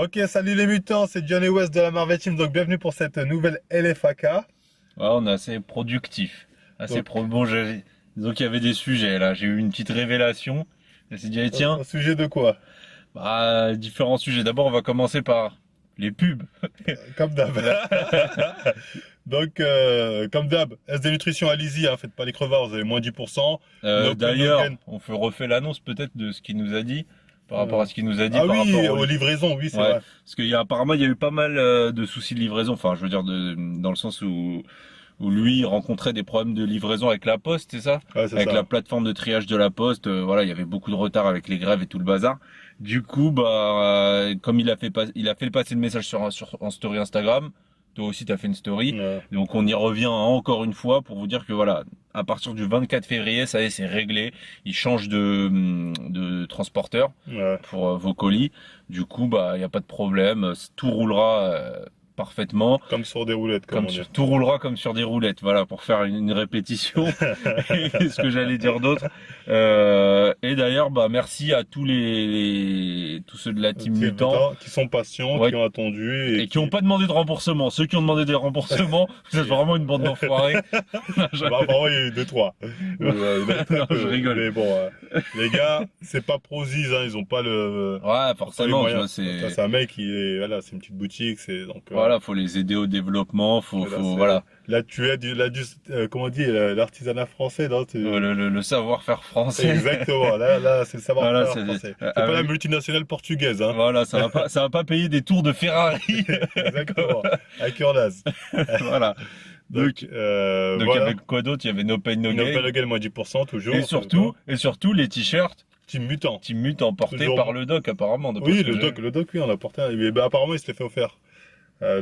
Ok, salut les mutants, c'est Johnny West de la Marvel Team, donc bienvenue pour cette nouvelle LFAK. Ouais, on est assez productif. Donc, Bon, disons qu'il y avait des sujets là. J'ai eu une petite révélation. Je me suis dit, eh, tiens, au sujet de quoi? différents sujets. D'abord, on va commencer par les pubs. Comme d'hab. Là, Donc, comme d'hab, SD Nutrition, allez-y, hein, faites pas les crevards, vous avez moins 10%. No pain, no d'ailleurs, gain. refait l'annonce peut-être de ce qu'il nous a dit, par rapport Euh, à ce qu'il nous a dit, Ah par rapport oui, au. aux livraisons, oui, c'est Ouais, vrai. parce apparemment, il y a eu pas mal de soucis de livraison. Enfin, je veux dire, dans le sens où lui rencontrait des problèmes de livraison avec la Poste, c'est ça? Ouais, c'est Avec la ça. plateforme de triage de la Poste, voilà, il y avait beaucoup de retard avec les grèves et tout le bazar. Du coup, comme il a fait passer le message en story Instagram. Toi aussi, tu as fait une story. Ouais, Donc, on y revient encore une fois pour vous dire que voilà, à partir du 24 février, ça y est, c'est réglé. Il change de transporteur ouais. pour vos colis. Du coup, il n'y a pas de problème. Tout roulera parfaitement. Comme sur des roulettes, comme on dit. Tout roulera comme sur des roulettes, voilà, pour faire une répétition. Qu'est-ce que j'allais dire d'autre? Et d'ailleurs, merci à tous ceux de la team Ces Mutant, mutants qui sont patients, ouais, qui ont attendu et qui n'ont pas demandé de remboursement. Ceux qui ont demandé des remboursements, vous êtes vraiment une bande d'enfoirés. Bah, apparemment, il y a eu deux, trois. Il y en a très Non, je peu. rigole. Mais bon, les gars, c'est pas Prozis, hein, ils ont pas Ouais, ils ont pas les forcément, tu vois, moyens. Ça, c'est un mec qui est, voilà, c'est une petite boutique, c'est donc, voilà, faut les aider au développement, voilà, voilà. là, tu aides, comment on dit, l'artisanat français, non, Le savoir-faire français. exactement. Là, c'est le Voilà, savoir-faire français. C'est pas la multinationale portugaise, hein. voilà, ça va pas payer des tours de Ferrari. Exactement. Avec Urlas. Voilà. Donc il y Voilà. avait quoi d'autre? Il y avait No Pain No No Gain. Palogal, moins 10%, toujours. Et surtout les t-shirts Team Mutant. Team Mutant portés Toujours. par le doc apparemment. D'après Oui, ce que j'ai vu. le doc, oui, on a porté un. Mais bah, apparemment, il se l'est fait offert.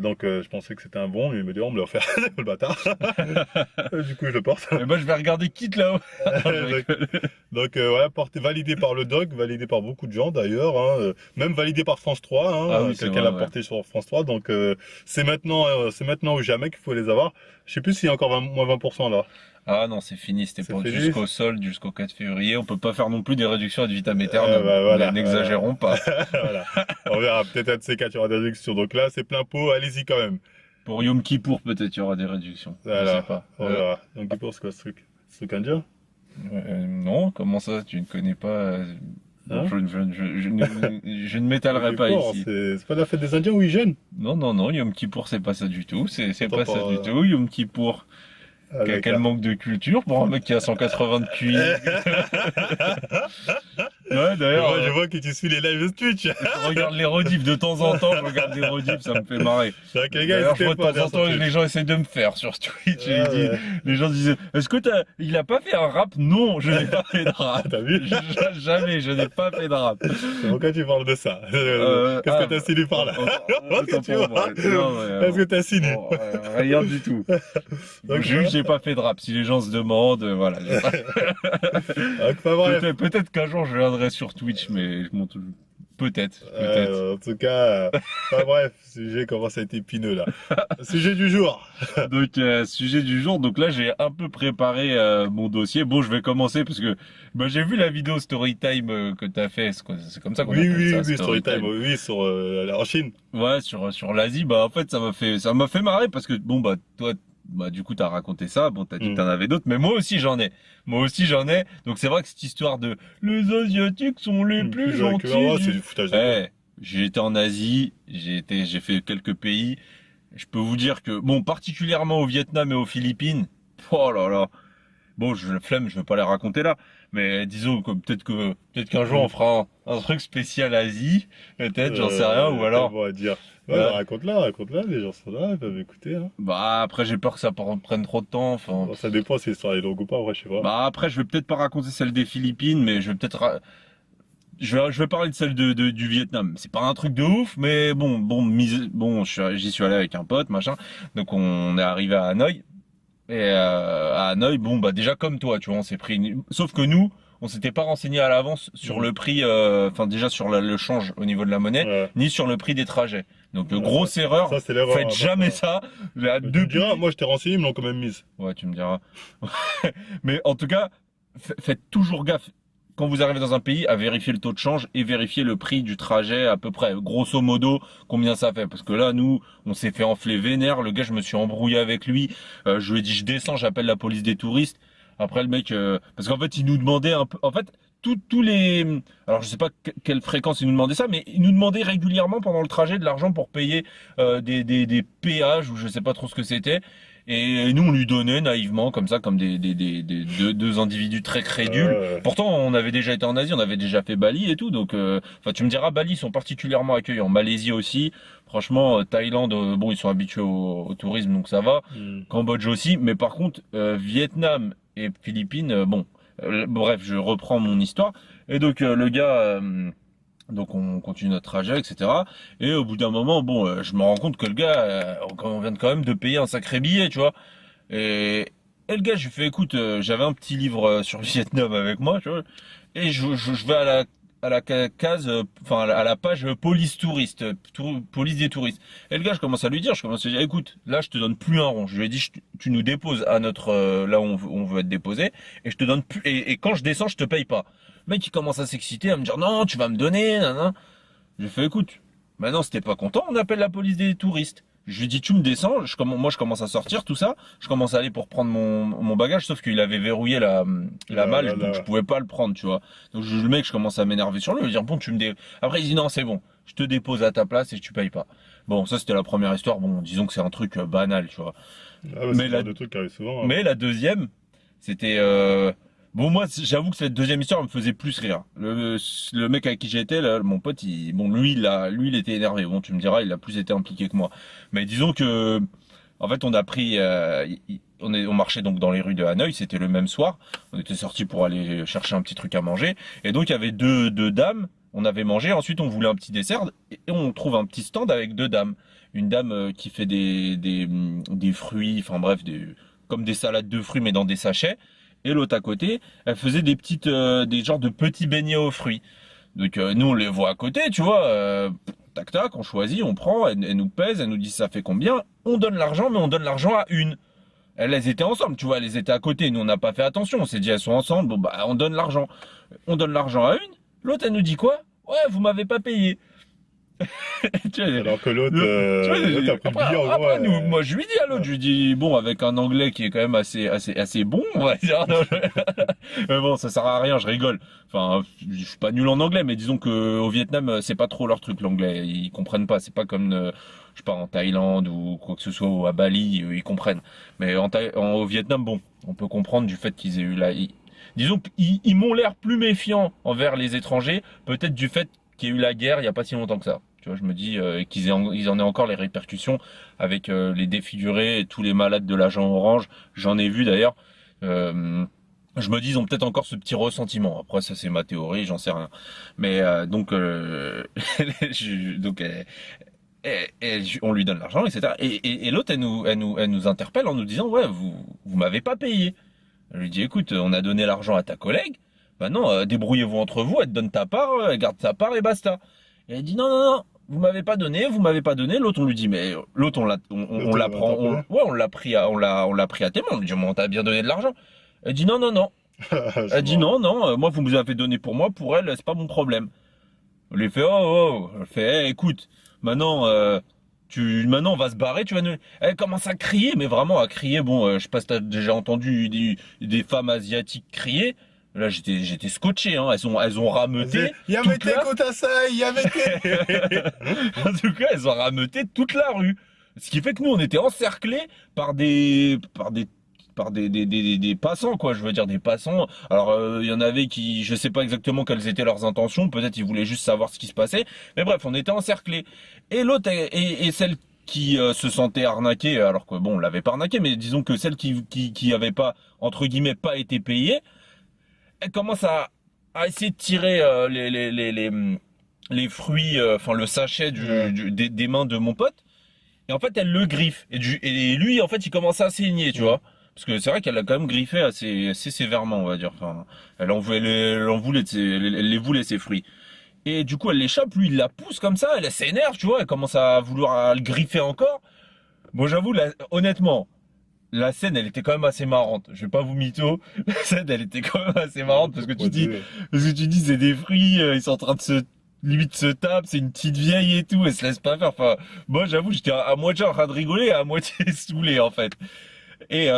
Donc, je pensais que c'était un bon, il me dit, on me l'a offert, le bâtard. Du coup, je le porte. Et je vais regarder Kit là-haut. Non, je donc, rigole. voilà, validé par le doc, validé par beaucoup de gens d'ailleurs, hein, même validé par France 3, hein, Ah oui, c'est quelqu'un vrai, l'a ouais. porté sur France 3, donc c'est maintenant ou jamais qu'il faut les avoir. Je sais plus s'il y a encore moins 20% là. Ah non, c'est fini, c'était C'est pour fini. jusqu'au solde, jusqu'au 4 février. On peut pas faire non plus des réductions ad vitam aeternam. Bah, voilà, N'exagérons pas. voilà. On verra, peut-être un de ces quatre, il y aura des réductions. Donc là, c'est plein pot, allez-y quand même. Pour Yom Kippour, peut-être il y aura des réductions. Je Voilà, sais pas. on verra. Donc pour c'est quoi ce truc? Ce truc indien? Non, comment ça, tu ne connais pas bon, Hein? je ne m'étalerai pas Kippour, ici. c'est pas la fête des Indiens où ils jeûnent? Non, Yom Kippour, c'est pas ça du tout. C'est Attends, pas ça du tout. Yom Kippour, Ah, quel d'accord. manque de culture pour un mec qui a 180 de QI. Ouais, d'ailleurs, Je vois que tu suis les lives de Twitch. je regarde les rediffs de temps en temps. Je regarde les rediffs, ça me fait marrer. C'est vrai que les gars, D'ailleurs, je n'hésitez vois de pas à temps en dire temps, les gens essaient de me faire sur Twitch. Ah, ouais. Les gens disaient, est-ce que il a pas fait un rap? Non, je n'ai pas fait de rap. T'as vu? Jamais, je n'ai pas fait de rap. Pourquoi tu parles de ça? Qu'est-ce que t'as signé par là? Autant Tu pour vois moi. Non, mais, Qu'est-ce que t'as signé? bon, rien du tout. Donc, Juste, j'ai pas fait de rap. Si les gens se demandent, voilà. Enfin, bref. Peut-être qu'un jour je viendrai sur Twitch, mais je monte. Peut-être. En tout cas, enfin bref, sujet commence à être épineux là. Sujet du jour. Donc, sujet du jour. Donc là, j'ai un peu préparé mon dossier. Bon, je vais commencer parce que j'ai vu la vidéo Storytime que t'as fait. C'est comme ça qu'on Oui, appelle ça, oui, Storytime, oui, sur en Chine. Ouais, sur l'Asie. En fait, ça m'a fait marrer parce que bon, toi. Du coup, t'as raconté ça. Bon, t'as dit que t'en avais d'autres, mais moi aussi j'en ai. Donc c'est vrai que cette histoire de les Asiatiques sont les plus gentils. C'est du foutage de gueule. J'ai été en Asie, j'ai fait quelques pays. Je peux vous dire que, bon, particulièrement au Vietnam et aux Philippines, oh là là. Bon, je flemme, je veux pas les raconter là. Mais disons que peut-être qu'un jour on fera un truc spécial Asie. Peut-être, j'en sais rien, ou alors. Bon à dire. Ouais, raconte-la, les gens sont là, ils peuvent écouter. Hein. Après, j'ai peur que ça prenne trop de temps. Enfin. Bon, ça dépend si l'histoire est longue ou pas, ouais, je sais pas. Après, je vais peut-être pas raconter celle des Philippines, mais je vais peut-être. Je vais parler de celle du Vietnam. C'est pas un truc de ouf, mais bon, j'y suis allé avec un pote, machin. Donc on est arrivé à Hanoï. Et à Hanoï, déjà comme toi, tu vois, on s'est pris sauf que nous, on s'était pas renseigné à l'avance sur le prix, déjà sur le change au niveau de la monnaie, ni sur le prix des trajets. Donc grosse erreur, ça, c'est l'erreur, faites jamais ça. Tu me diras, moi je t'ai renseigné, ils me l'ont quand même mise. Ouais, tu me diras. Mais en tout cas, faites toujours gaffe. quand vous arrivez dans un pays, à vérifier le taux de change et vérifier le prix du trajet à peu près, grosso modo, combien ça fait. Parce que là, nous, on s'est fait enfler vénère. Le gars, je me suis embrouillé avec lui. Je lui ai dit, je descends, j'appelle la police des touristes. Après, le mec, parce qu'en fait, il nous demandait un peu, en fait, tous les, alors je sais pas quelle fréquence il nous demandait ça, mais il nous demandait régulièrement pendant le trajet de l'argent pour payer des péages ou je sais pas trop ce que c'était. Et nous, on lui donnait naïvement, comme ça, comme deux individus très crédules. Ouais. Pourtant, on avait déjà été en Asie, on avait déjà fait Bali et tout. Donc, enfin, tu me diras, Bali, ils sont particulièrement accueillants. Malaisie aussi. Franchement, Thaïlande, bon, ils sont habitués au tourisme, donc ça va. Cambodge aussi. Mais par contre, Vietnam et Philippines, bon. Bref, je reprends mon histoire. Et donc, le gars... donc on continue notre trajet, etc. Et au bout d'un moment, bon, je me rends compte que le gars, on vient quand même de payer un sacré billet, tu vois. Et le gars, je lui fais, écoute, j'avais un petit livre sur le Vietnam avec moi, tu vois. Et je vais à la case, enfin à la page police touriste, police des touristes. Et le gars, je commence à lui dire, écoute, là, je te donne plus un rond. Je lui ai dit, tu nous déposes à notre là où on veut être déposé, et je te donne plus. Et quand je descends, je te paye pas. Le mec, il commence à s'exciter, à me dire, non, tu vas me donner, nan. Je fais, écoute, maintenant, si t'es pas content, on appelle la police des touristes. Je lui dis, tu me descends, moi je commence à sortir, tout ça. Je commence à aller pour prendre mon bagage, sauf qu'il avait verrouillé la malle, donc je pouvais pas le prendre, tu vois. Donc le mec, je commence à m'énerver sur lui, lui dire, bon, Après, il dit, non, c'est bon, je te dépose à ta place et tu payes pas. Bon, ça, c'était la première histoire. Bon, disons que c'est un truc banal, tu vois. Ah ouais, c'est le genre de truc qui arrive souvent. Hein. Mais la deuxième, c'était... Bon, moi, j'avoue que cette deuxième histoire me faisait plus rire. Le mec avec qui j'étais, là, mon pote, lui, il était énervé. Bon, tu me diras, il a plus été impliqué que moi. Mais disons que, en fait, on a pris, on marchait donc dans les rues de Hanoï. C'était le même soir. On était sortis pour aller chercher un petit truc à manger. Et donc, il y avait deux dames. On avait mangé. Ensuite, on voulait un petit dessert. Et on trouve un petit stand avec deux dames. Une dame qui fait des fruits, enfin bref, comme des salades de fruits, mais dans des sachets. Et l'autre à côté, elle faisait des genres de petits beignets aux fruits. Donc nous on les voit à côté, tu vois, tac tac, on choisit, on prend, elle nous pèse, elle nous dit ça fait combien, on donne l'argent, mais on donne l'argent à une. Elles étaient ensemble, tu vois, elles étaient à côté, nous on n'a pas fait attention, on s'est dit elles sont ensemble, bon bah on donne l'argent. On donne l'argent à une, l'autre elle nous dit quoi? Ouais, vous m'avez pas payé. Tu vois, alors que l'autre, tu vois, l'autre a pris le billet en gros. après, moi je lui dis à l'autre, je lui dis bon avec un anglais qui est quand même assez bon, on va dire. Non, mais bon, ça sert à rien, je rigole. Enfin, je suis pas nul en anglais, mais disons que au Vietnam, c'est pas trop leur truc l'anglais. Ils comprennent pas. C'est pas comme je sais pas en Thaïlande ou quoi que ce soit ou à Bali, ils comprennent. Mais au Vietnam, bon, on peut comprendre du fait qu'ils aient eu disons qu'ils m'ont l'air plus méfiants envers les étrangers, peut-être du fait qu'il y a eu la guerre il y a pas si longtemps que ça. Tu vois, je me dis ils en aient encore les répercussions avec les défigurés et tous les malades de l'agent orange. J'en ai vu d'ailleurs. Je me dis ils ont peut-être encore ce petit ressentiment. Après ça c'est ma théorie, j'en sais rien. Mais donc on lui donne l'argent, etc. Et l'autre elle nous interpelle en nous disant ouais vous m'avez pas payé. Je lui dis écoute on a donné l'argent à ta collègue. Maintenant débrouillez-vous entre vous, elle te donne ta part, elle garde sa part et basta. Et elle dit non, vous m'avez pas donné. L'autre on lui dit mais l'autre on la prend, on l'a pris à témoin. On lui dit on t'a bien donné de l'argent. Elle dit non. Elle dit non, moi vous me avez donné pour moi, pour elle c'est pas mon problème. On lui fait oh. Elle fait hey, écoute maintenant maintenant on va se barrer, tu vas nous. Elle commence à crier, mais vraiment à crier. Bon, je sais pas si t'as déjà entendu des femmes asiatiques crier. Là, j'étais scotché, hein. Elles ont rameuté. Yamete Kotasai, Yamete. En tout cas, elles ont rameuté toute la rue. Ce qui fait que nous, on était encerclés par des passants, quoi. Je veux dire, des passants. Alors, il y en avait qui, je sais pas exactement quelles étaient leurs intentions. Peut-être ils voulaient juste savoir ce qui se passait. Mais bref, on était encerclés. Et l'autre, et celle qui se sentait arnaquée, alors que bon, on l'avait pas arnaquée, mais disons que celle qui avait pas, entre guillemets, pas été payée, elle commence à essayer de tirer les fruits, enfin le sachet des mains de mon pote. Et en fait, elle le griffe. Et lui, en fait, il commence à saigner, tu vois. Parce que c'est vrai qu'elle a quand même griffé assez sévèrement, on va dire. Enfin, elle les voulait ses fruits. Et du coup, elle l'échappe, lui, il la pousse comme ça, elle s'énerve, tu vois. Elle commence à vouloir le griffer encore. Bon, j'avoue, honnêtement, la scène, elle était quand même assez marrante. Je vais pas vous mytho. La scène, elle était quand même assez marrante parce que tu dis, c'est des fruits, ils sont en train de limite se taper, c'est une petite vieille et tout, elle se laisse pas faire. Enfin, moi, j'avoue, j'étais à moitié en train de rigoler et à moitié saoulé, en fait. Et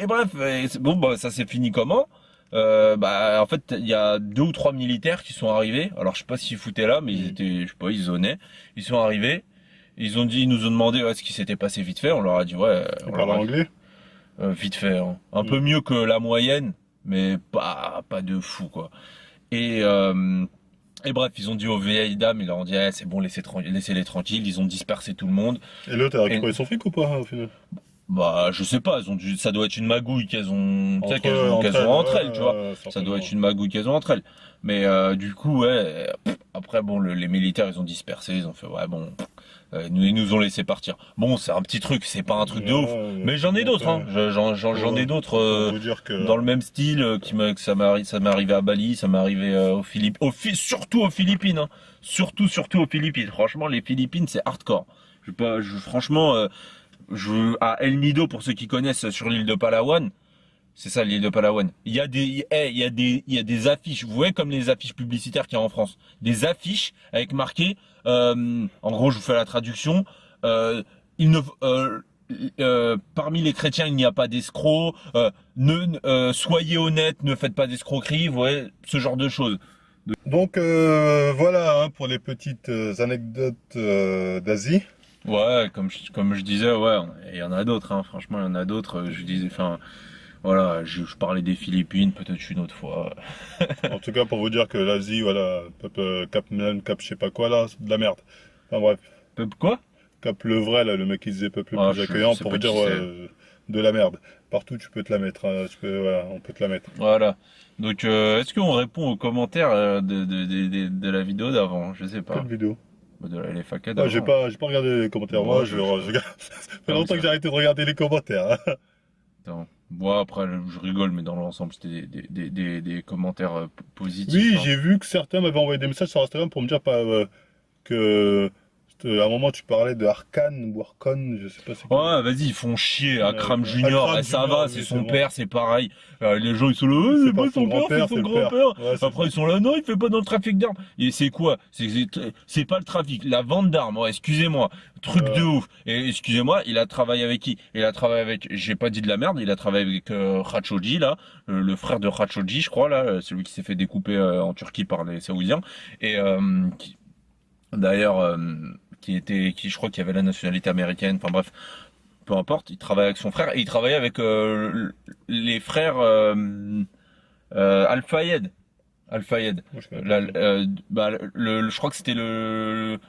bref, bon, bah, ça s'est fini comment? Bah, en fait, il y a 2 ou 3 militaires qui sont arrivés. Alors, je sais pas s'ils foutaient là, mais ils étaient, je sais pas, ils zonaient. Ils sont arrivés. Ils nous ont demandé ce qui s'était passé vite fait. On leur a dit, ouais, Ils parlent anglais? vite fait, hein. Un peu mieux que la moyenne, mais pas de fou, quoi. Et, euh, et bref, ils ont dit aux vieilles dames, ils leur ont dit, c'est bon, laissez-les tranquilles. Ils ont dispersé tout le monde. Et l'autre, elle a Et, récupéré son fric ou pas, au final? bah, je sais pas, ça doit être une magouille qu'elles ont, tu sais, Entre qu'elles ont entre ouais, elles, tu vois. Ça doit être une magouille qu'elles ont entre elles. Mais du coup, ouais, après, bon, les militaires, ils ont dispersé, ils ont fait, ouais, bon, ils nous ont laissé partir. Bon, c'est un petit truc, c'est pas un truc de ouf. Mais j'en ai d'autres, hein. J'en ai d'autres pour vous dire que dans le même style, que ça m'est arrivé à Bali, ça m'est arrivé aux Philippines, surtout aux Philippines, hein. Surtout aux Philippines. Franchement, les Philippines, c'est hardcore. Franchement, à El Nido, pour ceux qui connaissent, sur l'île de Palawan, c'est ça l'île de Palawan. Il y a des affiches, vous voyez comme les affiches publicitaires qu'il y a en France, des affiches avec marqué, en gros, je vous fais la traduction, il ne, parmi les chrétiens, il n'y a pas d'escrocs, soyez honnêtes, ne faites pas d'escroquerie, vous voyez, ce genre de choses. donc voilà hein, pour les petites anecdotes d'Asie. Ouais, comme je disais, ouais, il y en a d'autres, hein, franchement, il y en a d'autres. Je disais, enfin, voilà, je parlais des Philippines, peut-être une autre fois. En tout cas, pour vous dire que l'Asie, voilà, peuple Cap Melun, Cap je sais pas quoi là, c'est de la merde. Enfin bref, Quoi? Cap le vrai là, le mec qui disait peuple le Ah, plus je accueillant, sais pour pas vous dire qui c'est. de la merde. Partout tu peux te la mettre, hein, voilà, on peut te la mettre. Voilà. Donc, est-ce qu'on répond aux commentaires de la vidéo d'avant? Je sais Quelle pas. vidéo? De les faquettes Ouais, d'avant. j'ai pas regardé les commentaires. Bon, Moi, ouais, je regarde. Ça fait Ah oui, longtemps que ça. j'ai arrêté de regarder les commentaires, hein. Attends. Bon, après, je rigole, mais dans l'ensemble, c'était des commentaires positifs, Oui, hein. j'ai vu que certains m'avaient envoyé des messages sur Instagram pour me dire pas, que à un moment tu parlais de Arkane ou Arcon, je sais pas c'est quoi. Ouais, vas-y, ils font chier. Akram Junior, Akram ça Junior, va, c'est oui, c'est son bon. père, c'est pareil. Les gens, ils sont là, C'est c'est pas pas son son père, c'est grand-père, son c'est le père. grand-père. Ouais, c'est Après, ça. ils sont là, non, il fait pas dans le trafic d'armes. Et c'est quoi? C'est pas le trafic, la vente d'armes. Ouais, excusez-moi. Truc de ouf. Et excusez-moi, il a travaillé avec qui? Il a travaillé avec, j'ai pas dit de la merde, il a travaillé avec Khashoggi, là, le frère de Khashoggi, je crois, là, celui qui s'est fait découper en Turquie par les Saoudiens. Et d'ailleurs, je crois qu'il avait la nationalité américaine. Enfin bref, peu importe. Il travaille avec son frère et il travaillait avec les frères Al-Fayed. Al-Fayed. Moi, je connais pas ça. Bah, je crois que c'était le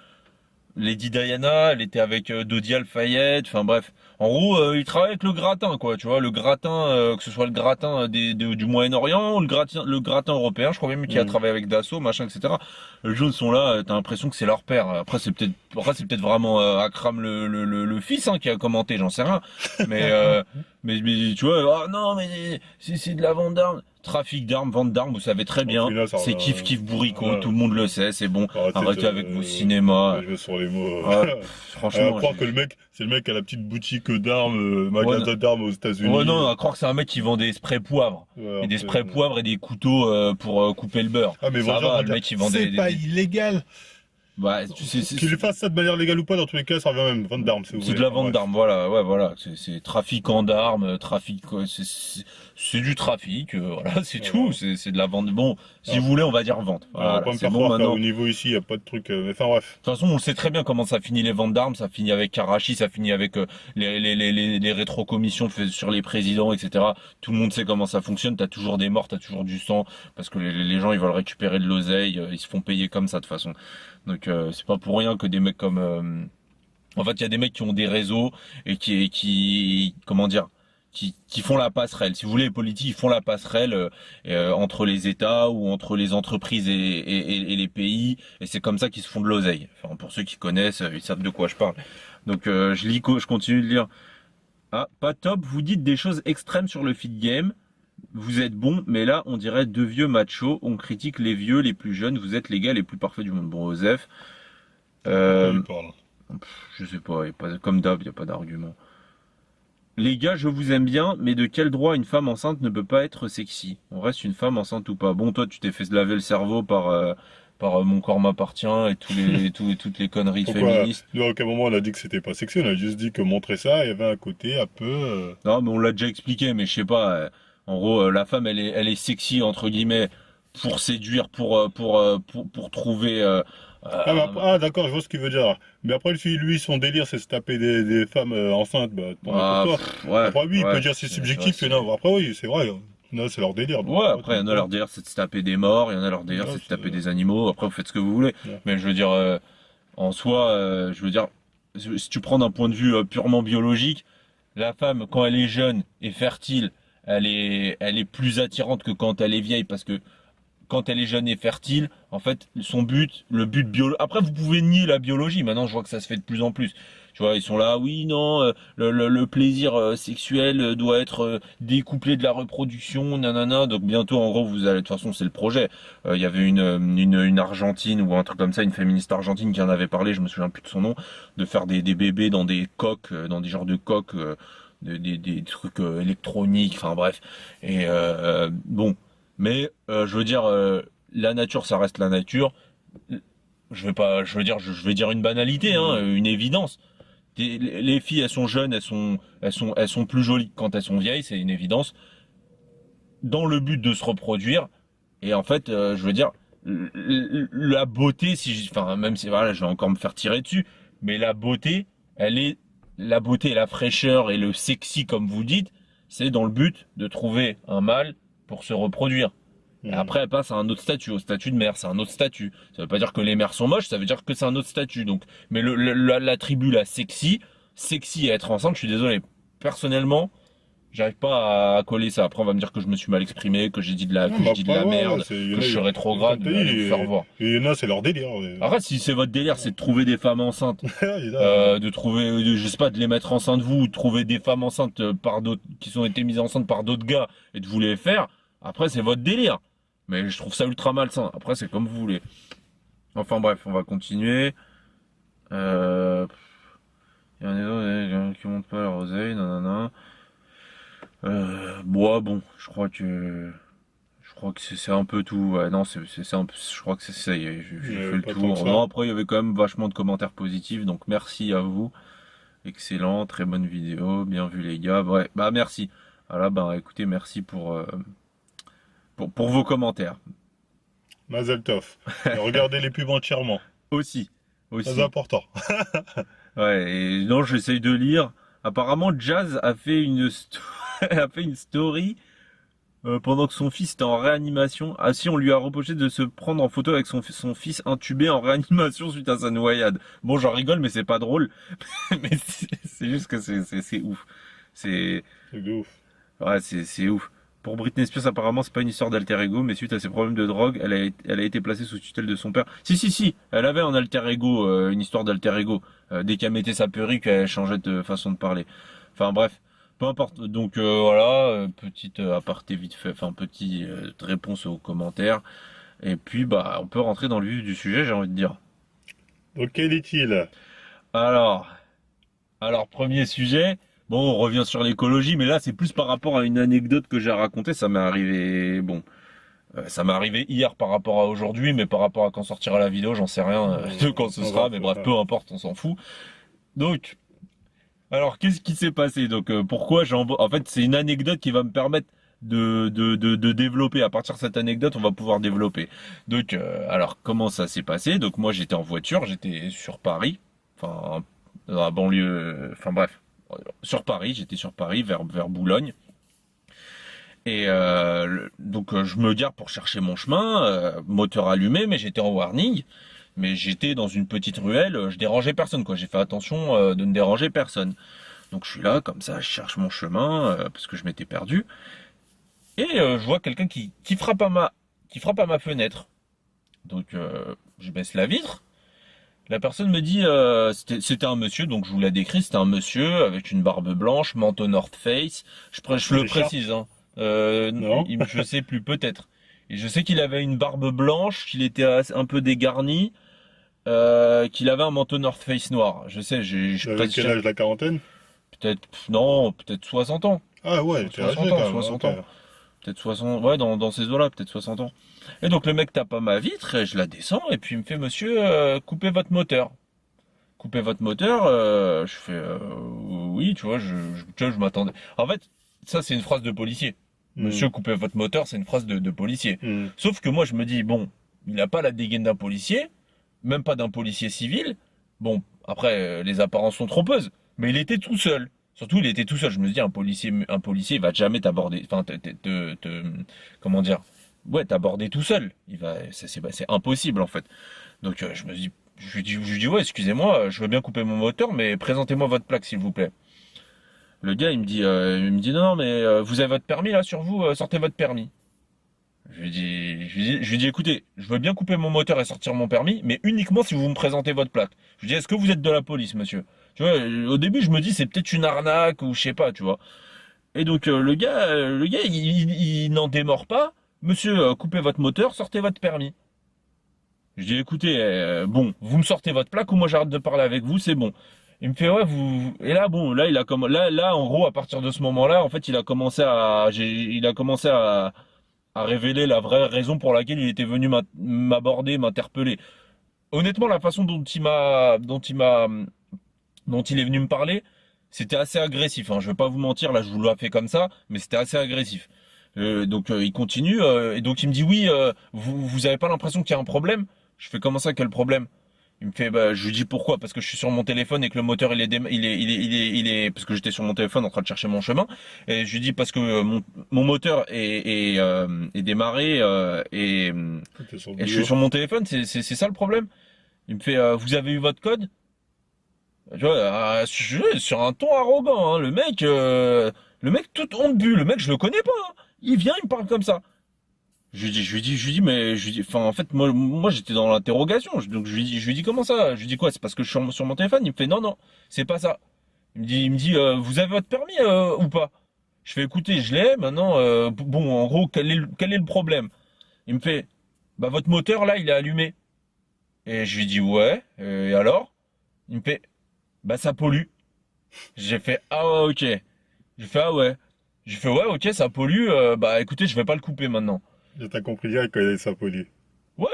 Lady Diana, elle était avec Dodi Al-Fayed, enfin bref. En gros, il travaille avec le gratin, quoi, tu vois, le gratin, que ce soit le gratin du Moyen-Orient ou le gratin européen, je crois même qu'il a Mm. travaillé avec Dassault, machin, etc. Les jeunes sont là, t'as l'impression que c'est leur père. Après c'est peut-être vraiment Akram le fils hein, qui a commenté, j'en sais rien. Mais, mais tu vois, ah non, mais c'est de la vente d'armes. Trafic d'armes, vente d'armes, vous savez très Au bien, final, ça c'est revient, kiff bourricot, ouais. tout le monde le sait, c'est bon. Arrêtez avec vos de cinémas. jouer sur les mots. Ouais, À franchement, croire que le mec, c'est le mec qui a la petite boutique d'armes, ouais, magasin d'armes aux ouais, États-Unis. non, à croire que c'est un mec qui vend des sprays poivres. Ouais, Et des c'est- sprays poivres et des couteaux pour couper le beurre. Ah, mais Ça Vendeur va, va le dire, mec il vend c'est des, pas des- illégal. Bah, tu sais, Qu'il fasse ça de manière légale ou pas, dans tous les cas, ça revient même. Vente d'armes, si vous c'est voulez. de la Enfin, vente bref. d'armes, voilà, ouais, voilà. C'est trafiquant d'armes, c'est du trafic, voilà, c'est Voilà. tout. C'est de la vente. Bon, si Ah. vous voulez, on va dire vente. On va Voilà, pas me c'est faire bon croire maintenant. qu'au niveau ici, il n'y a pas de truc. Mais enfin, bref. De toute façon, on le sait très bien comment ça finit les ventes d'armes. Ça finit avec Karachi, ça finit avec les rétrocommissions faites sur les présidents, etc. Tout le monde sait comment ça fonctionne. T'as toujours des morts, t'as toujours du sang, parce que les gens ils veulent récupérer de l'oseille, ils se font payer comme ça de toute façon. Donc c'est pas pour rien que des mecs comme, en fait, il y a des mecs qui ont des réseaux et comment dire. Qui font la passerelle. Si vous voulez, les politiques, ils font la passerelle entre les États ou entre les entreprises et les pays. Et c'est comme ça qu'ils se font de l'oseille. Enfin, pour ceux qui connaissent, ils savent de quoi je parle. Donc, je continue de lire. Ah, pas top, vous dites des choses extrêmes sur le feed game. Vous êtes bon, mais là, on dirait deux vieux machos. On critique les vieux, les plus jeunes. Vous êtes les gars les plus parfaits du monde. Bon, Osef. Pourquoi il parle? Je sais pas, comme d'hab, il n'y a pas d'argument. Les gars, je vous aime bien, mais de quel droit une femme enceinte ne peut pas être sexy? On reste une femme enceinte ou pas? Bon, toi, tu t'es fait se laver le cerveau par Mon corps m'appartient et toutes les conneries Pourquoi? féministes. Nous, à aucun moment on a dit que c'était pas sexy, on a juste dit que montrer ça, il y avait un côté un peu. Non, mais on l'a déjà expliqué, mais je sais pas. En gros, la femme, elle est sexy entre guillemets pour séduire, pour trouver. D'accord, je vois ce qu'il veut dire. Mais après, lui, son délire, c'est se taper des femmes enceintes, bah, tant mieux pour toi. Ouais, Après, oui, il ouais, peut dire c'est subjectif, que non. Après, oui, c'est vrai. Non, c'est leur délire. Donc, ouais, après, il y en a leur délire, c'est de se taper des morts, il y en a leur délire, non, c'est de se taper des animaux. Après, vous faites ce que vous voulez. Ouais. Mais je veux dire, en soi, je veux dire, si tu prends d'un point de vue purement biologique, la femme, quand elle est jeune et fertile, elle est plus attirante que quand elle est vieille parce que quand elle est jeune et fertile, en fait, le but biologique. Après, vous pouvez nier la biologie. Maintenant, je vois que ça se fait de plus en plus. Tu vois, ils sont là, oui, non, le plaisir sexuel doit être découplé de la reproduction, nanana. Donc bientôt, en gros, vous allez, de toute façon, c'est le projet. Il y avait une Argentine ou un truc comme ça, une féministe argentine qui en avait parlé, je me souviens plus de son nom, de faire des bébés dans des coques, dans des genres de coques, des trucs électroniques, enfin bref. Et bon. Mais je veux dire, la nature, ça reste la nature. Je vais pas, je vais dire une banalité, hein, une évidence. Les filles, elles sont jeunes, elles sont plus jolies que quand elles sont vieilles, c'est une évidence. Dans le but de se reproduire. Et en fait, je veux dire, la beauté, enfin, même si voilà, je vais encore me faire tirer dessus, mais la beauté, la fraîcheur et le sexy, comme vous dites, c'est dans le but de trouver un mâle pour se reproduire. Et après, elle passe à un autre statut, au statut de mère, c'est un autre statut. Ça veut pas dire que les mères sont moches, ça veut dire que c'est un autre statut. Donc, mais l'attribut, la sexy à être enceinte, je suis désolé. Personnellement, j'arrive pas à coller ça. Après, on va me dire que je me suis mal exprimé, que j'ai dit de la, non, que je bah, dis de la ouais, merde, que je suis rétrograde, comme mais t'as allez dit, vous faire voir. et non, c'est leur délire. Arrête, si c'est votre délire, c'est de trouver des femmes enceintes, Il a- de trouver, je sais pas, de les mettre enceintes vous, ou de trouver des femmes enceintes par d'autres, qui ont été mises enceintes par d'autres gars, et de vous les faire. Après, c'est votre délire. Mais je trouve ça ultra malsain. Après, c'est comme vous voulez. Enfin bref, on va continuer. Il y en a d'autres qui montent pas leur oseille, nanana. Bon, je crois que c'est un peu tout. Ouais, non, c'est un peu, je crois que c'est ça. J'ai fait le pas tant tour. que ça. Non, après, il y avait quand même vachement de commentaires positifs. Donc merci à vous. Excellent, très bonne vidéo, bien vu les gars. Ouais, bah merci. Voilà, bah écoutez, merci pour vos commentaires. Mazel tov. Et regardez les pubs entièrement. Aussi. Très important. Ouais, et non, j'essaye de lire. Apparemment, Jazz a fait a fait une story pendant que son fils était en réanimation. Ah si, on lui a reproché de se prendre en photo avec son fils intubé en réanimation suite à sa noyade. Bon, j'en rigole, mais c'est pas drôle. Mais c'est juste que c'est ouf. C'est C'est de ouf. Ouais, c'est ouf. Pour Britney Spears, apparemment, c'est pas une histoire d'alter ego, mais suite à ses problèmes de drogue, elle a été placée sous tutelle de son père. Si, elle avait un alter ego, une histoire d'alter ego. Dès qu'elle mettait sa perruque, elle changeait de façon de parler. Enfin bref, peu importe. Donc voilà, petite aparté vite fait, enfin petite réponse aux commentaires. Et puis bah, on peut rentrer dans le vif du sujet, j'ai envie de dire. Donc, quel est-il? Alors, premier sujet. Bon, on revient sur l'écologie, mais là, c'est plus par rapport à une anecdote que j'ai racontée. Ça m'est arrivé, ça m'est arrivé hier par rapport à aujourd'hui, mais par rapport à quand sortira la vidéo, j'en sais rien de quand ce sera, mais bref, peu importe, on s'en fout. Donc, alors, qu'est-ce qui s'est passé? Donc, pourquoi en fait, c'est une anecdote qui va me permettre de développer. À partir de cette anecdote, on va pouvoir développer. Donc, alors, comment ça s'est passé? Donc, moi, j'étais en voiture, j'étais sur Paris, enfin, dans la banlieue, enfin bref. J'étais sur Paris vers Boulogne. Et donc je me gare pour chercher mon chemin, moteur allumé, mais j'étais en warning. Mais j'étais dans une petite ruelle, je dérangeais personne, quoi. J'ai fait attention de ne déranger personne. Donc je suis là, comme ça, je cherche mon chemin, parce que je m'étais perdu. Et je vois quelqu'un qui frappe à ma fenêtre. Donc je baisse la vitre. La personne me dit, c'était un monsieur, donc je vous l'ai décrit, c'était un monsieur avec une barbe blanche, manteau North Face. Je le précise, hein. Non. Je sais plus, peut-être. Et je sais qu'il avait une barbe blanche, qu'il était un peu dégarni, qu'il avait un manteau North Face noir. Je sais, Avec quel âge, la quarantaine? peut-être 60 ans. Ah ouais, t'es âgé 60 quand ans, même. 60 Ok. ans. Peut-être 60, ouais, dans ces eaux-là, peut-être 60 ans. Et donc le mec tape à ma vitre, et je la descends, et puis il me fait, monsieur, coupez votre moteur. Coupez votre moteur, je fais, oui, tu vois, tu vois, je m'attendais. En fait, ça c'est une phrase de policier. Hmm. Monsieur, coupez votre moteur, c'est une phrase de policier. Hmm. Sauf que moi je me dis, bon, il n'a pas la dégaine d'un policier, même pas d'un policier civil. Bon, après, les apparences sont trompeuses, mais il était tout seul. Surtout, il était tout seul. Je me dis, un policier, il va jamais t'aborder, enfin, comment dire, ouais, t'aborder tout seul. C'est impossible en fait. Donc, je lui dis, ouais, excusez-moi, je veux bien couper mon moteur, mais présentez-moi votre plaque, s'il vous plaît. Le gars, il me dit, non, mais vous avez votre permis là sur vous, sortez votre permis. Je lui dis, écoutez, je veux bien couper mon moteur et sortir mon permis, mais uniquement si vous me présentez votre plaque. Je lui dis, est-ce que vous êtes de la police, monsieur? Tu vois, au début, je me dis, c'est peut-être une arnaque ou je sais pas, tu vois. Et donc, le gars, il n'en démord pas. Monsieur, coupez votre moteur, sortez votre permis. Je dis, écoutez, bon, vous me sortez votre plaque ou moi j'arrête de parler avec vous, c'est bon. Il me fait, ouais, et là, bon, là, là, en gros, à partir de ce moment-là, en fait, il a commencé à révéler la vraie raison pour laquelle il était venu m'aborder, m'interpeller. Honnêtement, la façon dont il est venu me parler, c'était assez agressif, hein. Je vais pas vous mentir, là, je vous l'ai fait comme ça, mais c'était assez agressif. Donc, il continue, et donc il me dit, oui, vous avez pas l'impression qu'il y a un problème? Je fais, comment ça, quel problème? Il me fait, bah, je lui dis pourquoi, parce que je suis sur mon téléphone et que le moteur parce que j'étais sur mon téléphone en train de chercher mon chemin, et je lui dis parce que mon moteur est démarré, T'es sur le et je suis boulot. sur mon téléphone, c'est ça le problème. Il me fait, vous avez eu votre code? Tu vois, sur un ton arrogant, hein, le mec tout honte bu, le mec je le connais pas, hein. Il vient, il me parle comme ça. Enfin, en fait, moi, j'étais dans l'interrogation. Donc, je lui dis, comment ça? Je lui dis quoi? C'est parce que je suis sur mon téléphone? Il me fait, non, non, c'est pas ça. Il me dit, vous avez votre permis, ou pas? Je fais, écoutez, je l'ai, maintenant, bon, en gros, quel est le problème? Il me fait, bah, votre moteur, là, il est allumé. Et je lui dis, ouais, et alors? Il me fait, bah, ça pollue. J'ai fait, ah ouais, ok. J'ai fait, ah ouais. J'ai fait, ouais, ok, ça pollue, bah, écoutez, je vais pas le couper maintenant. Et t'as compris direct quand il ça poli. Ouais,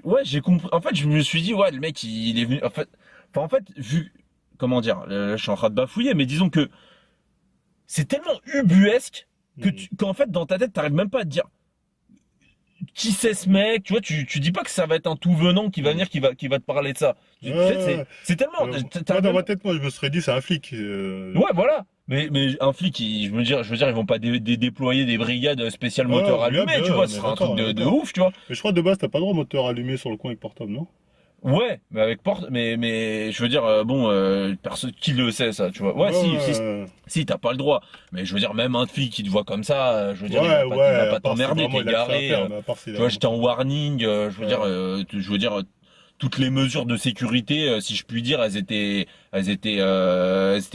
ouais, j'ai compris. En fait, je me suis dit, ouais, le mec, il est venu. En fait, vu, comment dire, là, je suis en train de bafouiller, mais disons que c'est tellement ubuesque Hmm. qu'en fait, dans ta tête, t'arrives même pas à te dire qui c'est ce mec. Tu vois, tu dis pas que ça va être un tout venant qui va Hmm. venir, qui va te parler de ça. Tu sais, Ouais. c'est tellement. Moi, dans ma tête, moi, je me serais dit, c'est un flic. Ouais, voilà. Mais un flic, je veux dire, ils vont pas déployer des brigades spéciales moteur Ouais, bien, allumé, tu bien, vois, on ce est sera un truc d'accord, on est de d'accord. ouf, tu vois. Mais je crois que de base, t'as pas le droit au moteur allumé sur le coin avec portable, non? Ouais, mais avec porte, mais je veux dire, bon, personne qui le sait ça, tu vois. Ouais, Ouais, si, t'as pas le droit. Mais je veux dire, même un flic qui te voit comme ça, je veux dire, ouais, il va à pas part si t'emmerder, vraiment t'es il a que ça à garé. faire, mais à part s'il Tu a vois, vraiment j'étais en warning, je veux dire, toutes les mesures de sécurité, si je puis dire, elles étaient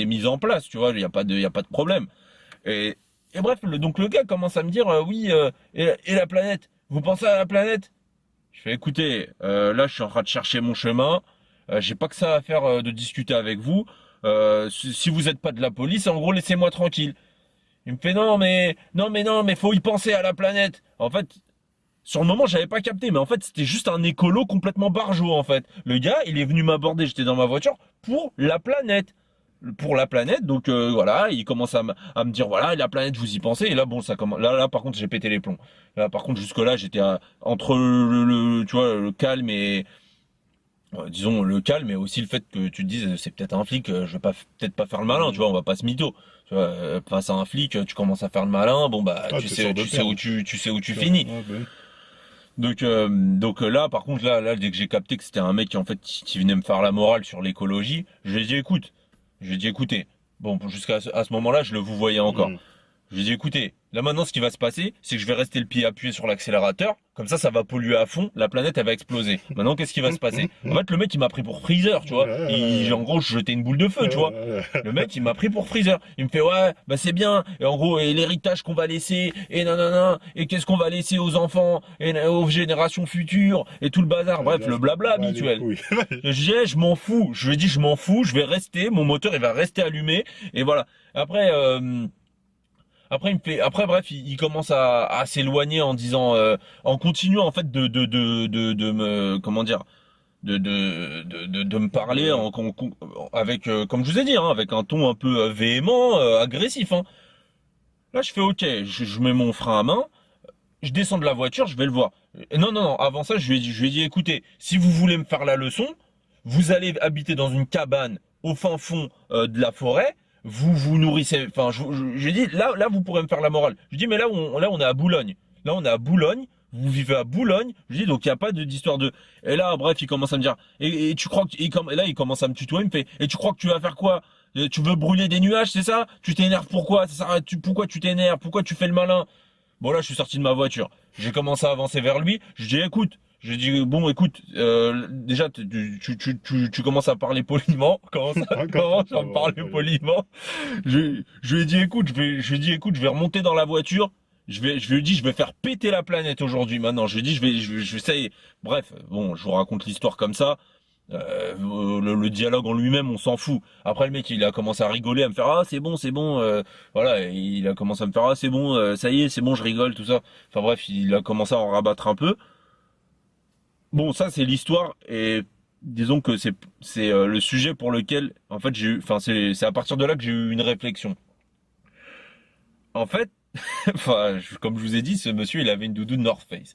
mises en place, tu vois. Il y a pas de problème. Et, et bref, donc le gars commence à me dire, oui, et la planète? Vous pensez à la planète? Je fais, écoutez, là je suis en train de chercher mon chemin, j'ai pas que ça à faire de discuter avec vous. Si vous êtes pas de la police, en gros laissez-moi tranquille. Il me fait, non mais non mais non mais faut y penser à la planète. En fait, sur le moment j'avais pas capté, mais en fait c'était juste un écolo complètement barjot en fait. Le gars il est venu m'aborder, j'étais dans ma voiture pour la planète. Pour la planète, donc voilà, il commence à me dire voilà, la planète, vous y pensez, et là bon, ça commence, là par contre j'ai pété les plombs. Là par contre jusque là j'étais entre tu vois, le calme et disons le calme, et aussi le fait que tu te dises c'est peut-être un flic, je vais pas peut-être pas faire le malin, tu vois, on va pas se mytho. Tu vois, face à un flic, tu commences à faire le malin, bon bah Ah, tu t'es sais sûr de tu sais perdre. où tu sais où tu finis. Ouais, ben. Donc là, par contre, là, dès que j'ai capté que c'était un mec qui, en fait, qui venait me faire la morale sur l'écologie, je lui ai dit, écoute, je lui ai dit, écoutez, bon, jusqu'à ce moment-là, je le vous voyais encore. Hmm. Je lui ai dit, écoutez, là maintenant, ce qui va se passer, c'est que je vais rester le pied appuyé sur l'accélérateur. Comme ça va polluer à fond. La planète, elle va exploser. Maintenant, qu'est-ce qui va se passer? En fait, le mec, il m'a pris pour Freezer, tu vois. En gros, je jetais une boule de feu, tu vois. Le mec, il m'a pris pour Freezer. Il me fait, ouais, bah c'est bien. Et en gros, et l'héritage qu'on va laisser, et nanana, et qu'est-ce qu'on va laisser aux enfants, et aux générations futures, et tout le bazar. Bref, le blabla habituel. Je dis, je m'en fous. Je lui ai dit, je m'en fous. Je vais rester. Mon moteur, il va rester allumé. Et voilà. Après, bref, il commence à s'éloigner en disant, en continuant en fait de me, comment dire, de me parler avec, comme je vous ai dit, hein, avec un ton un peu véhément, agressif. Hein. Là, je fais OK, je mets mon frein à main, je descends de la voiture, je vais le voir. Et non, avant ça, je lui ai dit, écoutez, si vous voulez me faire la leçon, vous allez habiter dans une cabane au fin fond de la forêt. Vous nourrissez, enfin, je dis, là, vous pourrez me faire la morale. Je dis, mais là, on est à Boulogne. Là, on est à Boulogne. Vous vivez à Boulogne. Je dis, donc, il n'y a pas d'histoire de, et là, bref, il commence à me dire, et tu crois que, et là, il commence à me tutoyer, il me fait, et tu crois que tu vas faire quoi? Tu veux brûler des nuages, c'est ça? Tu t'énerves pourquoi? C'est ça, pourquoi tu t'énerves? Pourquoi tu fais le malin? Bon, là, je suis sorti de ma voiture. J'ai commencé à avancer vers lui. Je dis, écoute, bon, écoute, déjà, tu commences à parler poliment. Commence à me parler poliment. Je lui ai dit, écoute, je vais remonter dans la voiture. Je lui ai dit, je vais faire péter la planète aujourd'hui. Maintenant, je lui ai dit, ça y est. Bref, bon, je vous raconte l'histoire comme ça. Le dialogue en lui-même, on s'en fout. Après, le mec, il a commencé à rigoler, à me faire, ah, c'est bon. Voilà, et il a commencé à me faire, ah, c'est bon, ça y est, c'est bon, je rigole, tout ça. Enfin bref, il a commencé à en rabattre un peu. Bon, ça c'est l'histoire et disons que c'est le sujet pour lequel en fait c'est à partir de là que j'ai eu une réflexion. En fait, comme je vous ai dit, ce monsieur il avait une doudoune North Face.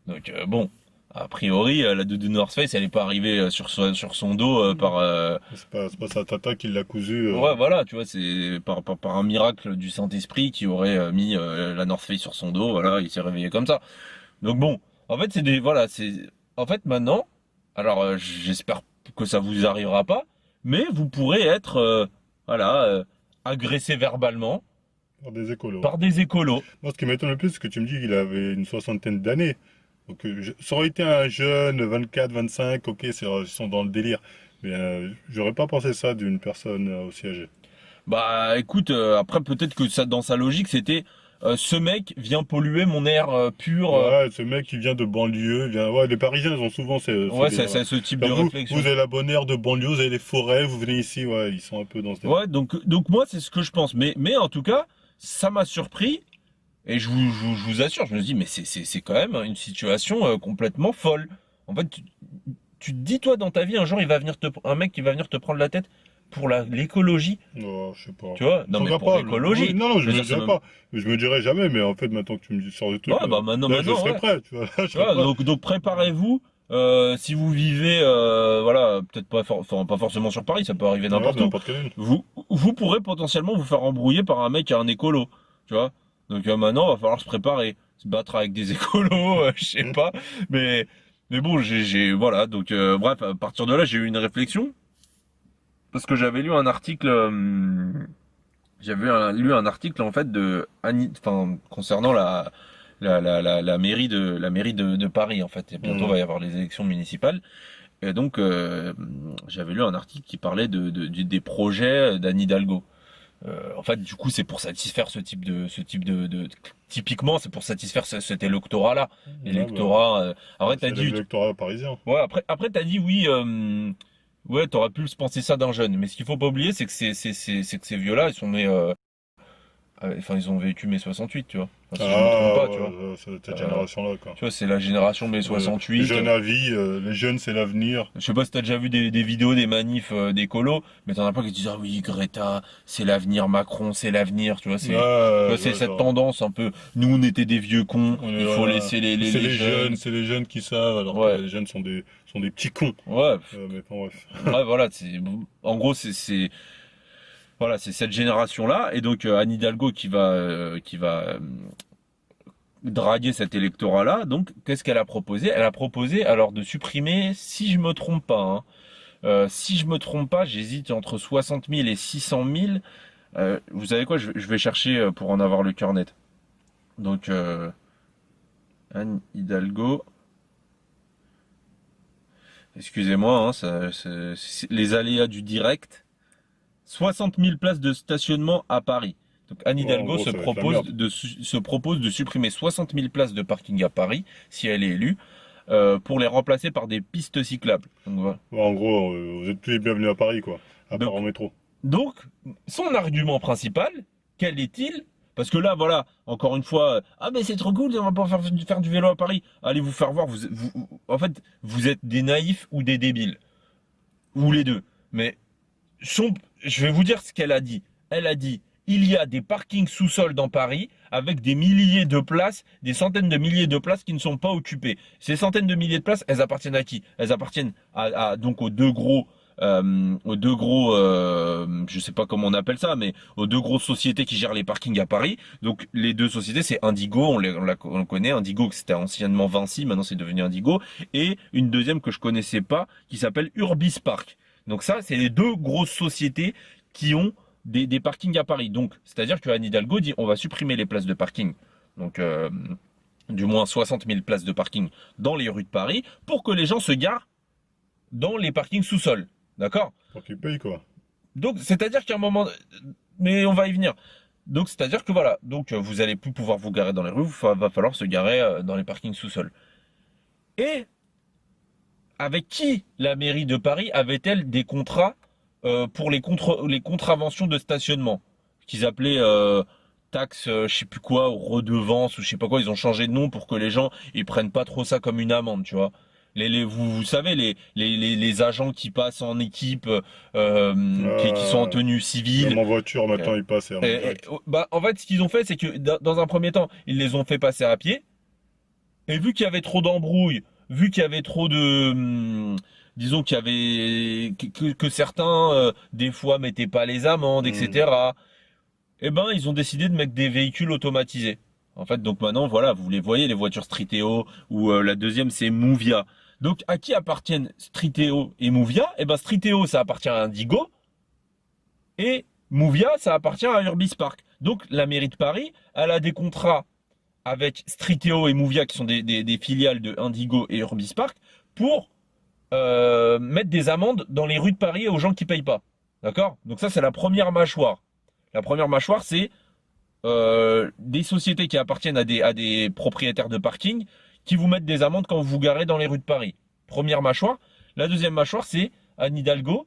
Donc bon, a priori la doudoune North Face elle est pas arrivée sur son dos par c'est pas sa tata qui l'a cousu. Ouais, voilà, tu vois, c'est par un miracle du Saint-Esprit qui aurait mis la North Face sur son dos, voilà, il s'est réveillé comme ça. Donc bon, en fait, en fait, maintenant, alors j'espère que ça vous arrivera pas, mais vous pourrez être, agressé verbalement Par des écolos. par des écolos. Moi, ce qui m'étonne le plus, c'est que tu me dis qu'il avait une soixantaine d'années. Donc, ça aurait été un jeune, 24, 25, ok, ils sont dans le délire. Mais j'aurais pas pensé ça d'une personne aussi âgée. Bah, écoute, après peut-être que ça, dans sa logique, c'était ce mec vient polluer mon air pur. Ouais, ce mec qui vient de banlieue, ouais, les Parisiens, ils ont souvent Ouais, c'est ce type de vous, réflexion. vous avez la bonne air de banlieue, vous avez les forêts, vous venez ici, ouais, ils sont un peu dans ce délire. Ouais, donc moi, c'est ce que je pense. Mais en tout cas, ça m'a surpris. Et je vous assure, je me dis, mais c'est quand même une situation complètement folle. En fait, tu te dis, toi, dans ta vie, un jour, un mec qui va venir te prendre la tête pour l'écologie. Non, je sais pas. Tu vois? Non, mais pour l'écologie. Oui, non, je me veux dire, dirais pas. Je me dirais jamais, mais en fait, maintenant que tu me dis sors de truc, Ouais, bah maintenant, là, je serais ouais. prêt, tu vois. Je Tu serais vois, prêt. donc préparez-vous. Si vous vivez, voilà, peut-être pas forcément sur Paris, ça peut arriver Ouais, n'importe où. n'importe quelle ville. Vous pourrez potentiellement vous faire embrouiller par un mec, un écolo, tu vois. Donc maintenant, va falloir se préparer, se battre avec des écolos, je sais pas. Mais bon, voilà. Donc bref, à partir de là, j'ai eu une réflexion parce que j'avais lu un article, lu un article en fait concernant la mairie de Paris en fait. Et bientôt va y avoir les élections municipales. Et donc j'avais lu un article qui parlait des projets d'Anne Hidalgo. En fait, du coup, c'est pour satisfaire typiquement, c'est pour satisfaire cet électorat-là. L'électorat. Après, t'as C'est dit. l'électorat parisien. Ouais, après, t'as dit oui. Ouais, t'aurais pu se penser ça d'un jeune. Mais ce qu'il faut pas oublier, c'est que ces vieux-là, ils sont nés. Ils ont vécu mai 68, tu vois. Enfin, si je me trompe pas, tu vois. C'est cette génération-là, quoi. Tu vois, c'est la génération mai 68. Les jeunes à vie, les jeunes, c'est l'avenir. Je sais pas si t'as déjà vu des vidéos, des manifs d'écolos, mais t'en as pas qui disent, ah oui, Greta, c'est l'avenir, Macron, c'est l'avenir, tu vois, c'est cette tendance un peu, nous on était des vieux cons, il faut laisser les jeunes. C'est les jeunes qui savent, alors Ouais. que les jeunes sont des petits cons. Ouais. Mais bon, bref. Ouais, voilà, en gros, voilà, c'est cette génération-là, et donc Anne Hidalgo qui va draguer cet électorat-là. Donc, qu'est-ce qu'elle a proposé? Elle a proposé alors de supprimer, si je me trompe pas, j'hésite entre 60 000 et 600 000 Vous savez quoi, je vais chercher pour en avoir le cœur net. Donc, Anne Hidalgo. Excusez-moi, hein, c'est les aléas du direct. 60 000 places de stationnement à Paris. Donc Anne Ouais, en Hidalgo gros, ça va être la merde. se propose de supprimer 60 000 places de parking à Paris, si elle est élue, pour les remplacer par des pistes cyclables. Donc, voilà. Ouais, en gros, vous êtes tous les bienvenus à Paris, quoi. À part Donc, en métro. donc, son argument principal, quel est-il? Parce que là, voilà, encore une fois, ah mais c'est trop cool, on va pas faire du vélo à Paris. Allez vous faire voir, en fait, vous êtes des naïfs ou des débiles. Ou les deux. Mais je vais vous dire ce qu'elle a dit. Elle a dit, il y a des parkings sous-sol dans Paris avec des milliers de places, des centaines de milliers de places qui ne sont pas occupées. Ces centaines de milliers de places, elles appartiennent à qui? Elles appartiennent donc aux deux gros, je sais pas comment on appelle ça, mais aux deux grosses sociétés qui gèrent les parkings à Paris. Donc les deux sociétés, c'est Indigo, on connaît, Indigo, c'était anciennement Vinci, maintenant c'est devenu Indigo, et une deuxième que je connaissais pas, qui s'appelle Urbis Park. Donc ça, c'est les deux grosses sociétés qui ont des parkings à Paris. Donc, c'est-à-dire que Anne Hidalgo dit, on va supprimer les places de parking. Donc, du moins 60 000 places de parking dans les rues de Paris pour que les gens se garent dans les parkings sous-sol. D'accord? Pour qu'ils payent, quoi. Donc, c'est-à-dire qu'à un moment, mais on va y venir. Donc, c'est-à-dire que voilà, donc vous allez plus pouvoir vous garer dans les rues, va falloir se garer dans les parkings sous-sol. Et avec qui la mairie de Paris avait-elle des contrats pour les contraventions de stationnement qu'ils appelaient taxe, je sais plus quoi, ou redevance ou je sais pas quoi. Ils ont changé de nom pour que les gens ils prennent pas trop ça comme une amende, tu vois. Vous savez les agents qui passent en équipe, qui sont en tenue Même civile. en voiture, maintenant, ils passent en direct. Bah en fait ce qu'ils ont fait c'est que dans un premier temps ils les ont fait passer à pied. Et vu qu'il y avait trop d'embrouilles, vu qu'il y avait trop de, disons qu'il y avait que certains des fois mettaient pas les amendes, Hmm. etc. Eh ben ils ont décidé de mettre des véhicules automatisés. En fait, donc maintenant voilà, vous les voyez les voitures Striteo ou la deuxième c'est Movia. Donc à qui appartiennent Striteo et Movia? Eh ben Striteo ça appartient à Indigo et Movia ça appartient à Urbis Park. Donc la mairie de Paris, elle a des contrats avec Striteo et Movia qui sont des filiales de Indigo et Urbis Park pour mettre des amendes dans les rues de Paris aux gens qui payent pas. D'accord? Donc ça c'est la première mâchoire. La première mâchoire c'est des sociétés qui appartiennent à des propriétaires de parking qui vous mettent des amendes quand vous vous garez dans les rues de Paris. Première mâchoire. La deuxième mâchoire c'est Anne Hidalgo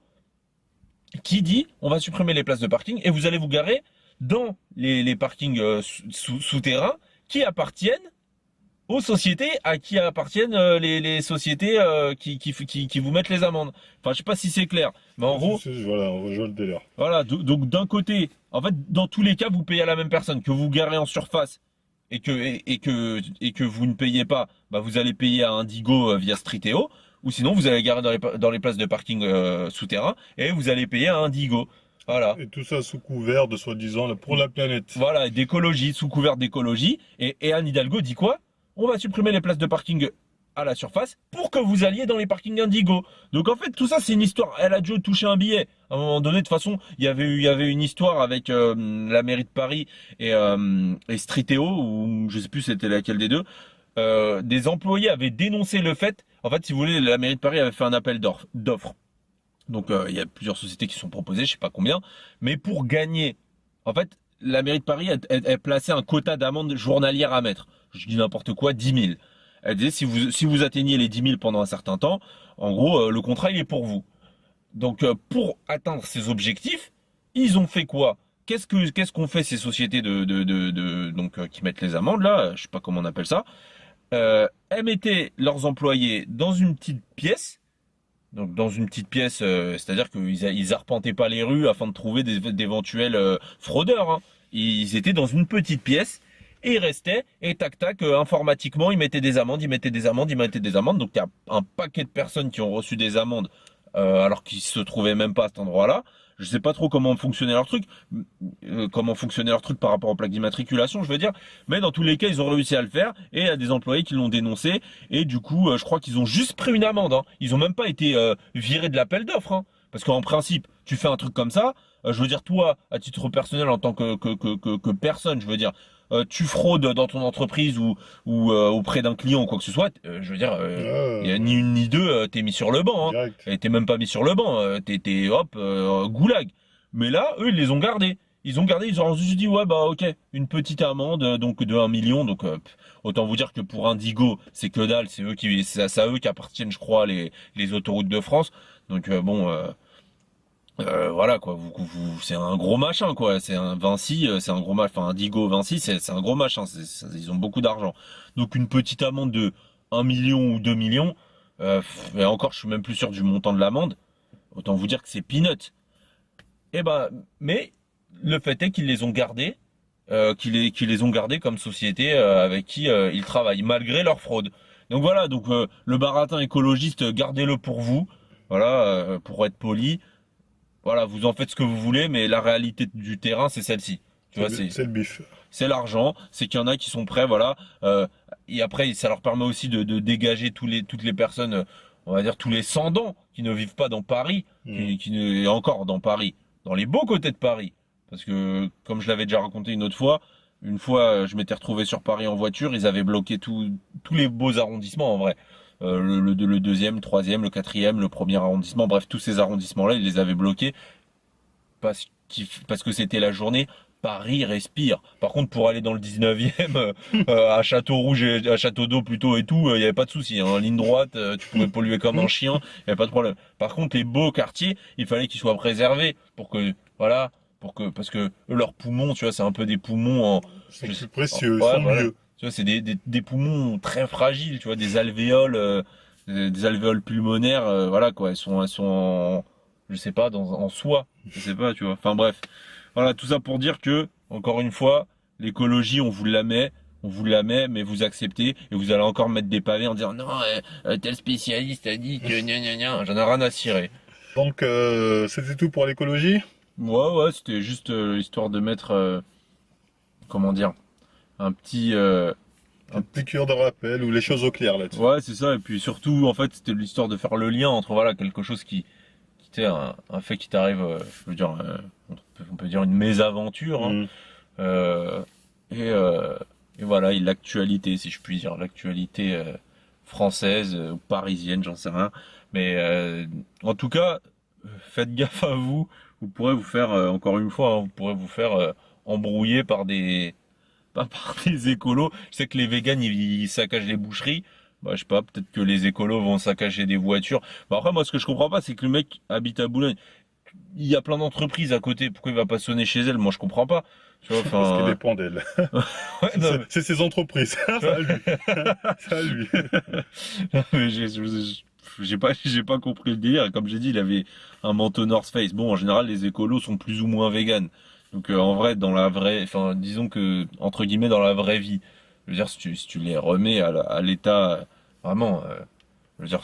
qui dit on va supprimer les places de parking et vous allez vous garer dans les parkings souterrains qui appartiennent aux sociétés à qui appartiennent les sociétés qui vous mettent les amendes. Enfin, je sais pas si c'est clair, mais en gros, Voilà, on rejoint le délire. voilà. Donc d'un côté, en fait, dans tous les cas, vous payez à la même personne. Que vous garez en surface et que vous ne payez pas, bah vous allez payer à Indigo via Striteo, ou sinon vous allez garer dans les places de parking souterrains et vous allez payer à Indigo. Voilà. Et tout ça sous couvert de soi-disant pour la planète. Voilà, d'écologie, sous couvert d'écologie. Et Anne Hidalgo dit quoi? On va supprimer les places de parking à la surface pour que vous alliez dans les parkings Indigo. Donc en fait, tout ça, c'est une histoire. Elle a dû toucher un billet. À un moment donné, de toute façon, il y avait une histoire avec la mairie de Paris et Striteo, ou je sais plus c'était laquelle des deux. Des employés avaient dénoncé le fait. En fait, si vous voulez, la mairie de Paris avait fait un appel d'offres. Donc il y a plusieurs sociétés qui sont proposées, je sais pas combien, mais pour gagner, en fait, la mairie de Paris elle plaçait un quota d'amende journalière à mettre. Je dis n'importe quoi, 10 000. Elle disait si vous atteignez les 10 000 pendant un certain temps, en gros le contrat il est pour vous. Donc pour atteindre ces objectifs, ils ont fait quoi? Qu'est-ce qu'on fait ces sociétés donc qui mettent les amendes là, je sais pas comment on appelle ça. Elles mettaient leurs employés dans une petite pièce. Donc dans une petite pièce, c'est-à-dire qu'ils arpentaient pas les rues afin de trouver d'éventuels fraudeurs. Hein. Ils étaient dans une petite pièce et ils restaient et tac tac, informatiquement ils mettaient des amendes, ils mettaient des amendes, ils mettaient des amendes. Donc il y a un paquet de personnes qui ont reçu des amendes alors qu'ils se trouvaient même pas à cet endroit-là. Je sais pas trop comment fonctionnait leur truc, par rapport aux plaques d'immatriculation, je veux dire. Mais dans tous les cas, ils ont réussi à le faire et il y a des employés qui l'ont dénoncé. Et du coup, je crois qu'ils ont juste pris une amende. Hein. Ils ont même pas été virés de l'appel d'offres. Hein. Parce qu'en principe, tu fais un truc comme ça, je veux dire, toi, à titre personnel, en tant que personne, je veux dire, tu fraudes dans ton entreprise ou auprès d'un client ou quoi que ce soit, je veux dire, il y a ni une ni deux, t'es mis sur le banc, hein. direct. Et t'es même pas mis sur le banc, hop, goulag. Mais là, eux, ils les ont gardés. Ils ont juste dit, ouais, bah ok, une petite amende, donc de 1 million. Donc, autant vous dire que pour Indigo, c'est que dalle, c'est à eux qu'appartiennent, je crois, les autoroutes de France. Donc, voilà quoi, c'est un gros machin quoi, c'est un Vinci, c'est un gros machin, enfin Indigo Vinci, c'est un gros machin, ils ont beaucoup d'argent. Donc une petite amende de 1 million ou 2 millions, et encore je suis même plus sûr du montant de l'amende, autant vous dire que c'est peanut. Et ben, mais le fait est qu'ils les ont gardés, qu'ils les ont gardés comme société avec qui ils travaillent, malgré leur fraude. Donc voilà, donc le baratin écologiste, gardez-le pour vous, voilà, pour être poli. Voilà, vous en faites ce que vous voulez, mais la réalité du terrain, c'est celle-ci. Tu vois, C'est le bif. c'est l'argent, c'est qu'il y en a qui sont prêts, voilà. Et après, ça leur permet aussi de dégager toutes les personnes, on va dire tous les sans-dents qui ne vivent pas dans Paris, et encore dans Paris, dans les beaux côtés de Paris. Parce que, comme je l'avais déjà raconté une fois, je m'étais retrouvé sur Paris en voiture, ils avaient bloqué tous les beaux arrondissements en vrai. Le deuxième, le troisième, le quatrième, le premier arrondissement, bref, tous ces arrondissements-là, ils les avaient bloqués parce que c'était la journée. Paris respire. Par contre, pour aller dans le 19e, à Château-Rouge et à Château-d'Eau plutôt et tout, il n'y avait pas de souci, hein. Ligne droite, tu pouvais polluer comme un chien, il n'y avait pas de problème. Par contre, les beaux quartiers, il fallait qu'ils soient préservés voilà, parce que eux, leurs poumons, tu vois, c'est un peu des poumons Ils sont plus précieux, ils ouais, sont voilà. mieux. Tu vois, c'est des poumons très fragiles, tu vois, des alvéoles pulmonaires, voilà quoi, elles sont je sais pas, en soie, je sais pas, tu vois. Enfin bref, voilà, tout ça pour dire que, encore une fois, l'écologie, on vous la met, mais vous acceptez, et vous allez encore mettre des pavés en disant non, tel spécialiste a dit que gna gna gna, j'en ai rien à cirer. Donc, c'était tout pour l'écologie? Ouais, c'était juste histoire de mettre, comment dire, un petit, Une piqûre de rappel ou les choses au clair là-dessus. ouais, c'est ça. Et puis surtout, en fait, c'était l'histoire de faire le lien entre voilà quelque chose qui t'est un fait qui t'arrive, je veux dire, on peut dire une mésaventure, hein, Mm. euh, et voilà, et l'actualité, si je puis dire, l'actualité française ou parisienne, j'en sais rien. Mais en tout cas, faites gaffe à vous. Vous pourrez vous faire, encore une fois, hein, vous pourrez vous faire embrouiller par pas par des écolos. Je sais que les véganes, ils saccagent les boucheries. Bah, je sais pas, peut-être que les écolos vont saccager des voitures. Bah, après, moi, ce que je comprends pas, c'est que le mec habite à Boulogne. Il y a plein d'entreprises à côté. Pourquoi il va pas sonner chez elle? Moi, je comprends pas. Tu vois, Parce qu'il enfin, dépend d'elle. ouais, non, C'est ses entreprises. Ça à lui. Ça à lui. mais j'ai pas compris le délire. Et comme j'ai dit, il avait un manteau North Face. Bon, en général, les écolos sont plus ou moins véganes. Donc, en vrai, enfin, disons que, entre guillemets, dans la vraie vie, je veux dire, si tu les remets à l'état, vraiment, je veux dire,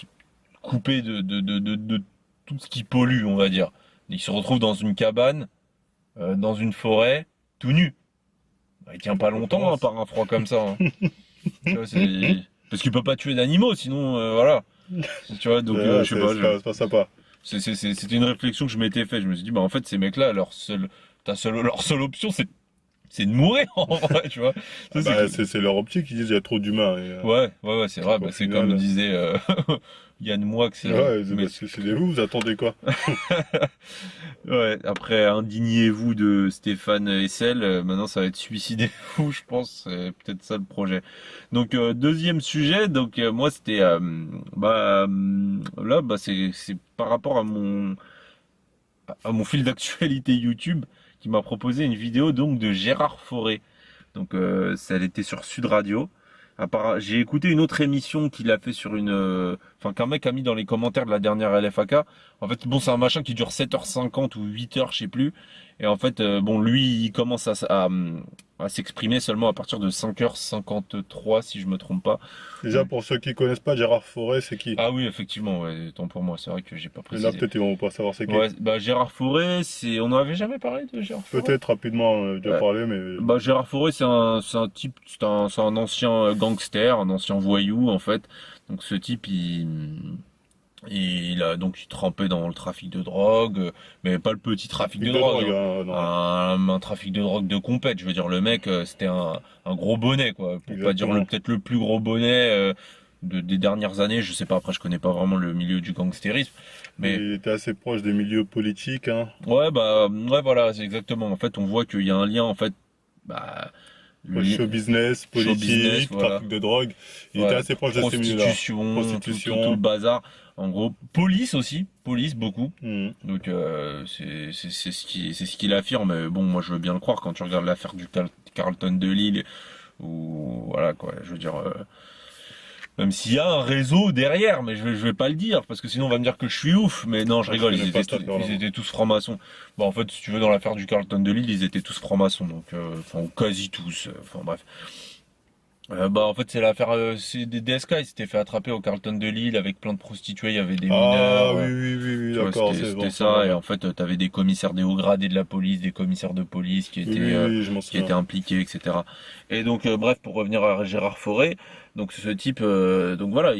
coupé de tout ce qui pollue, on va dire. Il se retrouve dans une cabane, dans une forêt, tout nu. Bah, il tient pas Je longtemps, hein, pense. par un froid comme ça, hein. Tu vois, parce qu'il peut pas tuer d'animaux, sinon, voilà. Tu vois, donc, je sais pas, C'est pas sympa. c'était une réflexion que je m'étais fait. Je me suis dit, bah, en fait, ces mecs-là, leur seule option, c'est de mourir, en vrai, tu vois. Ça, Bah, c'est leur optique, ils disent il y a trop d'humains. ouais, c'est vrai. Au Bah, c'est final, comme disait Yann Moix. ouais, Mais suicidez-vous, vous attendez quoi? ouais, après indignez-vous de Stéphane Hessel, maintenant ça va être suicidez-vous, je pense. C'est peut-être ça le projet. Donc deuxième sujet. Donc moi c'était là c'est par rapport à mon fil d'actualité YouTube qui m'a proposé une vidéo donc de Gérard Fauré. Donc ça elle était sur Sud Radio. J'ai écouté une autre émission qu'il a fait sur enfin qu'un mec a mis dans les commentaires de la dernière LFAK. En fait, bon, c'est un machin qui dure 7h50 ou 8h, je sais plus. Et en fait, bon, lui, il commence à s'exprimer seulement à partir de 5h53, si je me trompe pas. Déjà, pour ceux qui connaissent pas, Gérard Fauré, c'est qui? Ah oui, effectivement, ouais, tant pour moi, c'est vrai que j'ai pas Et là, précisé. peut-être ils vont pas savoir c'est qui. Ouais, bah Gérard Fauré, on n'en avait jamais parlé de Gérard Fauré. Peut-être rapidement déjà Ouais. parlé, mais Bah Gérard Fauré, c'est un type, c'est un ancien gangster, un ancien voyou en fait. Donc ce type, Il trempait dans le trafic de drogue, mais pas le petit trafic de drogue, hein. non. Un trafic de drogue de compète. Je veux dire, le mec, c'était un gros bonnet, quoi. Pour pas dire Exactement. peut-être le plus gros bonnet des dernières années. Je sais pas, après, je connais pas vraiment le milieu du gangstérisme. Mais Il était assez proche des milieux politiques, hein. ouais, ouais, voilà, c'est exactement. En fait, on voit qu'il y a un lien, en fait, bah, le lien, Show business, show business, politique, voilà. trafic de drogue. Il était Ouais, assez proche de ces milieux-là. prostitution, tout le Prostitution. bazar. En gros, police aussi, police beaucoup. Mhm. Donc c'est ce qu'il affirme. Mais bon, moi je veux bien le croire quand tu regardes l'affaire du Carlton de Lille ou voilà quoi. Je veux dire, même s'il y a un réseau derrière, mais je vais pas le dire parce que sinon on va me dire que je suis ouf. Mais non, je Moi, je rigole. connais pas cette affaire-là, Ils moi. étaient tous francs-maçons. Bon, en fait, si tu veux, dans l'affaire du Carlton de Lille, ils étaient tous francs-maçons. Donc, enfin, ou quasi tous. Enfin bref. En fait c'est l'affaire c'est des DSK, ils s'étaient fait attraper au Carlton de Lille avec plein de prostituées, il y avait des Ah mineurs, oui, oui, oui, oui, tu vois, d'accord, c'est c'était bon, ça me ça, et rappelle. en fait t'avais des commissaires des hauts gradés de la police, des commissaires de police Oui, oui, oui, je m'en qui étaient souviens. impliqués, etc. Et donc bref, pour revenir à Gérard Fauré, donc ce type, donc voilà,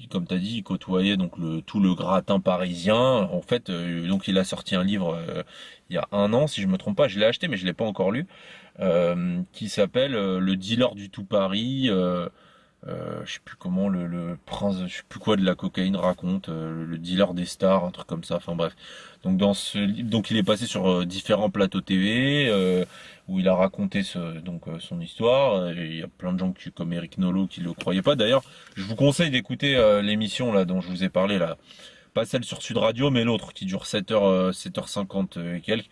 comme t'as dit, il côtoyait donc tout le gratin parisien. En fait, donc il a sorti un livre il y a un an, si je me trompe pas, je l'ai acheté mais je l'ai pas encore lu, qui s'appelle Le dealer du tout Paris. Je sais plus comment le prince, je sais plus quoi de la cocaïne raconte, le dealer des stars, un truc comme ça. Enfin bref. Donc dans ce livre, donc il est passé sur différents plateaux TV où il a raconté son histoire. Et il y a plein de gens comme Eric Nolot qui le croyaient pas. D'ailleurs, je vous conseille d'écouter l'émission là dont je vous ai parlé là, pas celle sur Sud Radio, mais l'autre qui dure 7h, 7h50 et quelques.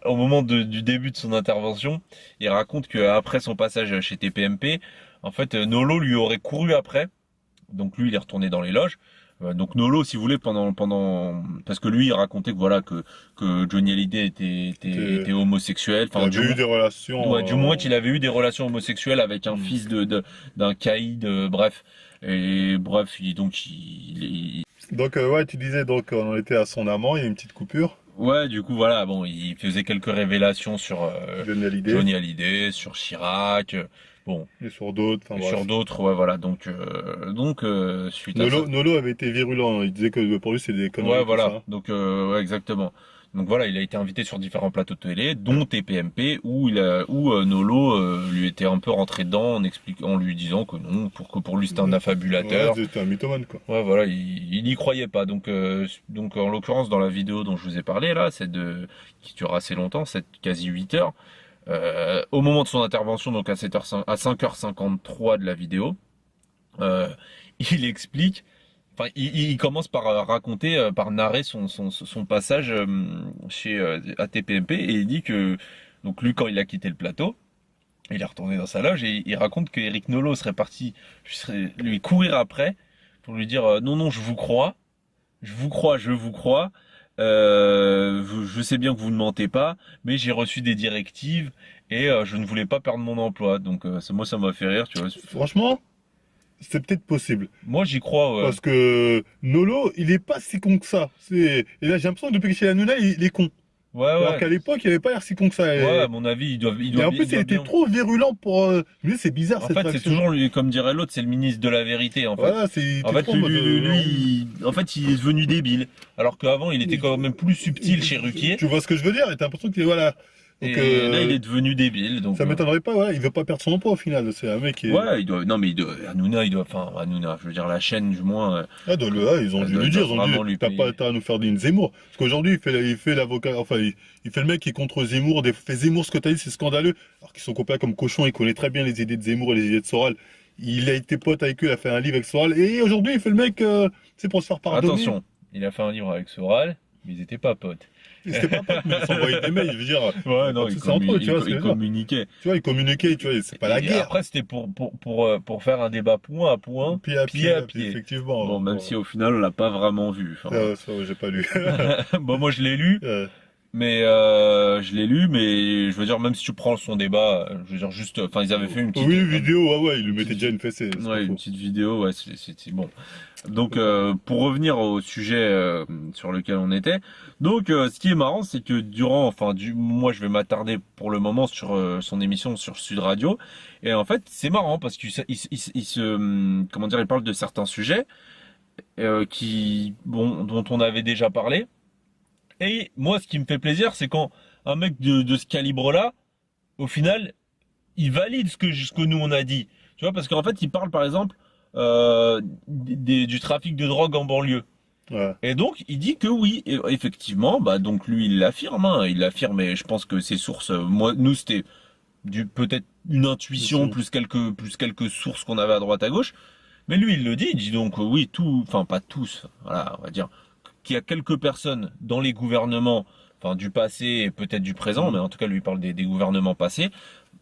Au moment du début de son intervention, il raconte qu'après son passage chez TPMP, en fait, Nolo lui aurait couru après. Donc lui, il est retourné dans les loges. Donc Nolo, si vous voulez, parce que lui, il racontait que voilà que Johnny Hallyday était homosexuel. Il Enfin, avait eu des ouais, du moins relations. qu'il avait eu des relations homosexuelles avec un Hmm. fils d'un caïd. Bref, et bref, Donc, ouais, tu disais, donc, on en était à son amant, il y a une petite coupure. ouais, du coup, voilà, bon, il faisait quelques révélations sur Johnny Hallyday, Johnny Hallyday, sur Chirac, bon, et sur d'autres, enfin et sur bref. d'autres, ouais, voilà. Donc suite à ça, Nolo avait été virulent, hein. Il disait que pour lui, c'est des ouais, conneries, tout voilà. ça. Donc ouais, exactement. Donc voilà, il a été invité sur différents plateaux de télé, dont TPMP, où Nolo lui était un peu rentré dedans en lui disant que non, pour lui c'était un Ouais, affabulateur. c'était un mythomane, quoi. Ouais, voilà, il n'y croyait pas. Donc en l'occurrence, dans la vidéo dont je vous ai parlé, là, qui dure assez longtemps, cette quasi 8 heures, au moment de son intervention, donc à 7h, à 5h53 de la vidéo, euh, il explique, enfin, il commence par raconter, par narrer son passage chez ATPMP, et il dit que, donc lui, quand il a quitté le plateau, il est retourné dans sa loge et il raconte que Eric Nolot serait parti lui courir après pour lui dire non, non, je vous crois, je vous crois, je vous crois. Je sais bien que vous ne mentez pas, mais j'ai reçu des directives et je ne voulais pas perdre mon emploi. Donc moi, ça m'a fait rire, tu vois. Franchement, c'est peut-être possible. Moi, j'y crois, ouais. Parce que Nolo, il est pas si con que ça. Et là, j'ai l'impression que depuis qu'il est chez Hanouna, il est con. Ouais, Alors ouais. qu'à l'époque, il avait pas l'air si con que ça. Ouais, à mon avis, Et en plus, il il doit était bien. trop virulent pour. Mais c'est bizarre En cette fait, c'est réaction. toujours lui, comme dirait l'autre, c'est le ministre de la vérité, en fait. Voilà, il En était fait, trop en mode. en fait, il est devenu débile. Alors qu'avant, il était quand même plus subtil chez Ruquier. Tu vois ce que je veux dire? Et t'as l'impression qu'il est. Voilà. Donc, Et là, il est devenu débile. Donc, ça m'étonnerait pas, voilà. Il veut pas perdre son emploi au final. C'est un mec qui est. ouais, non, mais enfin, Hanouna, je veux dire, la chaîne, du moins, Ah, ils ont elle dû lui dire, doit ils ont dit, vraiment lui t'as pas payer. intérêt à nous faire une Zemmour. Parce qu'aujourd'hui, il fait l'avocat, enfin, il fait le mec qui est contre Zemmour, fait Zemmour, ce que t'as dit, c'est scandaleux. Alors qu'ils sont comparés comme cochon, il connaît très bien les idées de Zemmour et les idées de Soral. Il a été pote avec eux, il a fait un livre avec Soral. Et aujourd'hui, il fait le mec, c'est pour se faire pardonner. Attention, il a fait un livre avec Soral, mais ils étaient pas potes. C'était pas pote, mais ils s'envoyaient des mails, je veux dire. Ouais, Pas non, de soucis entre eux, tu vois ce que je il veux dire. communiquait. Tu vois, ils communiquaient, tu vois, c'est pas la Et guerre. après, c'était pour faire un débat point à point, pied à pied. effectivement. Bon, même Bon, si au final, on l'a pas vraiment vu. Enfin, ça, j'ai pas lu. bon, moi, je l'ai lu, Euh, mais je veux dire, même si tu prends son débat, je veux dire, juste, enfin, ils avaient fait une petite, oui, vidéo, ouais, il lui mettait petite, déjà une fessée, c'est pas ouais, une faux. petite vidéo, ouais, c'est bon. Donc, pour revenir au sujet sur lequel on était, donc, ce qui est marrant, c'est que moi, je vais m'attarder pour le moment sur son émission sur Sud Radio, et en fait, c'est marrant parce qu'il comment dire, il parle de certains sujets. dont on avait déjà parlé. Et moi, ce qui me fait plaisir, c'est quand un mec de ce calibre-là, au final, il valide ce que nous on a dit. Tu vois, parce qu'en fait, il parle par exemple du trafic de drogue en banlieue. Ouais. Et donc, il dit que oui, et effectivement, bah donc lui, il l'affirme, hein, il l'affirme, et je pense que ses sources, nous, c'était peut-être une intuition plus quelques sources qu'on avait à droite à gauche. Mais lui, il dit donc oui, enfin pas tous, voilà, on va dire qu'il y a quelques personnes dans les gouvernements, enfin du passé et peut-être du présent, mais en tout cas lui il parle des gouvernements passés.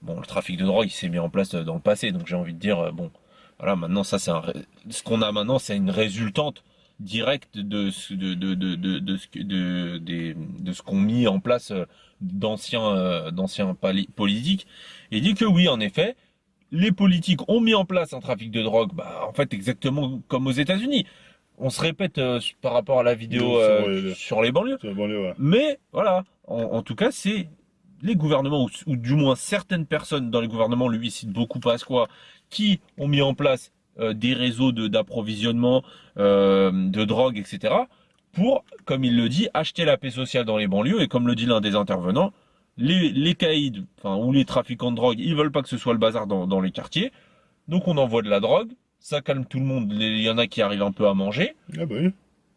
Bon, le trafic de drogue il s'est mis en place dans le passé, donc j'ai envie de dire bon, voilà, maintenant ça ce qu'on a maintenant, c'est une résultante directe de ce qu'ont mis en place d'anciens politiques. Et il dit que oui, en effet, les politiques ont mis en place un trafic de drogue, bah, en fait, exactement comme aux États-Unis. On se répète par rapport à la vidéo sur les banlieues. Sur les banlieues, ouais. Mais voilà, en tout cas, c'est les gouvernements, ou du moins certaines personnes dans les gouvernements, lui il cite beaucoup Pasqua, qui ont mis en place des réseaux d'approvisionnement de drogue, etc. pour, comme il le dit, acheter la paix sociale dans les banlieues. Et comme le dit l'un des intervenants, les caïds, enfin, ou les trafiquants de drogue, ils veulent pas que ce soit le bazar dans les quartiers. Donc on envoie de la drogue, ça calme tout le monde, il y en a qui arrivent un peu à manger. Ah bah oui.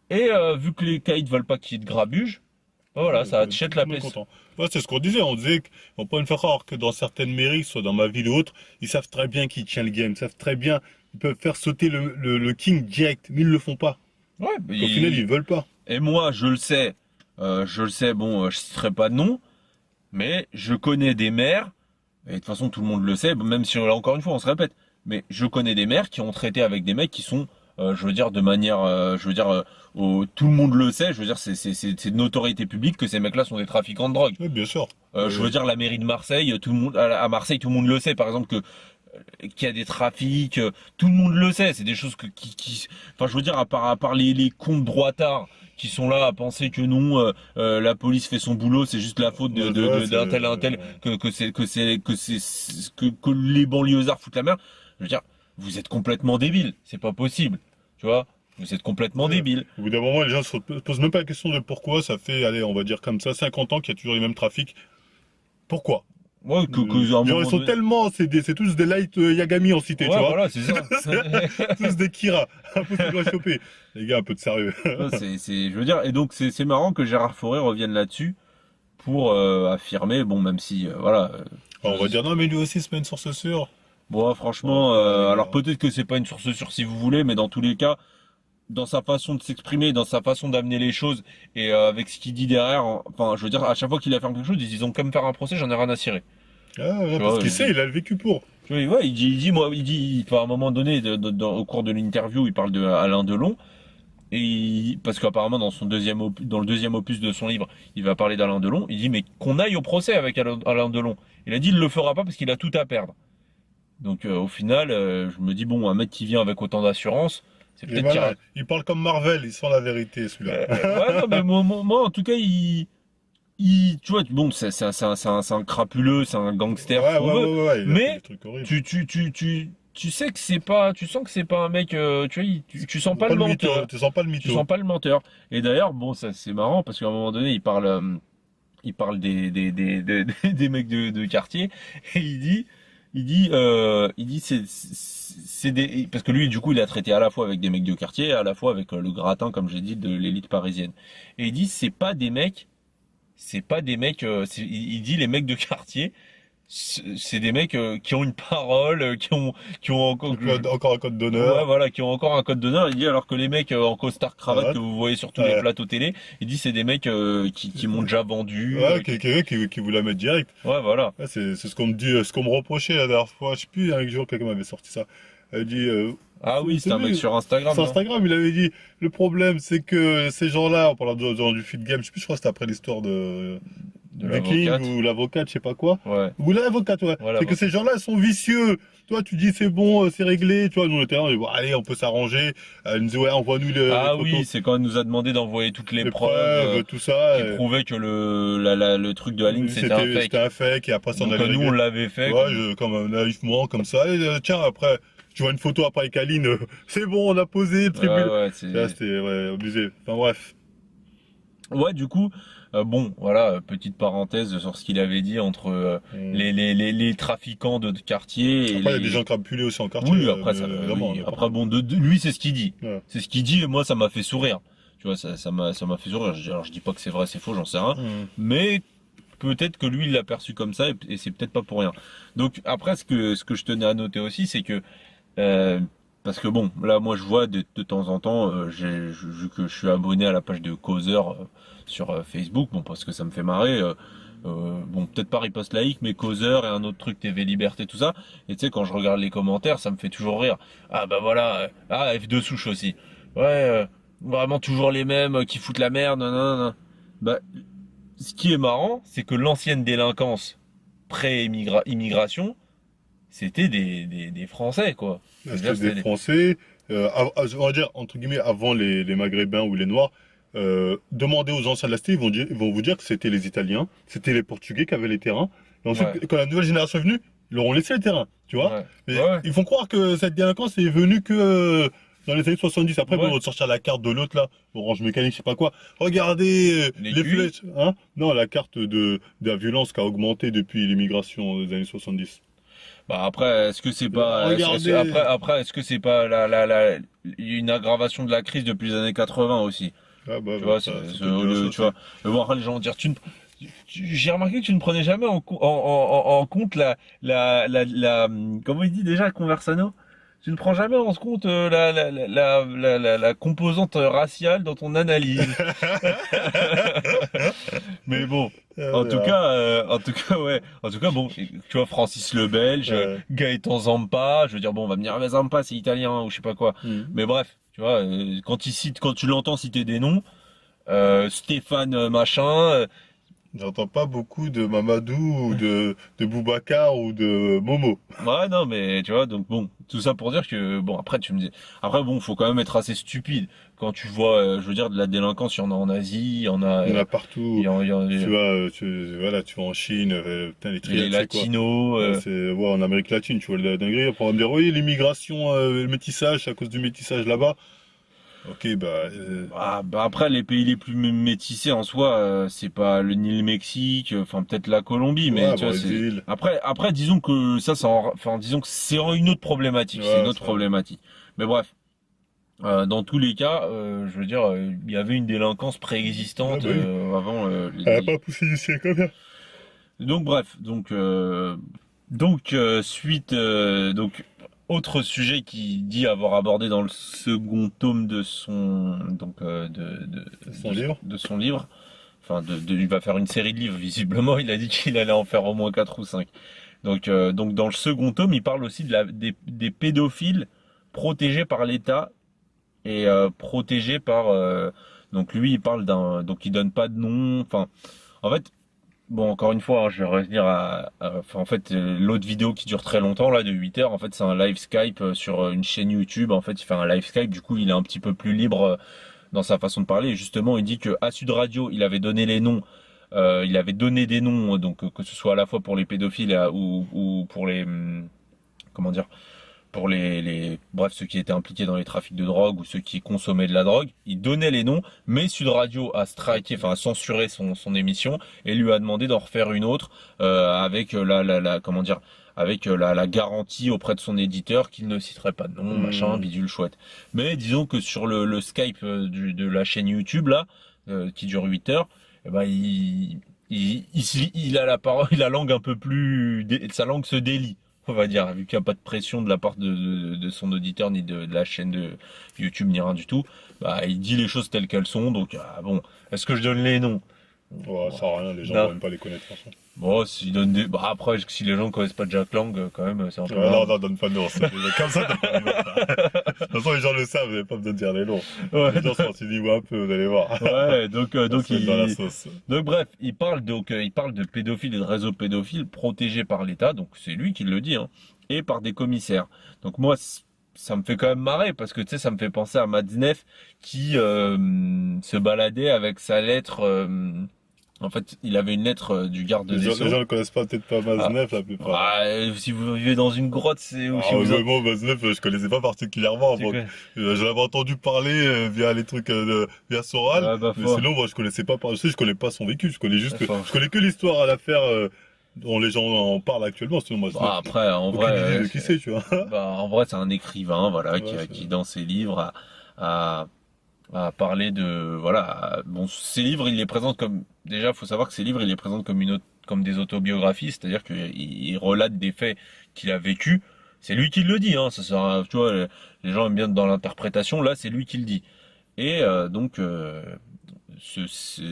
Et vu que les caïds veulent pas qu'il y ait de grabuge, ben voilà, ça achète la paix. Ouais, c'est ce qu'on disait. On disait qu'on peut me faire croire que dans certaines mairies, soit dans ma ville ou autre, ils savent très bien qui tient le game. Ils savent très bien. Ils peuvent faire sauter le king direct, mais ils le font pas. Ouais, Au final, ils veulent pas. Et moi, je le sais, bon, je citerai pas de nom, mais je connais des maires, et de toute façon tout le monde le sait, même si là encore une fois on se répète, mais je connais des maires qui ont traité avec des mecs qui sont, je veux dire de manière, tout le monde le sait, je veux dire c'est de notoriété publique que ces mecs-là sont des trafiquants de drogue. Oui, bien sûr. Je veux dire la mairie de Marseille, tout le monde à Marseille tout le monde le sait, par exemple que qu'il y a des trafics, tout le monde le sait, c'est des choses enfin je veux dire à part les cons de droitards qui sont là à penser que non, la police fait son boulot, c'est juste la faute d'un tel à un tel, que les banlieusards foutent la merde. Je veux dire, vous êtes complètement débiles, c'est pas possible, tu vois, vous êtes complètement débiles. Au bout d'un moment, les gens se posent même pas la question de pourquoi ça fait, allez, on va dire comme ça, 50 ans qu'il y a toujours les mêmes trafics. Pourquoi? Ouais, genre, ils sont tellement, c'est tous des light Yagami en cité, ouais, tu vois. Voilà, c'est ça. Tous des Kira. Impossible à choper. Les gars, un peu de sérieux. Je veux dire, et donc c'est marrant que Gérard Fauré revienne là-dessus pour affirmer, bon, même si, voilà. On va dire, non, mais lui aussi, c'est pas une source sûre. Bon, franchement, alors peut-être que c'est pas une source sûre si vous voulez, mais dans tous les cas, dans sa façon de s'exprimer, dans sa façon d'amener les choses, et avec ce qu'il dit derrière, enfin, je veux dire, à chaque fois qu'il affirme quelque chose, ils ont qu'à me faire un procès, j'en ai rien à cirer. Ah, ouais, parce qu'il sait, il a le vécu pour. Tu vois, ouais, à un moment donné, au cours de l'interview, il parle de Alain Delon, parce qu'apparemment dans le deuxième opus de son livre, il va parler d'Alain Delon. Il dit mais qu'on aille au procès avec Alain Delon. Il a dit il le fera pas parce qu'il a tout à perdre. Donc au final, je me dis bon, un mec qui vient avec autant d'assurance, c'est peut-être voilà, il parle comme Marvel, il sent la vérité celui-là. Ouais, non, mais moi en tout cas tu vois, bon, c'est un crapuleux, c'est un gangster, ouais, mais tu sais que c'est pas, tu sens que c'est pas un mec, tu vois, tu sens pas le menteur. Tu sens pas le mytho. Tu sens pas le menteur. Et d'ailleurs, bon, ça c'est marrant parce qu'à un moment donné, il parle des mecs de quartier et il dit parce que lui du coup il a traité à la fois avec des mecs de quartier, à la fois avec le gratin comme j'ai dit de l'élite parisienne. Et il dit c'est pas des mecs, il dit les mecs de quartier, c'est des mecs qui ont une parole, qui ont encore un code d'honneur. Ouais, voilà, qui ont encore un code d'honneur. Il dit alors que les mecs en costard cravate que vous voyez sur tous les plateaux télé, il dit c'est des mecs qui m'ont déjà vendu. Ouais, qui vous la mettent direct. Ouais, voilà. Ouais, c'est ce qu'on me dit, ce qu'on me reprochait la dernière fois. Je sais plus, un jour quelqu'un m'avait sorti ça. Elle dit. Ah oui, c'est un mec sur Instagram. Sur Instagram, il avait dit le problème, c'est que ces gens-là, en parlant du fit game, je sais plus, je crois que c'était après l'histoire de King ou l'avocate, je sais pas quoi. Ouais. Ou l'avocate, ouais. C'est que ces gens-là sont vicieux. Toi, tu dis c'est bon, c'est réglé. Tu vois, nous on était là, on dit bon, allez, on peut s'arranger. Elle nous dit ouais, envoie-nous les oui, c'est quand elle nous a demandé d'envoyer toutes les preuves, tout ça, qui prouvaient que le truc de Aline c'était un fake. C'était un fake et après ça nous on l'avait fait. Ouais, comme naïvement, comme ça. Et tiens, après. Tu vois une photo après avec Aline, c'est bon, on a posé le tribunal. Ouais, Là, c'était ouais, abusé. Enfin bref. Ouais, du coup, bon, voilà, petite parenthèse sur ce qu'il avait dit entre Hmm. les trafiquants de quartier et Après, il y a des les. gens qui crapulent aussi en quartier, Oui, après ça, mais vraiment, oui. n'importe Après, quoi. bon, lui, c'est ce qu'il dit. Ouais. C'est ce qu'il dit et moi, ça m'a fait sourire. Tu vois, ça m'a fait sourire. Alors, je dis pas que c'est vrai, c'est faux, j'en sais rien. Hmm. Mais peut-être que lui, il l'a perçu comme ça et c'est peut-être pas pour rien. Donc, après, ce que je tenais à noter aussi, c'est que euh, parce que bon, là, moi, je vois de temps en temps, vu que je suis abonné à la page de Causeur sur Facebook, bon, parce que ça me fait marrer. Bon, peut-être pas riposte laïque, mais Causeur et un autre truc TV Liberté, tout ça. Et tu sais, quand je regarde les commentaires, ça me fait toujours rire. Ah bah voilà, ah F2 souche aussi. Ouais, vraiment toujours les mêmes qui foutent la merde. Non, non, non. Bah, ce qui est marrant, c'est que l'ancienne délinquance pré-immigration, c'était des Français, quoi. Je veux C'était dire, des c'était Français, on va dire, entre guillemets, avant les Maghrébins ou les Noirs. Demandez aux anciens de la cité, ils vont vous dire que c'était les Italiens, c'était les Portugais qui avaient les terrains. Et ouais, ensuite, quand la nouvelle génération est venue, ils leur ont laissé les terrains, tu vois. ouais, Mais ouais, ils font croire que cette délinquance est venue que dans les années 70. Après, bon, ouais. on va te sortir la carte de l'autre, là, Orange Mécanique, je sais pas quoi. Regardez Les les QI? flèches, hein. Non, la carte de la violence qui a augmenté depuis l'immigration des années 70. Bah après, est-ce que c'est pas, Regardez. après, est-ce que c'est pas une aggravation de la crise depuis les années 80 aussi? Ah bah, Tu vois, ça peut être dû à ça tu aussi. vois, mais bon, après, les gens vont dire, j'ai remarqué que tu ne prenais jamais en compte comment il dit déjà, Conversano? Tu ne prends jamais en compte la composante raciale dans ton analyse. Mais bon, Ah, on verra. ouais, en tout cas, bon, tu vois, Francis le Belge, Ouais. Gaëtan Zampa, je veux dire, bon, on va me dire, ah, mais Zampa, c'est italien, ou je sais pas quoi. Mhm. Mais bref, tu vois, quand tu l'entends citer des noms, Stéphane machin, J'entends pas beaucoup de Mamadou ou de Boubacar ou de Momo. ouais, non, mais tu vois, donc bon, tout ça pour dire que, bon, après, tu me dis, après, bon, faut quand même être assez stupide quand tu vois, je veux dire, de la délinquance, il y en a en Asie, il y en a, Il y en a partout. il Tu vois, voilà, tu vas en Chine, putain, les y a les triads, c'est quoi? latinos, Ouais, en Amérique latine, tu vois la dinguerie. Après, on va me dire, oui, l'immigration, le métissage, c'est à cause du métissage là-bas. Ok, bah, bah après, les pays les plus métissés en soi, c'est pas ni le Mexique, enfin peut-être la Colombie, mais ouais, tu vois, c'est Brésil. après, disons que enfin disons que c'est une autre problématique, c'est une Ouais, autre ça. problématique. Mais bref, dans tous les cas, je veux dire, il y avait une délinquance Ah, préexistante bah oui. avant Elle a pas poussé du ciel comme ça. Donc bref, suite donc autre sujet qui dit avoir abordé dans le second tome de son donc Son livre. de son livre. Enfin, il va faire une série de livres, visiblement. Il a dit qu'il allait en faire au moins 4 ou 5. Donc dans le second tome, il parle aussi des pédophiles protégés par l'État et protégés par. Donc lui, il parle donc il donne pas de nom. Enfin, en fait, bon, encore une fois, hein, je vais revenir enfin, en fait, l'autre vidéo qui dure très longtemps, là, de 8 heures. En fait, c'est un live Skype sur une chaîne YouTube. En fait, il fait un live Skype. Du coup, il est un petit peu plus libre dans sa façon de parler. Et justement, il dit que à Sud Radio, il avait donné les noms. Il avait donné des noms, donc que ce soit à la fois pour les pédophiles ou pour les comment dire, pour bref, ceux qui étaient impliqués dans les trafics de drogue ou ceux qui consommaient de la drogue. Il donnait les noms, mais Sud Radio a striké, enfin a censuré son émission et lui a demandé d'en refaire une autre avec comment dire, avec la garantie auprès de son éditeur qu'il ne citerait pas de nom, machin, Hmm. bidule chouette. Mais disons que sur le Skype de la chaîne YouTube là, qui dure 8 heures, eh ben il a la parole, la langue un peu plus, sa langue se délie, on va dire, vu qu'il n'y a pas de pression de la part de son auditeur, ni de la chaîne de YouTube, ni rien du tout, bah, il dit les choses telles qu'elles sont, donc, bon, est-ce que je donne les noms? Ouais, ça sert à rien, les gens vont Non. même pas les connaître, franchement. Bon, s'il donne bah, après, si les gens connaissent pas Jack Lang, quand même, c'est un peu Non, marrant. non, donne pas de nom. Comme ça, donne pas de nom. De toute façon, les gens le savent, vous n'avez pas besoin de dire les noms. Ouais, Les gens sont dit, ouais, un peu, vous allez voir. ouais, On se met dans la sauce. donc bref, il parle de pédophiles et de réseaux pédophiles protégés par l'État, donc c'est lui qui le dit, hein, et par des commissaires. Donc moi, ça me fait quand même marrer parce que tu sais, ça me fait penser à Matzneff qui se baladait avec sa lettre En fait, il avait une lettre du garde des Les Sceaux. gens ne connaissent peut-être pas Ah, Mazenev, la plupart. si vous vivez dans une grotte, c'est ou si Ah, vous ouais, moi, Mazenev, je connaissais pas particulièrement. c'est Moi, quoi? j'en avais entendu parler via les trucs, via Soral. Ouais, bah Mais faut. sinon, moi, je connaissais pas, je connais pas son vécu. Enfin, Je connais que l'histoire à l'affaire dont les gens en parlent actuellement. Sinon, Mazenev, bah, après, en aucune vrai, idée de qui c'est, tu vois. c'est un écrivain, voilà, Ouais, qui dans ses livres a, a parlé de, voilà, bon, ses livres, il les présente comme, déjà, faut savoir que ses livres, il les présente comme comme des autobiographies, c'est-à-dire qu'il relate des faits qu'il a vécus. C'est lui qui le dit, hein, tu vois, les gens aiment bien dans l'interprétation, là, c'est lui qui le dit. Et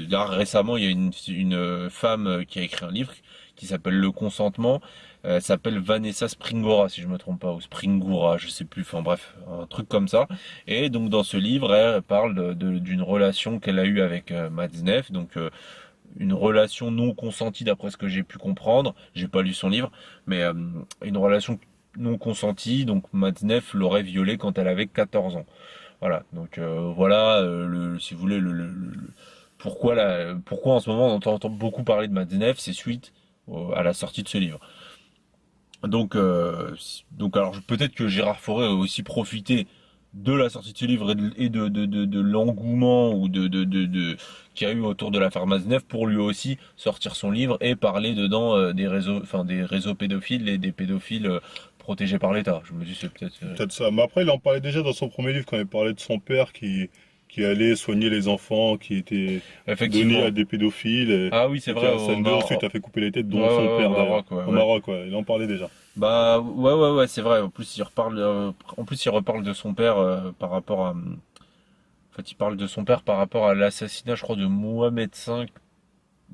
là récemment, il y a une femme qui a écrit un livre qui s'appelle Le Consentement. Elle s'appelle Vanessa Springora, si je me trompe pas, ou Springora, je sais plus. Enfin bref, un truc comme ça. Et donc dans ce livre, elle parle d'une relation qu'elle a eue avec Matzneff. Donc une relation non consentie d'après ce que j'ai pu comprendre. J'ai pas lu son livre, mais une relation non consentie. Donc Matzneff l'aurait violée quand elle avait 14 ans. Voilà, donc voilà, si vous voulez, pourquoi en ce moment on entend beaucoup parler de Madzenef, c'est suite à la sortie de ce livre. Donc alors peut-être que Gérard Fauré a aussi profité de la sortie de ce livre et de l'engouement ou qu'il y a eu autour de l'affaire Madzenef pour lui aussi sortir son livre et parler dedans des réseaux pédophiles et des pédophiles protégés par l'État. Je me dis c'est peut-être Peut-être ça. Mais après, il en parlait déjà dans son premier livre quand il parlait de son père qui allait soigner les enfants qui étaient donnés à effectivement. des pédophiles Ah oui, c'est et qui, vrai, à au Sender, Maroc. ensuite a fait couper les têtes, Ouais, dont son ouais, au père d'ailleurs. Maroc, ouais, Au ouais. Maroc, ouais. Il en parlait déjà. Bah, ouais, c'est vrai. En plus, il reparle de son père par rapport à. En fait, il parle de son père par rapport à l'assassinat, je crois, de Mohamed V,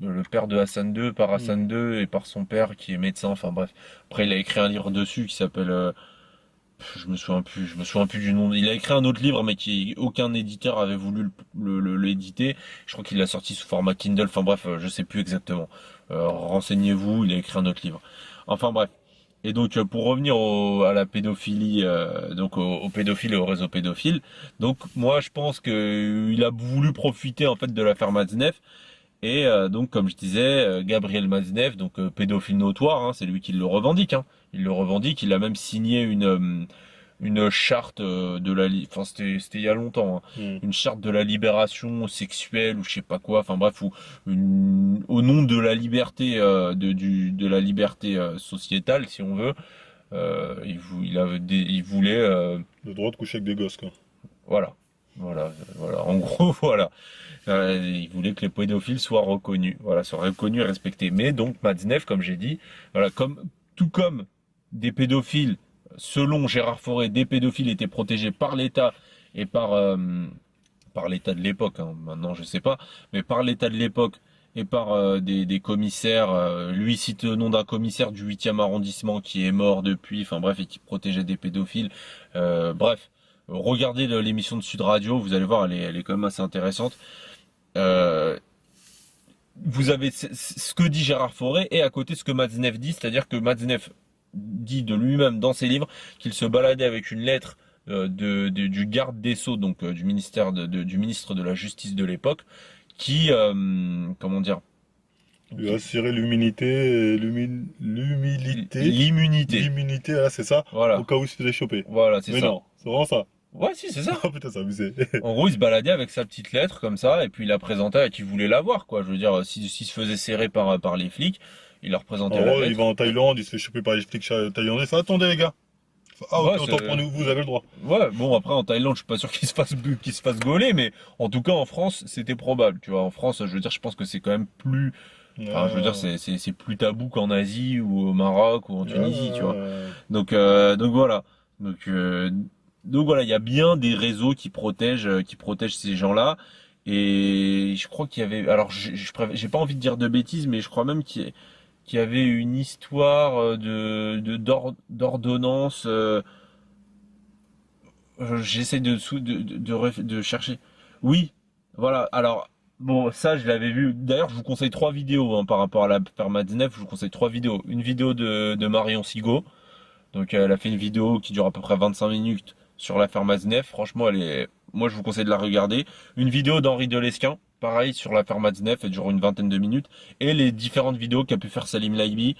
le père de Hassan II, par Hmm. Hassan II et par son père qui est médecin. Enfin bref. Après, il a écrit un livre dessus qui s'appelle. Je me souviens plus du nom. Il a écrit un autre livre, mais qui aucun éditeur avait voulu l'éditer. Je crois qu'il l'a sorti sous format Kindle. Enfin bref, je sais plus exactement. Renseignez-vous. Il a écrit un autre livre. Enfin bref. Et donc pour revenir à la pédophilie, donc aux pédophiles et au réseau pédophile, donc moi je pense que il a voulu profiter en fait de l'affaire Matzneff et donc comme je disais, Gabriel Matzneff, donc pédophile notoire, hein, c'est lui qui le revendique, hein. Il le revendique, il a même signé une charte enfin c'était il y a longtemps, hein, Hmm. une charte de la libération sexuelle ou je sais pas quoi, enfin bref, au nom de la liberté de la liberté sociétale si on veut, il voulait Le droit de coucher avec des gosses, quoi. voilà. Voilà, en gros, voilà. Il voulait que les pédophiles soient reconnus, voilà, soient reconnus et respectés. Mais donc, Matzneff, comme j'ai dit, voilà, tout comme des pédophiles, selon Gérard Fauré, des pédophiles étaient protégés par l'État et par l'État de l'époque, hein, maintenant je sais pas, mais par l'État de l'époque et par des commissaires, lui cite le nom d'un commissaire du 8e arrondissement qui est mort depuis, enfin bref, et qui protégeait des pédophiles. Bref, regardez l'émission de Sud Radio, vous allez voir, elle est quand même assez intéressante. Euh, vous avez ce que dit Gérard Fauré et à côté ce que Matzneff dit, c'est-à-dire que Matzneff dit de lui-même dans ses livres qu'il se baladait avec une lettre du garde des Sceaux, donc du ministère du ministre de la Justice de l'époque, qui, comment dire, Il a assuré l'humilité, l'immunité. l'immunité, là, c'est ça, au Voilà, cas où il se faisait choper. voilà, c'est Mais ça. non, c'est vraiment ça. Ouais, si, c'est ça. Ah putain, c'est abusé. En gros, il se baladait avec sa petite lettre comme ça, et puis il la présentait à qui voulait la voir, quoi. Je veux dire, s'il se faisait serrer par les flics, il leur En présentait la gros, il lettre. va en Thaïlande, il se fait choper par les flics thaïlandais. Ça, attendez les gars. Ah ok, Ouais, autant pour nous, vous avez le droit. ouais, bon, après, en Thaïlande, je suis pas sûr qu'il se fasse gauler, mais en tout cas, en France, c'était probable, tu vois. En France, je veux dire, je pense que c'est quand même plus, enfin, je veux dire, Ah, c'est plus tabou qu'en Asie ou au Maroc ou en Tunisie, tu vois. ah. Donc voilà. Donc, euh, donc voilà, il y a bien des réseaux qui protègent ces gens-là. Et je crois qu'il y avait, alors j'ai pas envie de dire de bêtises, mais je crois même qu'il y avait une histoire d'ordonnance. J'essaie de chercher. Oui, voilà. Alors, bon, ça, je l'avais vu. D'ailleurs, je vous conseille trois vidéos hein, par rapport à l'affaire Madinef. Je vous conseille trois vidéos. Une vidéo de Marion Sigaud. Donc, elle a fait une vidéo qui dure à peu près 25 minutes sur l'affaire Madinef. Franchement, moi, je vous conseille de la regarder. Une vidéo d'Henri Delesquin. pareil sur l'affaire Madinef, elle dure une vingtaine de minutes, et les différentes vidéos qu'a pu faire Salim Laibi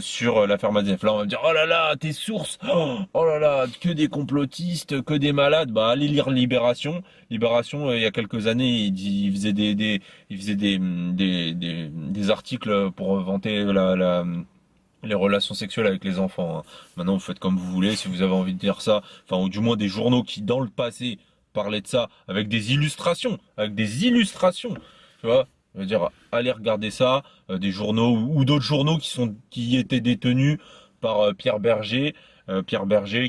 sur l'affaire Madinef. Là, on va me dire, oh là là, tes sources, oh là là, que des complotistes, que des malades. Bah, allez lire Libération. Libération, il y a quelques années, il faisait il faisait des articles pour vanter les relations sexuelles avec les enfants, hein. Maintenant, vous faites comme vous voulez, si vous avez envie de dire ça, enfin, ou du moins des journaux qui, dans le passé, parlaient de ça, avec des illustrations, tu vois. Je veux dire, allez regarder ça, des journaux ou d'autres journaux qui étaient détenus par Pierre Berger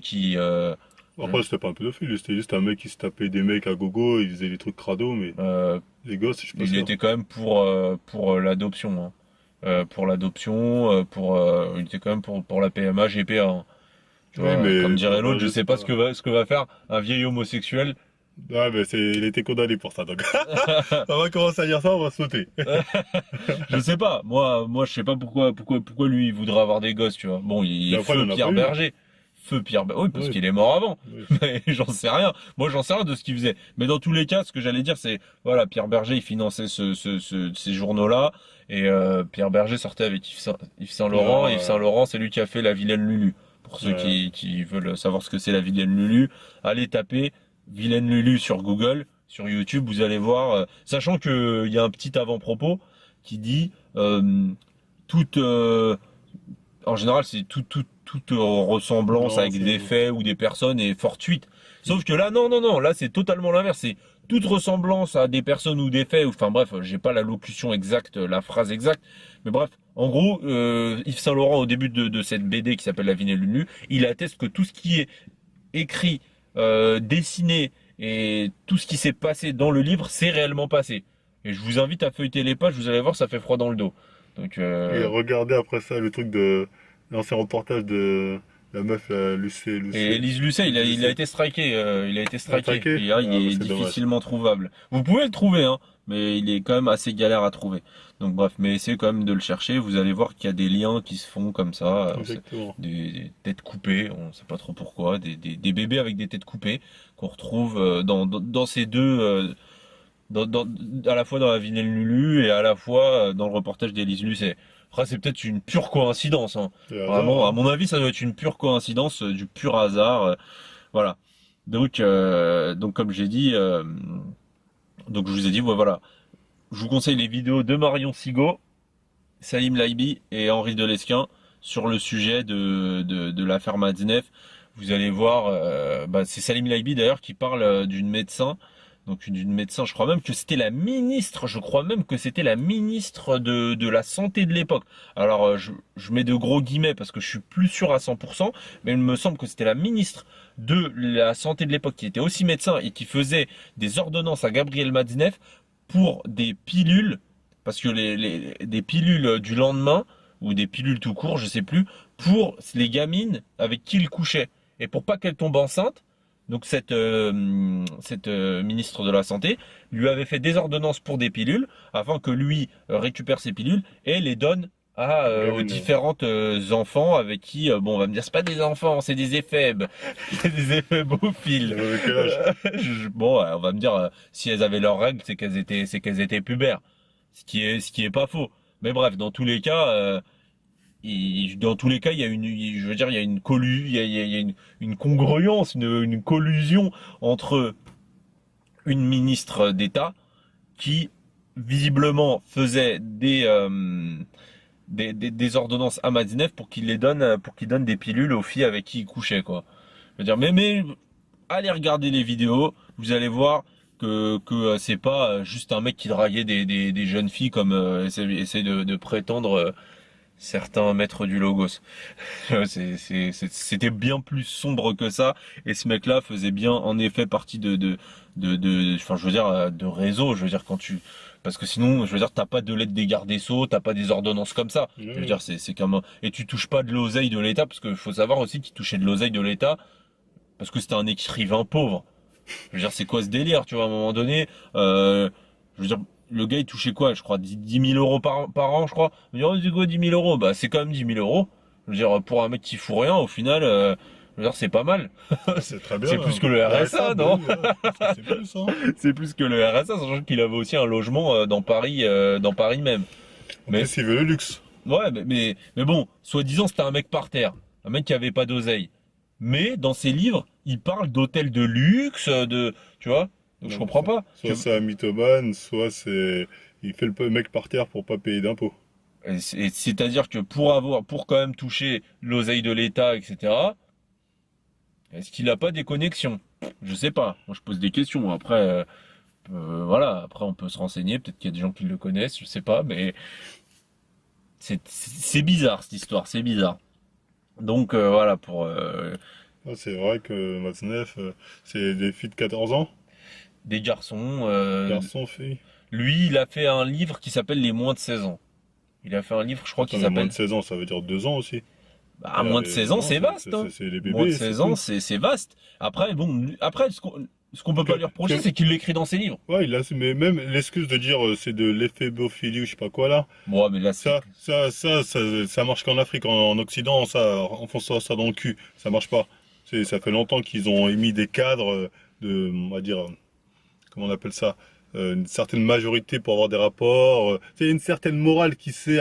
qui, Après, c'était pas un pédophile, c'était juste un mec qui se tapait des mecs à gogo, il faisait des trucs crado, mais euh, les gosses, je sais pas il ça. était quand même pour l'adoption, hein. Pour l'adoption, il était quand même pour la PMA, GPA, hein. Tu Oui, vois, comme mais dirait l'autre, je je sais sais pas pas. ce que va faire un vieil homosexuel. Ouais, mais il était condamné pour ça, donc. On va commencer à dire ça, on va sauter. Je sais pas. Je sais pas pourquoi lui il voudrait avoir des gosses, tu vois. Bon, il Mais est après, il feu en a pas Pierre eu. Berger. Feu Pierre Berger. Oui, parce Oui, qu'il est mort avant. oui. Mais j'en sais rien. Moi, j'en sais rien de ce qu'il faisait. Mais dans tous les cas, ce que j'allais dire, c'est, voilà, Pierre Berger, il finançait ces journaux-là. Et Pierre Berger sortait avec Yves Saint Laurent. Et Yves Saint Ah, Laurent, c'est lui qui a fait la vilaine Lulu. Pour ceux ouais. qui veulent savoir ce que c'est la vilaine Lulu, allez taper vilaine Lulu sur Google, sur YouTube, vous allez voir. Sachant que il y a un petit avant-propos qui dit toute en général c'est toute ressemblance Non, avec des faits ou des personnes est fortuite. Sauf que là non, là c'est totalement l'inverse, c'est toute ressemblance à des personnes ou des faits, enfin bref, j'ai pas la locution exacte, la phrase exacte, mais bref, en gros, Yves Saint Laurent au début de cette BD qui s'appelle La Vigne et Lulu, il atteste que tout ce qui est écrit, dessiné et tout ce qui s'est passé dans le livre s'est réellement passé. Et je vous invite à feuilleter les pages, vous allez voir, ça fait froid dans le dos. Donc, Et regardez après ça le truc de l'ancien reportage de la meuf et Lucé. Elise Lucet, il a Lucé. été striké, il a été striké. Attaqué? Et là, il Ah, bah, est c'est dommage. difficilement trouvable. Vous pouvez le trouver, hein, mais il est quand même assez galère à trouver. Donc bref, mais essayez quand même de le chercher. Vous allez voir qu'il y a des liens qui se font comme ça, Exactement. des têtes coupées, on sait pas trop pourquoi, des bébés avec des têtes coupées qu'on retrouve dans ces deux, à la fois dans la Vignelle Lulu et à la fois dans le reportage d'Élise Lucet. Après, c'est peut-être une pure coïncidence, hein. C'est hasard, Vraiment, à hein. mon avis, ça doit être une pure coïncidence, du pur hasard. Voilà. Donc comme j'ai dit, donc je vous ai dit, ouais, voilà. Je vous conseille les vidéos de Marion Sigaud, Salim Laibi et Henri Delesquin sur le sujet de l'affaire Madinef. Vous allez voir, c'est Salim Laibi d'ailleurs qui parle d'une médecin. Donc d'une médecin, je crois même que c'était la ministre, je crois même que c'était la ministre de la santé de l'époque. Alors je mets de gros guillemets parce que je suis plus sûr à 100%, mais il me semble que c'était la ministre de la santé de l'époque qui était aussi médecin et qui faisait des ordonnances à Gabriel Madinef pour des pilules, parce que des pilules du lendemain, ou des pilules tout court, je sais plus, pour les gamines avec qui il couchait. Et pour pas qu'elle tombe enceinte, donc cette ministre de la Santé lui avait fait des ordonnances pour des pilules, afin que lui récupère ces pilules et les donne aux Gamine. différentes enfants avec qui, bon, on va me dire, c'est pas des enfants, c'est des éphèbes, c'est des éphèbophiles. Elle avait quel âge? Bon, on va me dire, si elles avaient leurs règles, c'est qu'elles étaient pubères, ce qui est pas faux. Mais bref, dans tous les cas, dans tous les cas, je veux dire, il y a il y a une congruence, une collusion entre une ministre d'État qui visiblement faisait des ordonnances à Madinef pour qu'il donne des pilules aux filles avec qui il couchait, quoi. Je veux dire, mais allez regarder les vidéos, vous allez voir que c'est pas juste un mec qui draguait des jeunes filles comme essaie de prétendre certains maîtres du Logos. C'était bien plus sombre que ça, et ce mec-là faisait bien en effet partie enfin je veux dire de réseau, je veux dire parce que sinon je veux dire t'as pas de l'aide des gardes des Sceaux, t'as pas des ordonnances comme ça. Je veux Ouais. dire c'est comme et tu touches pas de l'oseille de l'État, parce que faut savoir aussi qu'il touchait de l'oseille de l'État parce que c'était un écrivain pauvre. Je veux dire, c'est quoi ce délire, tu vois, à un moment donné, je veux dire, le gars, il touchait quoi, je crois, 10 000 € par an, je crois. On me dit, oh, c'est quoi 10 000 €? Bah, c'est quand même 10 000 €. Je veux dire, pour un mec qui fout rien, au final, Je veux dire, c'est pas mal. C'est très bien. C'est plus que le RSA, bah non? oui, c'est plus, hein. C'est plus que le RSA, sachant qu'il avait aussi un logement dans Paris même. En Mais plus, il veut le luxe. ouais, mais bon, soi-disant, c'était un mec par terre, un mec qui avait pas d'oseille. Mais dans ses livres, il parle d'hôtels de luxe, tu vois. Donc je Donc, comprends pas. soit c'est un mythomane, soit c'est. Il fait le mec par terre pour pas payer d'impôts. C'est-à-dire que pour quand même toucher l'oseille de l'État, etc. Est-ce qu'il a pas des connexions? Je sais pas. Moi, je pose des questions. Après, voilà. Après, on peut se renseigner. Peut-être qu'il y a des gens qui le connaissent. Je sais pas. Mais c'est bizarre cette histoire. C'est bizarre. Donc voilà pour Ah, c'est vrai que Matzneff, c'est des filles de 14 ans. des garçons. Garçon, fille. Lui, il a fait un livre qui s'appelle Les moins de 16 ans. Il a fait un livre, je crois, qui Attends, mais moins s'appelle. de 16 ans, ça veut dire 2 ans aussi. Bah, moins de 16 ans, Non, c'est vaste. Hein. c'est les Moins de bébés, c'est 16 ans, tout. c'est vaste. Après, bon, après, ce qu'on peut pas lui reprocher, c'est qu'il l'écrit dans ses livres. Ouais, mais même l'excuse de dire c'est de l'éphébiophilie ou je sais pas quoi là, Bon, mais là, ça marche qu'en Afrique, en Occident, ça, enfonce ça dans le cul, ça marche pas. Ça fait longtemps qu'ils ont émis des cadres on va dire, comment on appelle ça, une certaine majorité pour avoir des rapports. C'est une certaine morale qui s'est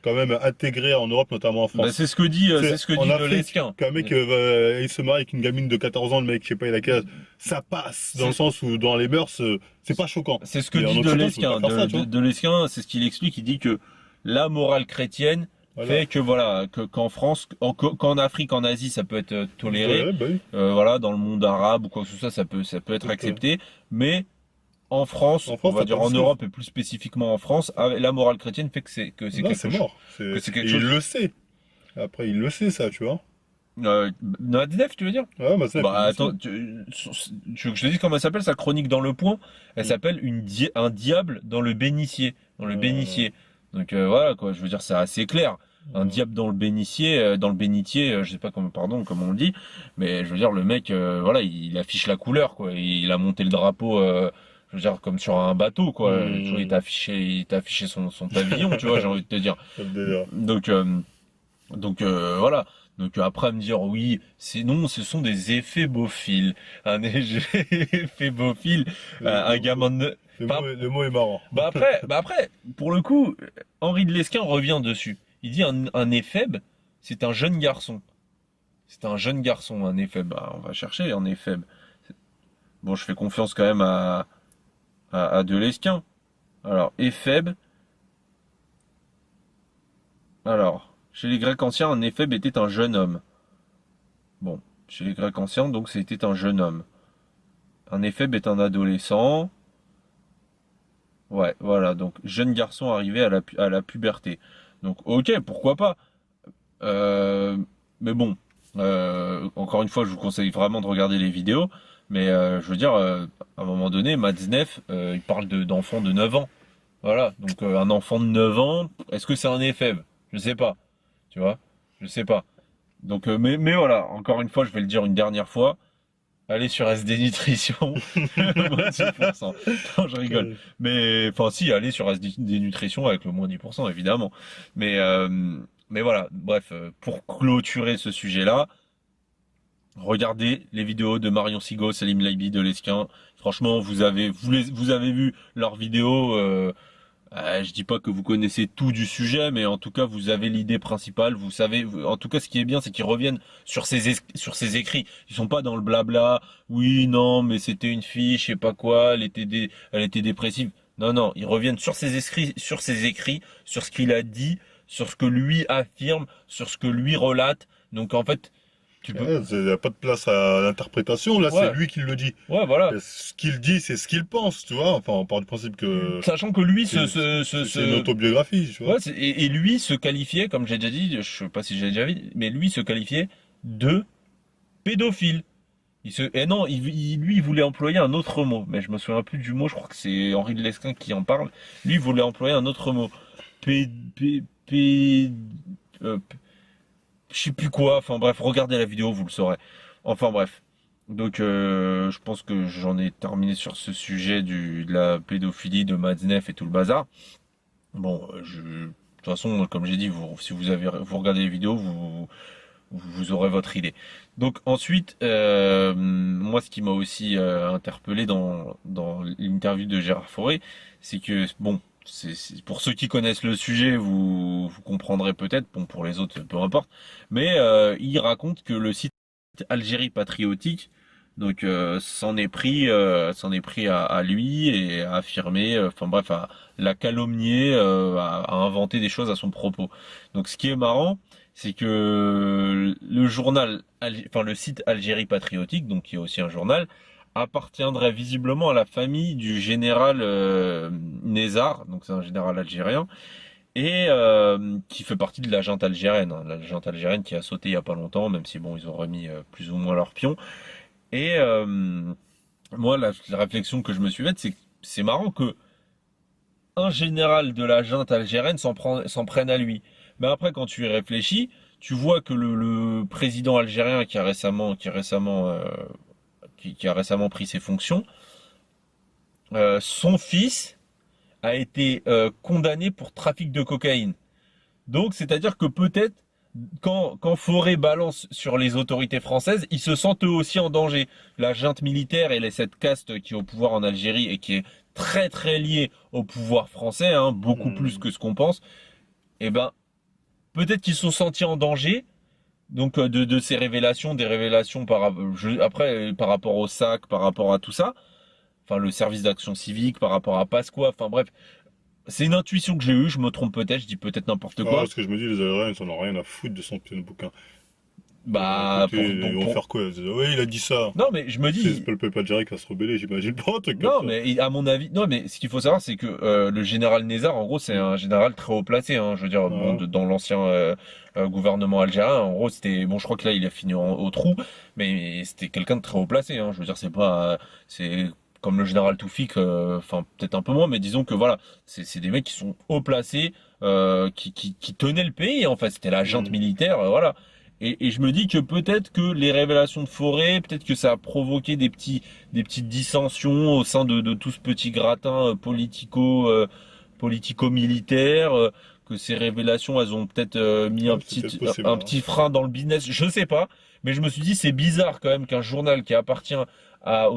quand même intégrée en Europe, notamment en bah, France. c'est ce que dit, c'est ce que En dit Afrique, Dolesquin. qu'un mec il se marie avec une gamine de 14 ans, le mec, je sais pas, il a quel âge, ça passe, dans le sens où dans les mœurs, c'est pas choquant. C'est ce que Mais en dit Occident, Dolesquin. tu peux pas faire ça, tu vois. Dolesquin, c'est ce qu'il explique. Il dit que la morale chrétienne Voilà. fait que voilà, qu'en France, qu'en Afrique, en Asie, ça peut être toléré. Ouais, bah oui. Voilà, dans le monde arabe ou quoi que ce soit, ça peut être accepté. Mais en France, En France, on va t'as dire pas en de Europe et plus spécifiquement en France, la morale chrétienne fait que c'est Là, quelque c'est chose. mort. Que c'est quelque Il chose. le sait. Après, il le sait, ça, tu vois. Nadef, tu veux dire? Ouais, bah, ça, Bah il le attends, sait. tu veux que je te dise comment elle s'appelle sa chronique dans Le Point? Elle Mm. s'appelle un diable dans le bénitier, dans le bénitier. Donc voilà quoi, je veux dire c'est assez clair. Un diable dans le bénitier, je sais pas comment, pardon, comment on le dit, mais je veux dire le mec, voilà, il affiche la couleur quoi. Il a monté le drapeau, je veux dire comme sur un bateau quoi. Tu vois, il t'a affiché son pavillon, tu vois, j'ai envie de te dire. C'est le délire. Donc voilà. Donc après me dire oui, non, ce sont des éphébophiles. Un éphébophile, un gamin de... Le mot est marrant. Bah après, pour le coup, Henri de Lesquen revient dessus. Il dit un éphèbe, c'est un jeune garçon. C'est un jeune garçon, un éphèbe. Bah, on va chercher un éphèbe. Bon, je fais confiance quand même à de Lesquen. Alors, éphèbe. Alors, chez les Grecs anciens, un éphèbe était un jeune homme. Bon, chez les Grecs anciens, donc c'était un jeune homme. Un éphèbe est un adolescent. Ouais, voilà, donc jeune garçon arrivé à la puberté. Donc ok, pourquoi pas. Euh, mais bon, encore une fois, je vous conseille vraiment de regarder les vidéos. Mais je veux dire, à un moment donné, Matzneff, il parle d'enfants de 9 ans. Voilà, donc un enfant de 9 ans, est-ce que c'est un éphèbe? Je sais pas, tu vois, je sais pas. Donc, mais voilà, encore une fois, je vais le dire une dernière fois. Allez sur SD Nutrition, moins 10%. Non, je rigole. Mais, enfin, si, allez sur SD Nutrition avec le moins 10%, évidemment. Mais voilà, bref, pour clôturer ce sujet-là, regardez les vidéos de Marion Sigaud, Salim Laibi, de Lesquin. Franchement, vous avez vu leurs vidéos. Je dis pas que vous connaissez tout du sujet, mais en tout cas, vous avez l'idée principale. Vous savez, en tout cas, ce qui est bien, c'est qu'ils reviennent sur ces écrits. Ils sont pas dans le blabla. Oui, non, mais c'était une fille, je sais pas quoi, elle était dépressive. Non, non, ils reviennent sur ses écrits, sur ce qu'il a dit, sur ce que lui affirme, sur ce que lui relate. Donc, en fait, tu peux. Il n'y a pas de place à l'interprétation, là, Ouais. c'est lui qui le dit. Ouais, voilà. Et ce qu'il dit, c'est ce qu'il pense, tu vois. Enfin, on part du principe que Sachant que lui, c'est une autobiographie, tu vois. Ouais, et lui se qualifiait, comme j'ai déjà dit, je sais pas si j'ai déjà dit, mais lui se qualifiait de pédophile. Et non, lui, il voulait employer un autre mot, mais je me souviens plus du mot, je crois que c'est Henri de Lesquen qui en parle. Lui, il voulait employer un autre mot. P, P, P, je sais plus quoi, enfin bref, regardez la vidéo, vous le saurez. Enfin bref. Donc je pense que j'en ai terminé sur ce sujet de la pédophilie de Matzneff et tout le bazar. Bon, de toute façon, comme j'ai dit, si vous regardez les vidéos, vous aurez votre idée. Donc ensuite, moi, ce qui m'a aussi interpellé dans l'interview de Gérard Fauré, c'est que bon, pour ceux qui connaissent le sujet, vous comprendrez peut-être. Bon, pour les autres, peu importe. Mais il raconte que le site Algérie patriotique, donc s'en est pris à lui et à affirmer, enfin bref, à la calomnier, à inventer des choses à son propos. Donc ce qui est marrant, c'est que le journal, enfin le site Algérie patriotique, donc qui est aussi un journal, appartiendrait visiblement à la famille du général Nézar, donc c'est un général algérien, et qui fait partie de la junte algérienne, hein, la junte algérienne qui a sauté il y a pas longtemps, même si bon ils ont remis plus ou moins leur pion. Et moi la réflexion que je me suis faite, c'est que c'est marrant que un général de la junte algérienne s'en prenne à lui. Mais après quand tu y réfléchis, tu vois que le président algérien qui a récemment pris ses fonctions, son fils a été condamné pour trafic de cocaïne. Donc, c'est-à-dire que peut-être, quand Fauré balance sur les autorités françaises, ils se sentent eux aussi en danger. La junte militaire et cette caste qui est au pouvoir en Algérie et qui est très très liée au pouvoir français, hein, beaucoup plus que ce qu'on pense, eh ben, peut-être qu'ils se sont sentis en danger. Donc de ces révélations, des révélations par rapport au SAC, par rapport à tout ça, enfin le service d'action civique, par rapport à Pasqua, enfin bref, c'est une intuition que j'ai eue, je me trompe peut-être, je dis peut-être n'importe Ah, quoi. ce que je me dis, les Algériens, ils en ont rien à foutre de son putain de bouquin. Bah Écoutez, ils vont faire quoi? Ils disent, ouais, il a dit ça. Non mais je me C'est dis, pas le peuple algérien qui va se rebeller, j'imagine pas un truc comme non ça. mais à mon avis, non mais ce qu'il faut savoir c'est que le général Nézar en gros c'est un général très haut placé, hein, je veux dire bon Ah, dans l'ancien gouvernement algérien, en gros c'était bon je crois que là il a fini au trou, mais c'était quelqu'un de très haut placé, hein, je veux dire c'est pas c'est comme le général Toufik, enfin peut-être un peu moins, mais disons que voilà c'est des mecs qui sont haut placés, qui tenaient le pays en fait, c'était la junte hmm. militaire, voilà. Et je me dis que peut-être que les révélations de Fauré, peut-être que ça a provoqué des petites dissensions au sein de tout ce petit gratin politico-militaire, que ces révélations, elles ont peut-être mis Ouais, c'est peut-être possible, un hein. petit frein dans le business, je sais pas, mais je me suis dit c'est bizarre quand même qu'un journal qui appartient à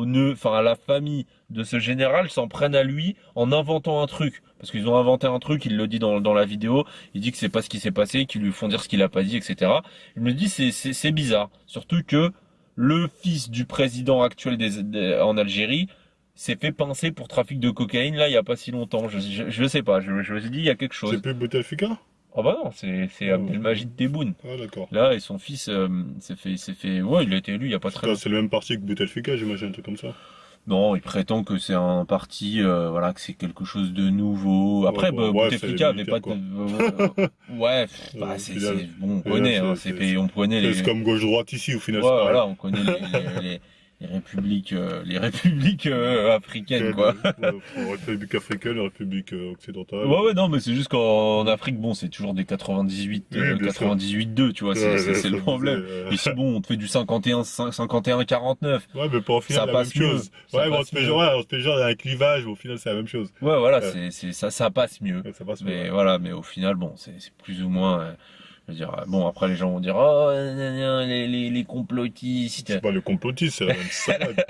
la famille de ce général s'en prenne à lui en inventant un truc. Parce qu'ils ont inventé un truc, il le dit dans la vidéo, il dit que c'est pas ce qui s'est passé, qu'ils lui font dire ce qu'il a pas dit, etc. Je me dis c'est bizarre. Surtout que le fils du président actuel en Algérie s'est fait pincer pour trafic de cocaïne là il y a pas si longtemps. Je sais pas, je me suis dit il y a quelque C'est chose. plus Bouteflika? Ah bah non, c'est Ah, Abdelmajid Tebboune. ah, d'accord. Là et son fils ouais il a été élu il y a pas très longtemps. C'est le même parti que Bouteflika, j'imagine, un truc comme ça. Non, il prétend que c'est un parti, voilà, que c'est quelque chose de nouveau. Ouais, Après, bon, bref, c'est les Bouteflika avait pas militaires, de, quoi. ouais, bah Au final, bon, on au final, connaît, hein, on connaît c'est les, comme gauche-droite ici, au ouais, final, c'est pareil. voilà, on connaît les républiques africaines, quoi. République africaine, République occidentale. Ouais, ouais, non, mais c'est juste qu'en Afrique, bon, c'est toujours des 98, Oui, bien sûr. 98-2, tu vois, Ouais, c'est le ça problème. faisait, Ici, bon, on te fait du 51-49. Ouais, mais pas au final, Ça c'est la même passe mieux. chose. Ça Ouais, mais passe mieux. on se fait genre un clivage, mais au final, c'est la même chose. Ouais, voilà, Ouais, ça passe mieux. ouais, ça passe mieux, Mais ouais. voilà, mais au final, bon, c'est plus ou moins, je veux dire, bon, après les gens vont dire, oh, gna, gna, les complotistes. C'est pas le complotiste, c'est la même salade.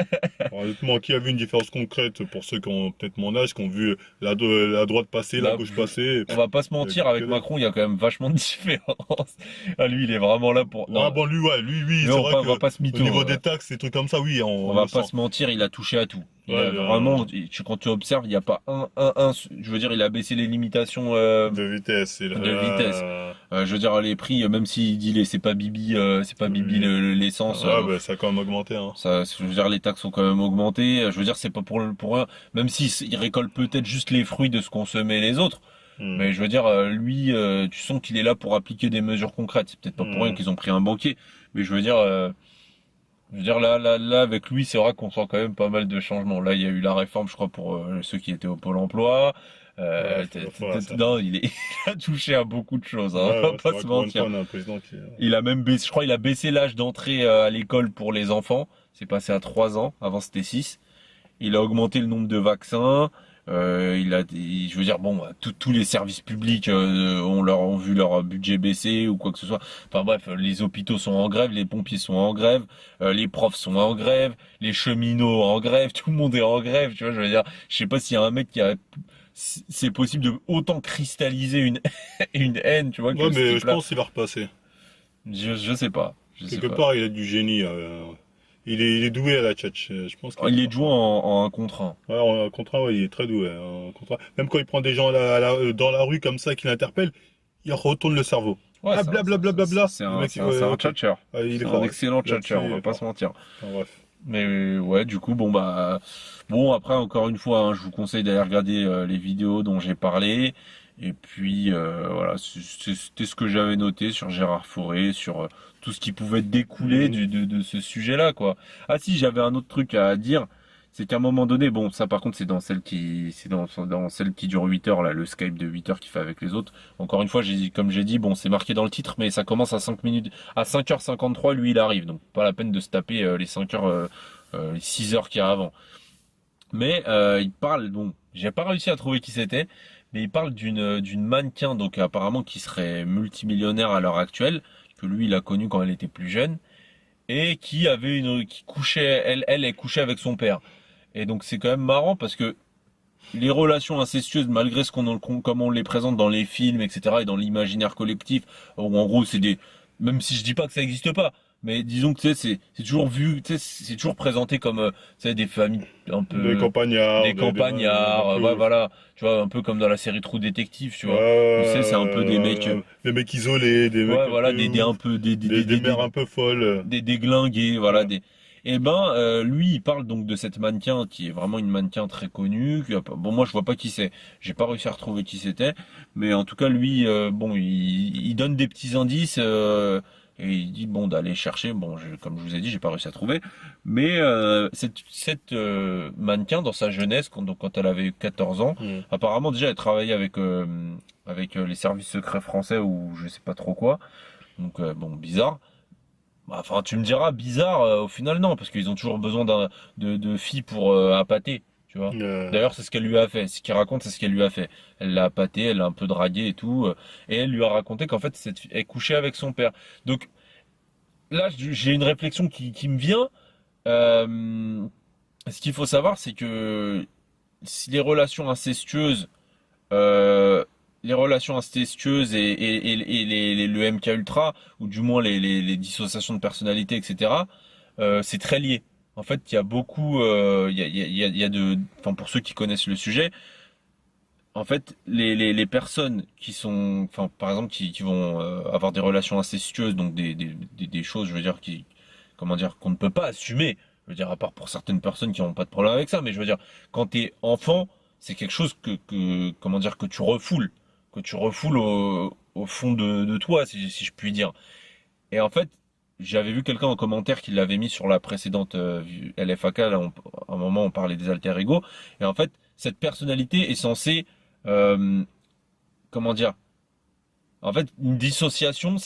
Honnêtement, qui a vu une différence concrète pour ceux qui ont peut-être mon âge, qui ont vu la droite passer, la Là, gauche passer? on va pas se mentir, avec Macron, il y a quand même vachement de différence. Ah, lui, il est vraiment là pour, Ouais, non, bon, lui, ouais, lui, oui, mais c'est vrai on va que pas se au mytho. niveau des taxes, des trucs comme ça, oui, On on va le pas sent. se mentir, il a touché à tout. Il Ouais, a vraiment, quand tu observes, il n'y a pas je veux dire, il a baissé les limitations de vitesse, de vitesse. Je veux dire, les prix, même s'il dit c'est pas Bibi oui. l'essence, Ouais, bah, ça a quand même augmenté, hein. ça, je veux dire, les taxes ont quand même augmenté. Je veux dire, c'est pas pour rien. Même s'il récolte peut-être juste les fruits de ce qu'on semait les autres. Hmm. Mais je veux dire, lui, tu sens qu'il est là pour appliquer des mesures concrètes. C'est peut-être pas pour rien Hmm. qu'ils ont pris un banquier. Mais je veux dire, là, avec lui, c'est vrai qu'on sent quand même pas mal de changements. Là, il y a eu la réforme, je crois, pour ceux qui étaient au Pôle emploi. Ouais, voilà, ça. Non, il a touché à beaucoup de choses, hein, Ouais, on va ouais, c'est pas vrai se que pour une fois, mentir. on a un président qui. Il a même baissé, je crois, il a baissé l'âge d'entrée à l'école pour les enfants. C'est passé à 3 ans. Avant, c'était 6. Il a augmenté le nombre de vaccins. Je veux dire, bon, tous les services publics ont vu leur budget baisser ou quoi que ce soit. Enfin bref, les hôpitaux sont en grève, les pompiers sont en grève, les profs sont en grève, les cheminots en grève, tout le monde est en grève. Tu vois, je veux dire, je sais pas s'il y a un mec c'est possible de autant cristalliser une une haine, tu vois, que Ouais, ce mais je type-là. pense qu'il va repasser. Je sais pas, je sais Quelque pas. part, il a du génie. Il est doué à la tchatch. Je pense qu'il est Il est fort. joué en un contre un. Ouais, en contrat, ouais, il est très doué. En contrat. Même quand il prend des gens dans la rue comme ça qui l'interpellent, il retourne le cerveau. Ouais, Ah, blablabla. Le mec, c'est ouais, un ok. tchatcheur. Ah, il est C'est un fort. Ouais. excellent Là-dessus, tchatcheur, on il va est pas fort. se mentir. Enfin, bref. Mais ouais, du coup, bon après encore une fois, hein, je vous conseille d'aller regarder les vidéos dont j'ai parlé. Et puis voilà, c'était ce que j'avais noté sur Gérard Fauré, sur tout ce qui pouvait découler Mhm. de ce sujet-là, quoi. Ah si, j'avais un autre truc à dire, c'est qu'à un moment donné, bon, ça par contre, dans celle qui dure 8 heures là, le Skype de 8 heures qu'il fait avec les autres. Encore une fois, comme j'ai dit, bon, c'est marqué dans le titre, mais ça commence à 5 minutes, à 5h53, lui il arrive, donc pas la peine de se taper les 5 heures, les 6 heures qu'il y a avant. Mais il parle, bon, j'ai pas réussi à trouver qui c'était, mais il parle d'une mannequin, donc apparemment qui serait multimillionnaire à l'heure actuelle, que lui il a connu quand elle était plus jeune, et qui couchait, elle couchait avec son père. Et donc c'est quand même marrant parce que les relations incestueuses, malgré comme on les présente dans les films, etc., et dans l'imaginaire collectif, où en gros c'est même si je dis pas que ça n'existe pas, mais disons que tu sais, c'est toujours vu, tu sais, c'est toujours présenté comme, tu sais, des familles un Des peu, campagnards, des un campagnards, ouais, peu. voilà, tu vois, un peu comme dans la série True Détective, tu vois, où tu sais, c'est un peu des mecs, Des mecs isolés, des mecs ouais, un voilà, peu des un ouf, peu, des mères un peu folles. des déglingués, voilà, Ouais. des. Et ben, lui, il parle donc de cette mannequin qui est vraiment une mannequin très connue. Bon, moi, je vois pas qui c'est. J'ai pas réussi à retrouver qui c'était, mais en tout cas, lui, bon, il donne des petits indices et il dit bon d'aller chercher. Bon, comme je vous ai dit, j'ai pas réussi à trouver, mais cette mannequin dans sa jeunesse, donc quand elle avait 14 ans, Mm. apparemment déjà elle travaillait avec les services secrets français ou je sais pas trop quoi. Donc bon, bizarre. Bah, enfin, tu me diras, bizarre, au final, non, parce qu'ils ont toujours besoin de filles pour appâter, tu vois. Euh, D'ailleurs, c'est ce qu'elle lui a fait. Ce qu'il raconte, c'est ce qu'elle lui a fait. Elle l'a appâté, elle l'a un peu dragué et tout. Et elle lui a raconté qu'en fait, elle couchait avec son père. Donc là, j'ai une réflexion qui me vient. Euh, Ce qu'il faut savoir, c'est que si euh, les relations incestueuses et le MK Ultra, ou du moins les dissociations de personnalité, etc., c'est très lié. En fait, il y a beaucoup, il y a enfin pour ceux qui connaissent le sujet, en fait, les personnes qui sont, enfin par exemple, qui vont avoir des relations incestueuses, donc des choses, je veux dire, comment dire, qu'on ne peut pas assumer. Je veux dire, à part pour certaines personnes qui n'ont pas de problème avec ça, mais je veux dire, quand t'es enfant, c'est quelque chose comment dire, que tu refoules au fond de toi, si je puis dire. Et en fait, j'avais vu quelqu'un en commentaire qui l'avait mis sur la précédente LFAK, là, à un moment on parlait des alter ego, et en fait, cette personnalité est censée, euh, comment dire, en fait, une dissociation,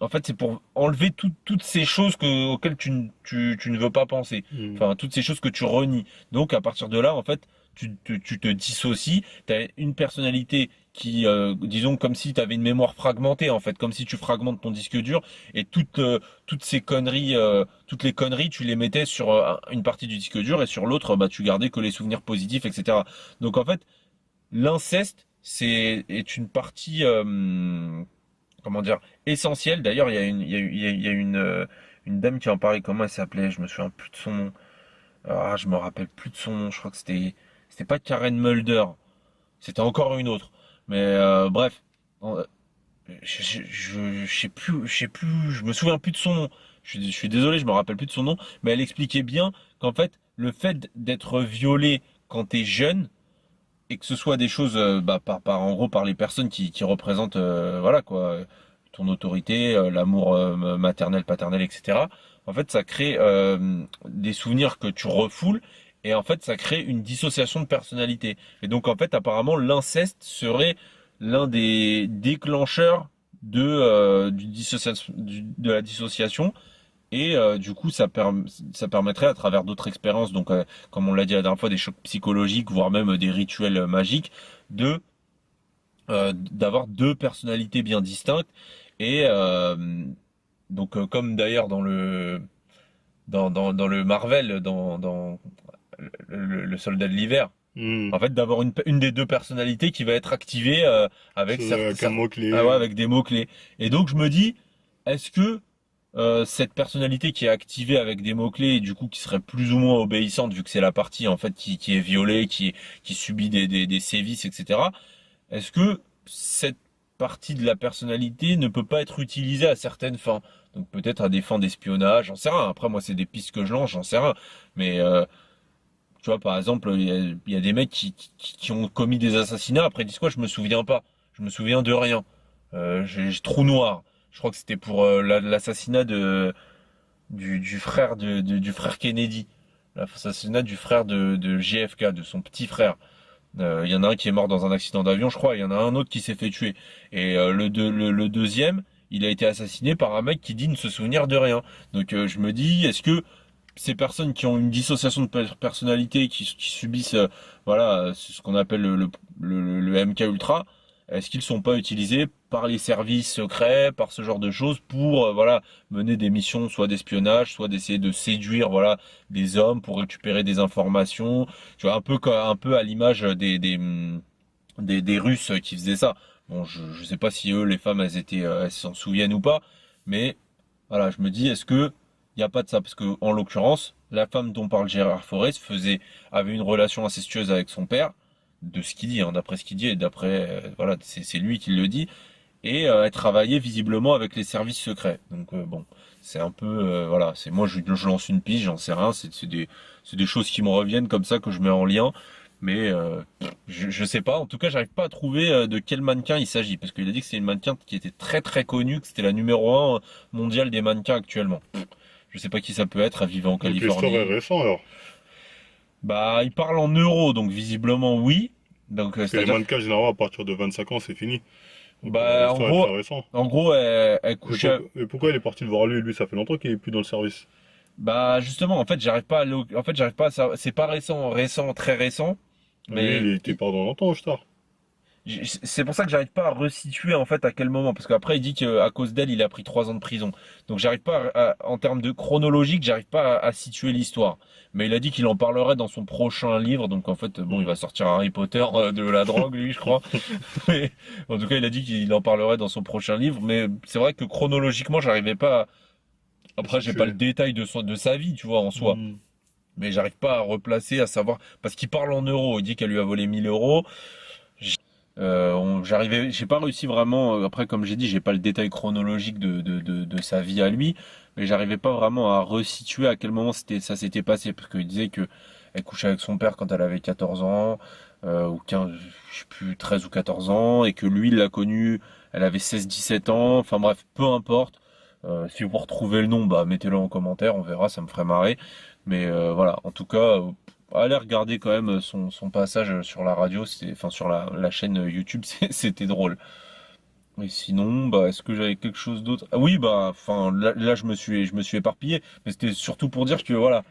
en fait, c'est pour enlever toutes ces choses auxquelles tu ne veux pas penser. mm. Enfin, toutes ces choses que tu renies. Donc, à partir de là, en fait, tu te dissocies. Tu as une personnalité disons, comme si tu avais une mémoire fragmentée, en fait, comme si tu fragmentes ton disque dur et toutes ces conneries, toutes les conneries, tu les mettais sur une partie du disque dur et sur l'autre, bah, tu gardais que les souvenirs positifs, etc. Donc, en fait, l'inceste, est une partie, comment dire, essentielle. D'ailleurs, il y a une dame qui en parlait. Comment elle s'appelait? Je me souviens plus de son nom. Ah, je me rappelle plus de son nom. Je crois que c'était pas Karen Mulder. C'était encore une autre. Mais bref, euh, je sais plus, je me souviens plus de son nom. Je suis désolé, je me rappelle plus de son nom. Mais elle expliquait bien qu'en fait, le fait d'être violé quand t'es jeune et que ce soit des choses bah, en gros par les personnes qui représentent voilà quoi ton autorité, l'amour maternel, paternel, etc. En fait, ça crée des souvenirs que tu refoules et en fait, ça crée une dissociation de personnalité. Et donc, en fait, apparemment, l'inceste serait l'un des déclencheurs de la dissociation Et du coup, ça permettrait à travers d'autres expériences, donc comme on l'a dit la dernière fois, des chocs psychologiques, voire même des rituels magiques, de d'avoir deux personnalités bien distinctes. Et donc comme d'ailleurs dans le Marvel, dans le Soldat de l'hiver, Hmm. en fait d'avoir une des deux personnalités qui va être activée avec Avec un ah ouais, mot-clé. avec des mots clés. Et donc je me dis, est-ce que cette personnalité qui est activée avec des mots-clés et du coup qui serait plus ou moins obéissante vu que c'est la partie en fait qui est violée, qui subit des sévices, etc. Est-ce que cette partie de la personnalité ne peut pas être utilisée à certaines fins? Donc peut-être à des fins d'espionnage, j'en sais rien. Après moi c'est des pistes que je lance, j'en sais rien. Mais tu vois par exemple il y a des mecs qui ont commis des assassinats, après ils disent quoi? Je me souviens pas. Je me souviens de rien. J'ai trou noir. Je crois que c'était pour l'assassinat du frère du frère Kennedy. L'assassinat du frère de JFK, de son petit frère. Il y en a un qui est mort dans un accident d'avion, je crois. Il y en a un autre qui s'est fait tuer. Et le deuxième, il a été assassiné par un mec qui dit ne se souvenir de rien. Donc je me dis, est-ce que ces personnes qui ont une dissociation de personnalité, qui subissent, voilà, c'est ce qu'on appelle le MK Ultra, est-ce qu'ils sont pas utilisés par les services secrets, par ce genre de choses pour, voilà, mener des missions, soit d'espionnage, soit d'essayer de séduire, voilà, des hommes pour récupérer des informations, tu vois, un peu à l'image des Russes qui faisaient ça. Bon, je sais pas si eux, les femmes, elles s'en souviennent ou pas, mais voilà, je me dis, est-ce que il n'y a pas de ça? Parce que, en l'occurrence, la femme dont parle Gérard Forest avait une relation incestueuse avec son père, de ce qu'il dit, hein, d'après ce qu'il dit, et d'après, voilà, c'est lui qui le dit, et elle travaillait visiblement avec les services secrets. Donc, bon, c'est un peu, voilà, c'est moi, je lance une piste, j'en sais rien, c'est des choses qui me reviennent comme ça que je mets en lien. Mais je sais pas. En tout cas, j'arrive pas à trouver de quel mannequin il s'agit. Parce qu'il a dit que c'est une mannequin qui était très très connue, que c'était la numéro un mondiale des mannequins actuellement. Je sais pas qui ça peut être, à vivre en Donc l'histoire est Californie. récente alors. Bah, il parle en euros, donc visiblement oui. Donc Parce que les c'est-à-dire, mannequins, généralement, à partir de 25 ans, c'est fini. Donc bah l'histoire est très récente. en gros, elle couchait. Et pourquoi il est parti le voir lui? Lui, ça fait longtemps qu'il est plus dans le service. Bah justement, en fait, j'arrive pas à en fait, j'arrive pas à savoir. C'est pas récent, très récent, Lui, mais il était pendant longtemps au star. c'est pour ça que j'arrive pas à resituer en fait à quel moment, parce qu'après il dit qu'à cause d'elle il a pris 3 ans de prison. Donc j'arrive pas en termes de chronologique, j'arrive pas à situer l'histoire. Mais il a dit qu'il en parlerait dans son prochain livre, donc en fait bon il va sortir Harry Potter de la drogue lui je crois. Mais en tout cas il a dit qu'il en parlerait dans son prochain livre, mais c'est vrai que chronologiquement j'arrivais pas. Après j'ai pas le Situé. détail de sa vie tu vois en soi. Hmm. Mais j'arrive pas à replacer, à savoir, parce qu'il parle en euros, il dit qu'elle lui a volé 1 000 euros. J'ai pas réussi vraiment. Après, comme j'ai dit, j'ai pas le détail chronologique de sa vie à lui, mais j'arrivais pas vraiment à resituer à quel moment ça s'était passé, parce qu'il disait que elle couchait avec son père quand elle avait 14 ans, ou 15, je sais plus, 13 ou 14 ans, et que lui, il l'a connue, elle avait 16-17 ans. Enfin bref, peu importe. Si vous retrouvez le nom, bah mettez-le en commentaire, on verra, ça me ferait marrer. Mais voilà, en tout cas, allez regarder quand même son passage sur la radio, enfin sur la chaîne YouTube, c'était drôle. Et sinon, bah est-ce que j'avais quelque chose d'autre? Ah oui, bah enfin là je me suis éparpillé, mais c'était surtout pour dire que voilà,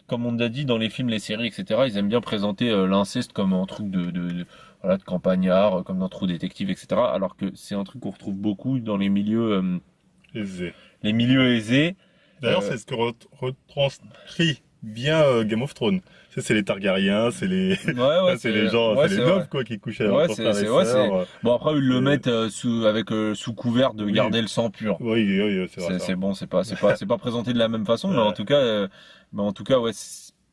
comme on a dit dans les films, les séries, etc., ils aiment bien présenter l'inceste comme un truc voilà, de campagnard, comme dans True Détective, etc. Alors que c'est un truc qu'on retrouve beaucoup dans Aisé. les milieux aisés. D'ailleurs, c'est ce que retranscrit bien Game of Thrones. C'est les Targaryens, c'est les, Ouais, ouais, là, c'est les gens, ouais, c'est les c'est vrai. nobles quoi qui couchaient Ouais, entre frères et ouais, c'est. sœurs. Bon, après, ils le Et- mettent avec sous couvert de Oui, garder le sang pur. oui, oui, c'est vrai ça. C'est bon, c'est pas présenté de la même façon, Ouais. mais en tout cas, ouais,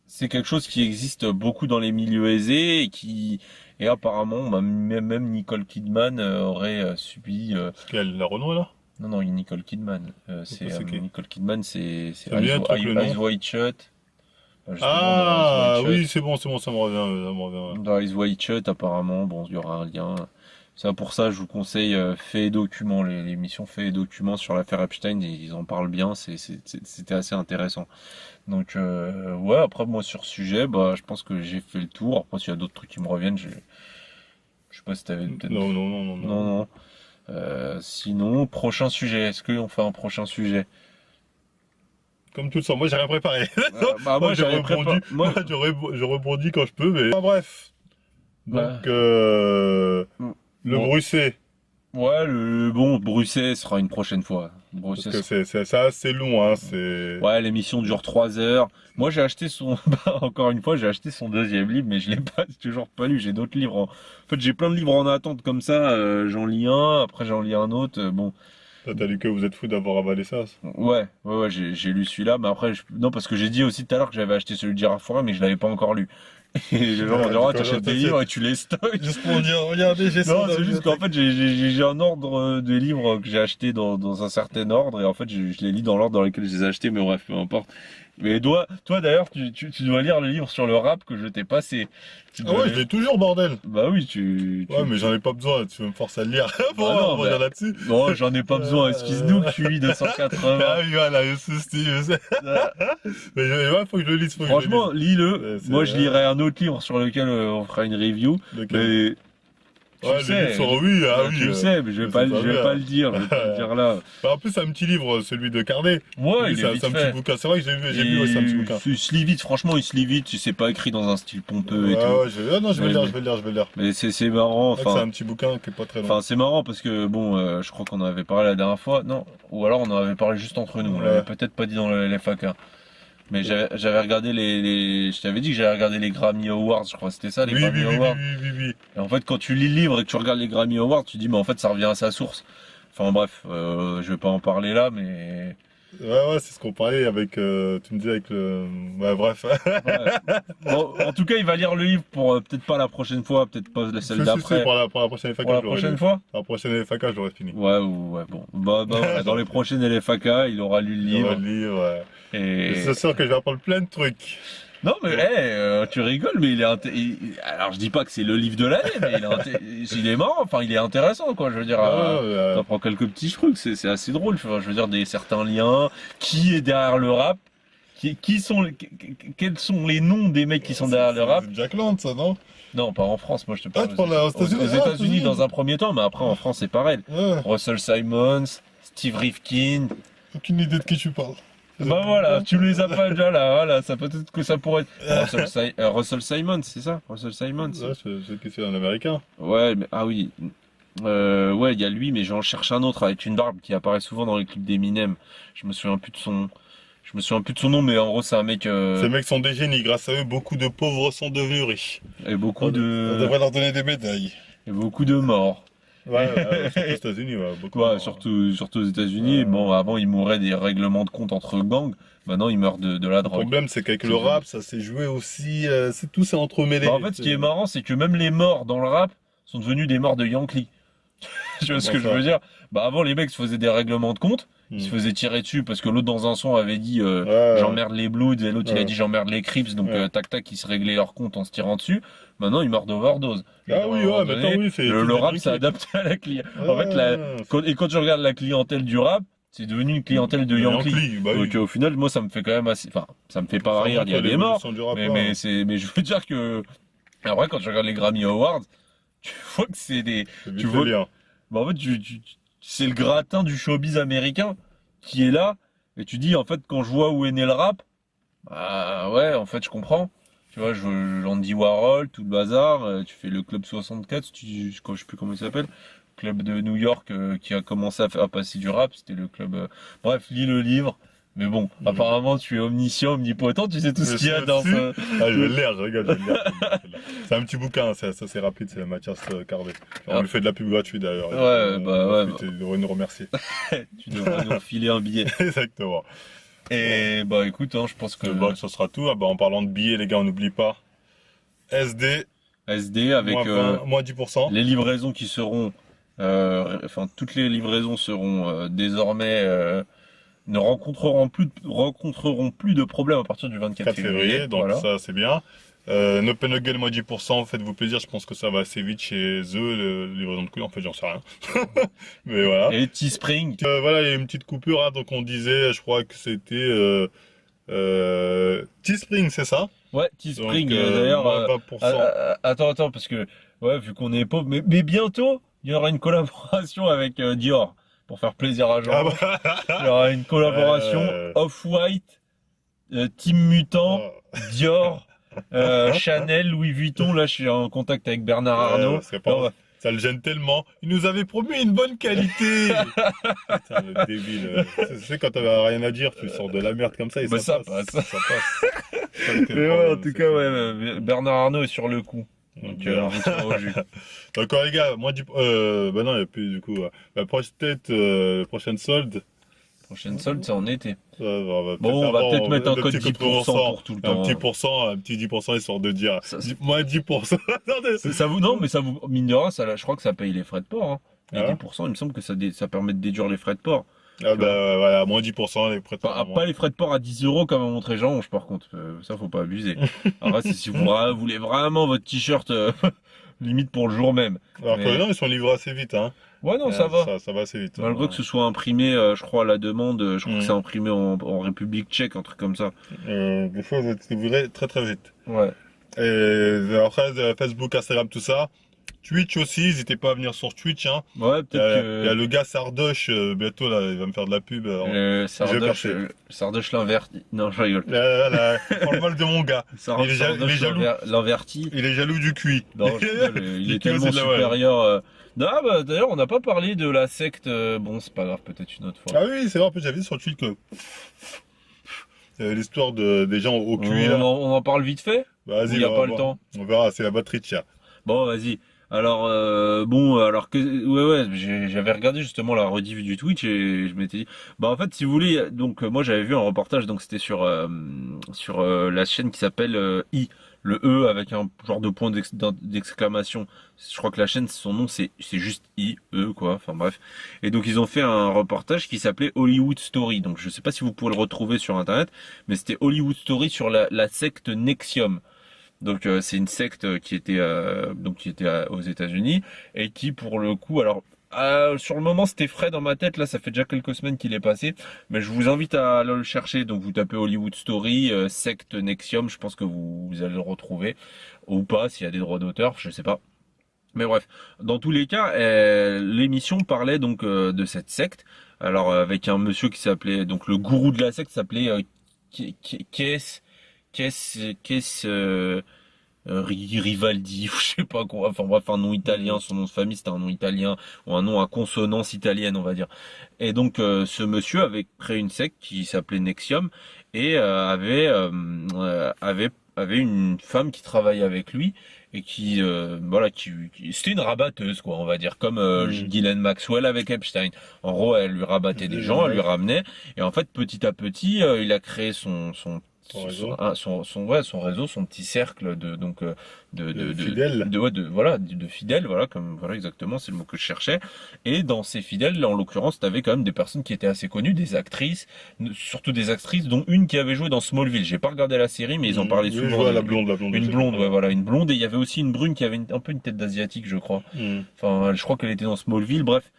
c'est quelque chose qui existe beaucoup dans les milieux aisés et apparemment, bah, même Nicole Kidman aurait subi. Parce qu'elle, la Renault là? Non, non, Nicole Kidman. C'est qui? Nicole Kidman, c'est Ça me dit un truc le nom. Eyes Wide Shut. Justement, dans Eyes Wide Ah, Shut. oui, c'est bon, ça me revient, ça me revient. Dans Eyes Wide Shut, apparemment, bon, il y aura un lien. Ça, pour ça, je vous conseille Faits et Documents, l'émission Faits et Documents sur l'affaire Epstein, ils en parlent bien, c'était assez intéressant. Donc, ouais, après, moi, sur ce sujet, bah, je pense que j'ai fait le tour. Après, s'il y a d'autres trucs qui me reviennent, je sais pas si t'avais peut-être. Non, non, non, non, Non, non. non. Sinon, prochain sujet, est-ce qu'on fait un prochain sujet? Comme tout le temps. Moi, j'ai rien préparé. Bah, moi, je j'avais rebondis. préparé. Moi, je rebondis quand je peux, mais. Enfin, bref. Ouais. Donc, le Bon. Bruxelles. Ouais, bon, Bruxelles sera une prochaine fois. Parce Bruxelles que c'est assez long, hein. C'est. Ouais, l'émission dure 3 heures. Moi, j'ai acheté son, bah, encore une fois, j'ai acheté son deuxième livre, mais je l'ai pas, toujours pas lu. J'ai d'autres livres. En fait, j'ai plein de livres en attente comme ça. J'en lis un, après j'en lis un autre. Bon, T'as lu que vous êtes fou d'avoir avalé ça. ouais, j'ai lu celui-là, mais après, non, parce que j'ai dit aussi tout à l'heure que j'avais acheté celui de Gérard Forêt, mais je l'avais pas encore lu. Et les gens vont dire, oh, t'achètes des livres et tu les stocks. Juste pour dire, regardez, j'ai ça. Non, c'est juste qu'en fait, j'ai un ordre de livres que j'ai acheté dans un certain ordre, et en fait, je les lis dans l'ordre dans lequel je les ai achetés, mais bref, peu importe. Mais toi d'ailleurs, tu dois lire le livre sur le rap que je t'ai passé. Ah ouais, je l'ai toujours, bordel. Bah oui, Ouais, mais j'en ai pas besoin, tu veux me forcer à le lire. Pour Bah non, revenir là-dessus. non, j'en ai pas besoin, excuse-nous, QI 280. Ah oui, voilà, je sais. Mais ouais, faut que je le lise, Franchement, lis-le. C'est- Moi, je lirai un autre livre sur lequel on fera une review. Lequel? Mais Ouais, tu le sais, livre sur oui, ah oui. tu le sais, mais je vais pas le dire, je vais pas le dire là. Bah, en plus, c'est un petit livre, celui de Carnet. Ouais, Lui, il est vite c'est un fait. petit bouquin. C'est vrai que j'ai vu, ouais, c'est un petit bouquin. Il se lit vite, franchement, il se lit vite. C'est pas écrit dans un style pompeux et Ouais, tout. ouais, non, je vais Ouais, le lire, je vais le lire. Mais c'est marrant, C'est vrai que c'est enfin. un petit bouquin qui est pas très long. Enfin, c'est marrant parce que bon, je crois qu'on en avait parlé la dernière fois, non? Ou alors on en avait parlé juste entre nous. On Ouais. l'avait peut-être pas dit dans le LFAK. Mais j'avais regardé je t'avais dit que j'avais regardé les Grammy Awards, je crois que c'était ça, les Oui, Grammy Awards. oui. Et en fait, quand tu lis le livre et que tu regardes les Grammy Awards, tu dis, mais en fait, ça revient à sa source. Enfin bref, je vais pas en parler là, mais Ouais, c'est ce qu'on parlait avec, tu me disais avec le. Ouais, bref. ouais. Bon, en tout cas, il va lire le livre pour peut-être pas la prochaine fois, peut-être pas celle d'après. Pour la prochaine FAK, Pour la je l'aurai prochaine lu. fois? Pour la prochaine FAK, je l'aurai fini. Ouais, bon. Bah, voilà, dans les prochaines LFAK, il aura lu le Je livre. l'aurai le livre, ouais. Et... C'est sûr que je vais apprendre plein de trucs. Non, mais tu rigoles, mais alors je dis pas que c'est le livre de l'année, mais il est marrant, enfin il est intéressant, quoi. Je veux dire, t'apprends quelques petits trucs, c'est assez drôle. Je veux dire, certains liens, qui est derrière le rap, quels sont les noms des mecs qui sont derrière le rap. C'est Jack Land, ça, non? Non, pas en France, moi je te parle. tu parles aux États-Unis. Aux États-Unis dans un premier temps, mais après en France c'est pareil. Ouais. Russell Simons, Steve Rifkin. Aucune idée de qui tu parles. Bah voilà, tu les as pas déjà là, voilà, ça peut-être que ça pourrait être Russell Simons, c'est ça? Russell Simons. Ouais, c'est qui c'est un américain. Ouais, mais ah oui. Ouais, il y a lui, mais j'en cherche un autre avec une barbe qui apparaît souvent dans les clips d'Eminem. Je me souviens plus de son nom, mais en gros, c'est un mec. Ces mecs sont des génies. Grâce à eux, beaucoup de pauvres sont devenus riches. Et beaucoup On de devrait leur donner des médailles. morts. Ouais, surtout aux États-Unis, ouais. Beaucoup Ouais, de- surtout aux États-Unis. Bon, avant, ils mouraient des règlements de compte entre gangs. Maintenant, ils meurent de la Le drogue. problème, c'est qu'avec le rap, ça s'est joué aussi. Tout s'est entremêlé. Bah, en fait, ce qui est marrant, c'est que même les morts dans le rap sont devenus des morts de Yankee. Tu vois ce que je veux dire? Bah, avant, les mecs se faisaient des règlements de compte. Ils se faisaient tirer dessus parce que l'autre dans un son avait dit j'emmerde les Bloods et l'autre il a Ouais. dit j'emmerde les Crips, donc Ouais. tac ils se réglaient leur compte en se tirant dessus. Maintenant ils meurent d'overdose. Ah oui, ouais, maintenant oui, c'est. Le c'est rap des s'est trucs. adapté à la clientèle. En fait, quand tu regardes la clientèle du rap, c'est devenu une clientèle de Yankee. Bah oui. Donc au final, moi ça me fait quand même assez. Enfin, ça me fait pas rire, il y a des morts. Mais je veux dire que. Après, quand tu regardes les Grammy Awards, tu vois que c'est des. tu vois- Bah en fait, c'est le gratin du showbiz américain qui est là. Et tu dis, en fait, quand je vois où est né le rap, bah ouais, en fait, je comprends. Tu vois, Andy Warhol, tout le bazar. Tu fais le Club 64, je sais plus comment il s'appelle. Club de New York qui a commencé à passer du rap. C'était le club. Bref, lis le livre. Mais bon, apparemment, tu es omniscient, omnipotent, tu sais tout ce qu'il y a dans ce. Ah, je vais le lire, je rigole, je vais le lire. C'est un petit bouquin, c'est assez rapide, c'est Mathias Cardé. On lui fait de la pub gratuite d'ailleurs. Ouais, bah ouais. Il devrait nous remercier. Tu devrais nous filer un billet. Exactement. Et bah écoute, je pense que. Bon, ce sera tout. Ah, bah, en parlant de billets, les gars, on n'oublie pas. SD, SD avec moins 10%. les livraisons qui seront. Enfin, toutes les livraisons seront désormais. Ne rencontreront plus de problèmes à partir du 24 4 février, donc voilà. ça c'est bien. Nopenugel, moins 10%, faites-vous plaisir, je pense que ça va assez vite chez eux, le livraison de colis, en fait j'en sais rien. Mais voilà. Et Teespring. Voilà, il y a une petite coupure, hein, donc on disait, je crois que c'était Teespring, c'est ça? Ouais, Teespring, Donc, d'ailleurs. moins 20%. Attends, parce que, ouais, vu qu'on est pauvre, mais bientôt, il y aura une collaboration avec Dior. Pour faire plaisir à Jean. Ah bah, Il y aura une collaboration Off-White Team Mutant, Ah. Dior, Chanel, Louis Vuitton. Là, je suis en contact avec Bernard Arnault. Parce que Là, on va- ça le gêne tellement. Il nous avait promis une bonne qualité. Putain, le débile. C'est quand t'avais rien à dire, tu sors de la merde comme ça et Bah, ça ça passe. passe. Ça passe. C'est ça le Mais ouais, en problème, tout c'est cas, ouais, Bernard Arnault est sur le coup. Donc, Bien. on y tient au jus. D'accord les gars, moi bah non, il n'y a plus du coup. Peut-être prochaine solde. Prochaine solde, c'est en été. On va Bon, on va avoir peut-être mettre un le code petit 10% pour tout le Un temps. petit pourcent, un petit 10%, histoire de dire Ça, moins 10%. Attendez. ça vous, non, mais ça vous, mine de rien, ça, je crois que ça paye les frais de port. Hein. Les Ah, 10%, il me semble que ça permet de déduire les frais de port. ah Tu vois. bah voilà, moins 10%, les prêts Enfin, pas les frais de port à 10 euros comme a montré Jean, par contre. Ça, faut pas abuser. Alors là, c'est si vous voulez vraiment votre t-shirt limite pour le jour même. Alors que Mais- non, ils sont livrés assez vite, hein. Ouais, non, ça va. Ça va assez vite. Malgré que ce soit imprimé, je crois, à la demande, je crois que c'est imprimé en République tchèque, un truc comme ça. Des fois, ils livrés très très vite. Ouais. Et après, Facebook, Instagram, tout ça. Twitch aussi, n'hésitez pas à venir sur Twitch, hein. Ouais, Il y a peut-être le gars Sardoche, bientôt là, il va me faire de la pub. Alors. que percer. Sardoche l'inverti. Non, je rigole. Là, prends le mal de mon gars. Il est Sardoche jaloux. l'inverti. Il est jaloux du cuit. Non, je rigole, il est Du coup, tellement c'est de la- ouais. supérieur. Non, bah, d'ailleurs, on n'a pas parlé de la secte. Bon, c'est pas grave, peut-être une autre fois. Ah oui, c'est vrai, en plus j'avais vu sur Twitch que l'histoire des gens au on, cuit là. on en parle vite fait? Vas-y, il y a on va pas le voir. temps. On verra, c'est la batterie de chat. Bon, vas-y. Alors, bon, alors que, ouais, j'avais regardé justement la rediff du Twitch et je m'étais dit, bah en fait, si vous voulez, donc moi j'avais vu un reportage, donc c'était sur la chaîne qui s'appelle I, le E avec un genre de point d'exclamation. Je crois que la chaîne, son nom c'est juste I, E quoi. Enfin bref. Et donc ils ont fait un reportage qui s'appelait Hollywood Story. Donc je sais pas si vous pouvez le retrouver sur internet, mais c'était Hollywood Story sur la secte Nexium. Donc c'est une secte qui était aux États-Unis et qui pour le coup, alors sur le moment c'était frais dans ma tête, là ça fait déjà quelques semaines qu'il est passé, mais je vous invite à aller le chercher. Donc vous tapez Hollywood Story, secte Nexium, je pense que vous allez le retrouver ou pas s'il y a des droits d'auteur, je sais pas. Mais bref, dans tous les cas, l'émission parlait donc de cette secte. Alors avec un monsieur qui s'appelait, donc le gourou de la secte s'appelait Rivaldi, ou je sais pas quoi, enfin bref, un nom italien, son nom de famille c'était un nom italien, ou un nom à consonance italienne on va dire. Et donc ce monsieur avait créé une secte qui s'appelait Nexium, et avait une femme qui travaillait avec lui, et qui voilà, c'était une rabatteuse quoi, on va dire, comme Ghislaine Maxwell avec Epstein. En gros, elle lui rabattait des gens, elle lui ramenait, et en fait petit à petit il a créé Son réseau. son réseau, son petit cercle de Fidèles. de fidèles, voilà, comme, voilà, exactement, c'est le mot que je cherchais. Et dans ces fidèles, en l'occurrence, t'avais quand même des personnes qui étaient assez connues, des actrices, surtout des actrices, dont une qui avait joué dans Smallville. J'ai pas regardé la série, mais ils en parlaient Oui, souvent. je vois la blonde. Une blonde, ouais, voilà, une blonde, et il y avait aussi une brune qui avait un peu une tête d'asiatique, je crois. Enfin, je crois qu'elle était dans Smallville, bref.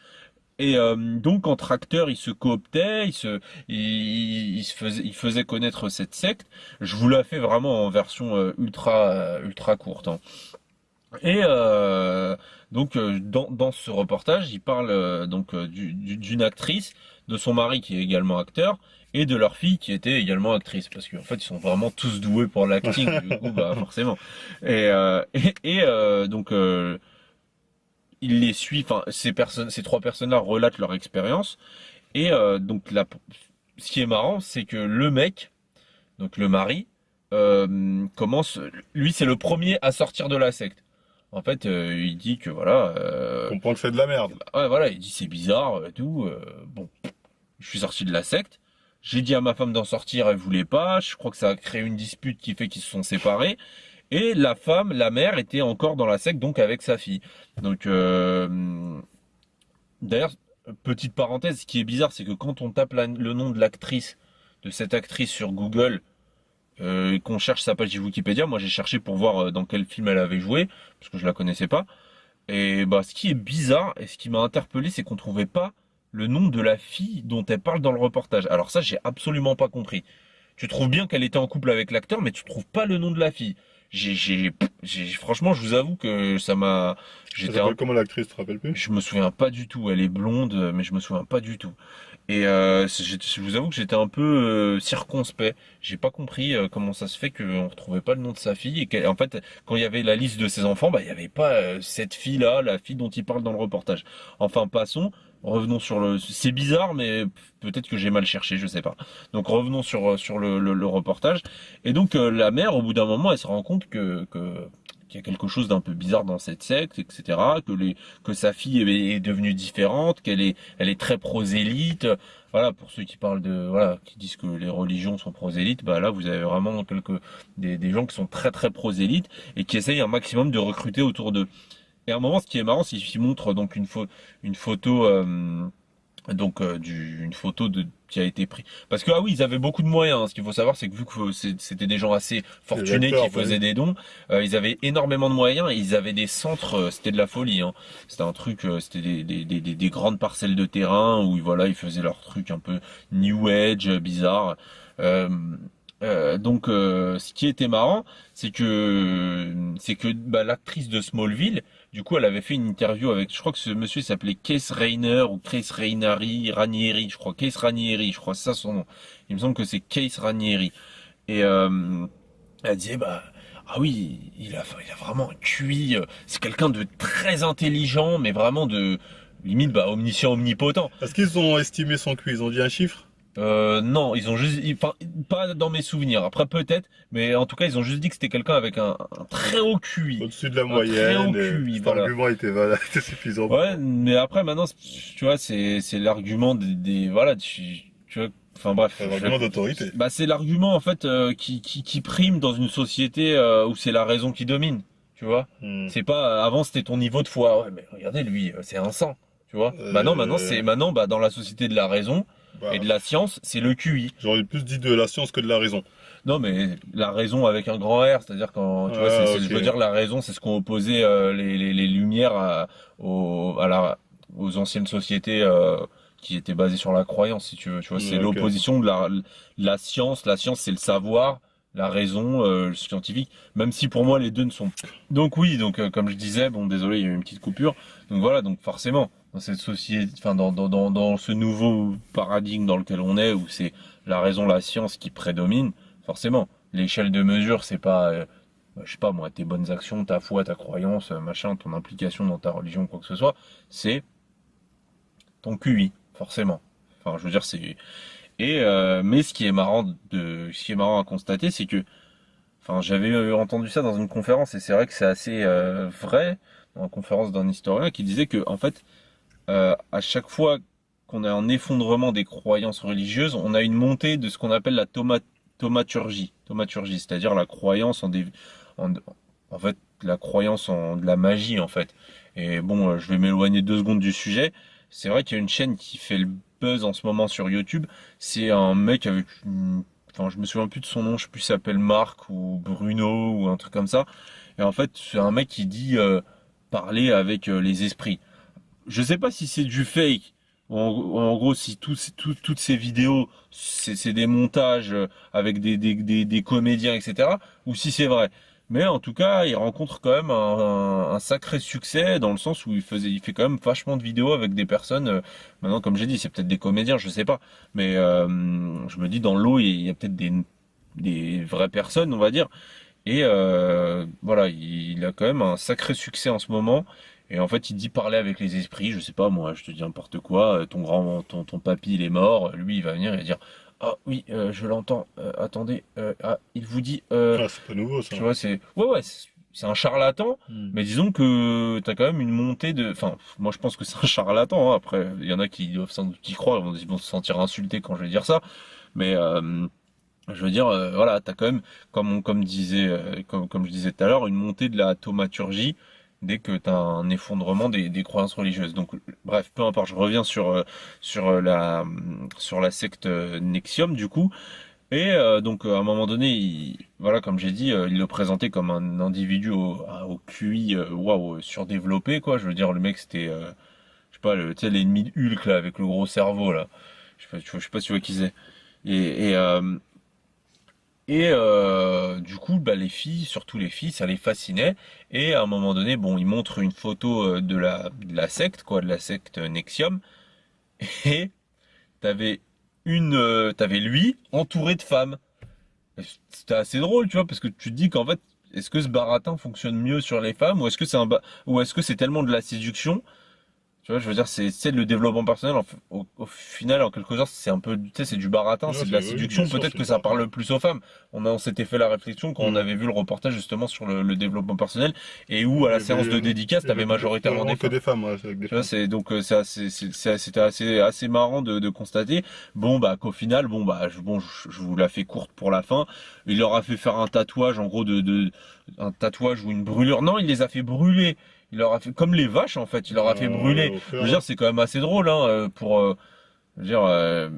Et donc entre acteurs, ils se cooptaient, ils se faisaient connaître cette secte. Je vous la fais vraiment en version ultra courte, hein. Et donc dans ce reportage, il parle d'une actrice, de son mari qui est également acteur, et de leur fille qui était également actrice, parce qu'en fait ils sont vraiment tous doués pour l'acting, du coup bah forcément. Donc il les suit, enfin ces trois personnes-là relatent leur expérience, et ce qui est marrant, c'est que le mec, donc le mari, commence, lui c'est le premier à sortir de la secte. En fait, il dit que voilà, On comprend que c'est de la merde. ouais, voilà, il dit c'est bizarre, tout. Bon, je suis sorti de la secte. J'ai dit à ma femme d'en sortir, elle voulait pas. Je crois que ça a créé une dispute qui fait qu'ils se sont séparés. Et la mère, était encore dans la secte, donc avec sa fille. Donc, d'ailleurs, petite parenthèse, ce qui est bizarre, c'est que quand on tape le nom de cette actrice sur Google, qu'on cherche sa page Wikipédia, moi j'ai cherché pour voir dans quel film elle avait joué, parce que je la connaissais pas. Et bah, ce qui est bizarre et ce qui m'a interpellé, c'est qu'on trouvait pas le nom de la fille dont elle parle dans le reportage. Alors ça, j'ai absolument pas compris. Tu trouves bien qu'elle était en couple avec l'acteur, mais tu trouves pas le nom de la fille. franchement, je vous avoue que ça m'a, Elle j'étais un, s'appelle comment l'actrice, tu te rappelles plus? je me souviens pas du tout. Elle est blonde, mais je me souviens pas du tout. Et je vous avoue que j'étais un peu circonspect. J'ai pas compris comment ça se fait qu'on retrouvait pas le nom de sa fille et qu'en fait, quand il y avait la liste de ses enfants, bah il y avait pas cette fille-là, la fille dont il parle dans le reportage. Enfin, passons. Revenons sur le. C'est bizarre, mais peut-être que j'ai mal cherché, je sais pas. Donc revenons sur le reportage. Et donc la mère, au bout d'un moment, elle se rend compte que qu'il y a quelque chose d'un peu bizarre dans cette secte, etc. Que sa fille est devenue différente, elle est très prosélyte. Voilà, pour ceux qui parlent de, voilà, qui disent que les religions sont prosélytes, bah là, vous avez vraiment des gens qui sont très très prosélytes et qui essayent un maximum de recruter autour d'eux. Et à un moment, ce qui est marrant, c'est qu'il montre donc une photo, une photo qui a été prise. Parce que ah oui, ils avaient beaucoup de moyens, hein. Ce qu'il faut savoir, c'est que vu que c'était des gens assez Les fortunés acteurs, qui bah faisaient oui. des dons, ils avaient énormément de moyens et ils avaient des centres. C'était de la folie, hein. C'était un truc, c'était des grandes parcelles de terrain où voilà, ils faisaient leur truc un peu New Age, bizarre. Euh, ce qui était marrant, c'est que bah, l'actrice de Smallville, du coup, elle avait fait une interview avec, je crois que ce monsieur s'appelait Case Rainer ou Case Ranieri, je crois, Case Ranieri, je crois, c'est ça son nom. Il me semble que c'est Case Ranieri. Et elle disait, bah, ah oui, il a vraiment un QI, c'est quelqu'un de très intelligent, mais vraiment de, limite, bah, omniscient, omnipotent. Est-ce qu'ils ont estimé son QI? Ils ont dit un chiffre? Non, ils ont juste, enfin, pas dans mes souvenirs. Après peut-être, mais en tout cas, ils ont juste dit que c'était quelqu'un avec un très haut QI, Au-dessus de la un très haut moyenne. QI, Cet voilà. argument était, voilà, était suffisant. Ouais, mais après maintenant, tu vois, c'est l'argument voilà, tu vois, enfin bref, C'est un argument d'autorité. bah c'est l'argument en fait qui prime dans une société où c'est la raison qui domine, tu vois. Hmm. C'est pas avant c'était ton niveau de foi, ouais, mais regardez lui, c'est un sang, tu vois. Maintenant bah dans la société de la raison et Bah, de la science, c'est le QI. j'aurais plus dit de la science que de la raison. Non, mais la raison avec un grand R, c'est-à-dire quand, tu vois, Ah, je veux ok. dire la raison, c'est ce qu'ont opposé les Lumières aux anciennes sociétés qui étaient basées sur la croyance, si tu veux. Tu vois, c'est Ok. l'opposition de la science. La science, c'est le savoir, la raison, le scientifique. Même si pour moi les deux ne sont. Donc oui, donc comme je disais, bon, désolé, il y a eu une petite coupure. Donc voilà, donc forcément, dans cette société, enfin dans ce nouveau paradigme dans lequel on est, où c'est la raison, la science qui prédomine. Forcément, l'échelle de mesure, c'est pas, je sais pas moi, tes bonnes actions, ta foi, ta croyance, machin, ton implication dans ta religion, quoi que ce soit, c'est ton QI, forcément. Enfin, je veux dire, c'est mais ce qui est marrant à constater, c'est que, enfin, j'avais entendu ça dans une conférence et c'est vrai que c'est assez vrai dans la conférence d'un historien qui disait que, en fait, à chaque fois qu'on a un effondrement des croyances religieuses, on a une montée de ce qu'on appelle la thaumaturgie, c'est-à-dire la croyance en, en fait, la croyance en de la magie, en fait. Et bon, je vais m'éloigner 2 secondes du sujet. C'est vrai qu'il y a une chaîne qui fait le buzz en ce moment sur YouTube. C'est un mec avec enfin, je me souviens plus de son nom, je sais plus s'il s'appelle Marc ou Bruno ou un truc comme ça. Et en fait, c'est un mec qui dit parler avec les esprits. Je sais pas si c'est du fake. En gros, si toutes ces vidéos, c'est des montages avec des comédiens, etc. Ou si c'est vrai. Mais en tout cas, il rencontre quand même un sacré succès dans le sens où il fait quand même vachement de vidéos avec des personnes. Maintenant, comme j'ai dit, c'est peut-être des comédiens, je sais pas. Mais je me dis dans l'eau, il y a peut-être des vraies personnes, on va dire. Et voilà, il a quand même un sacré succès en ce moment. Et en fait, il dit parler avec les esprits. Je sais pas, moi, je te dis n'importe quoi. Ton papy, il est mort. Lui, il va venir et dire, ah oui, je l'entends. Attendez, il vous dit, Ah, c'est pas nouveau ça. tu vois, ouais, c'est un charlatan. Hmm. Mais disons que t'as quand même une montée de, enfin, moi, je pense que c'est un charlatan, hein. Après, il y en a qui doivent sans doute y croire. Ils vont se sentir insultés quand je vais dire ça. Mais je veux dire, voilà, t'as quand même, comme je disais tout à l'heure, une montée de la thaumaturgie dès que t'as un effondrement des croyances religieuses. Donc, bref, peu importe, je reviens sur la secte Nexium, du coup. Et à un moment donné, voilà, comme j'ai dit, il le présentait comme un individu au QI, waouh, surdéveloppé, quoi. Je veux dire, le mec, c'était, je sais pas, tu sais, l'ennemi de Hulk, là, avec le gros cerveau, là. Je sais pas si tu vois qui c'est. Et Et du coup, bah, les filles, surtout les filles, ça les fascinait. Et à un moment donné, bon, ils montrent une photo de la secte, quoi, de la secte Nexium. Et t'avais lui entouré de femmes. Et c'était assez drôle, tu vois, parce que tu te dis qu'en fait, est-ce que ce baratin fonctionne mieux sur les femmes, ou est-ce que ou est-ce que c'est tellement de la séduction? Tu vois, je veux dire, c'est le développement personnel. Au final, en quelque sorte, c'est un peu, tu sais, c'est du baratin, Non, c'est de la oui, bien séduction. sûr, Peut-être c'est que du ça baratin. parle plus aux femmes. On s'était fait la réflexion quand on Hmm. avait vu le reportage justement sur le développement personnel et où à la séance de dédicace, Il y t'avais avait majoritairement des vraiment que femmes. des femmes, ouais, c'est avec des Tu vois, femmes. c'est donc c'était assez marrant de constater. Bon bah qu'au final, bon bah je vous la fais courte pour la fin. Il leur a fait faire un tatouage en gros un tatouage ou une brûlure. Non, il les a fait brûler. Il leur a fait comme les vaches en fait. Il leur a fait brûler. Au Je fer, veux là. dire, c'est quand même assez drôle hein, pour je veux dire.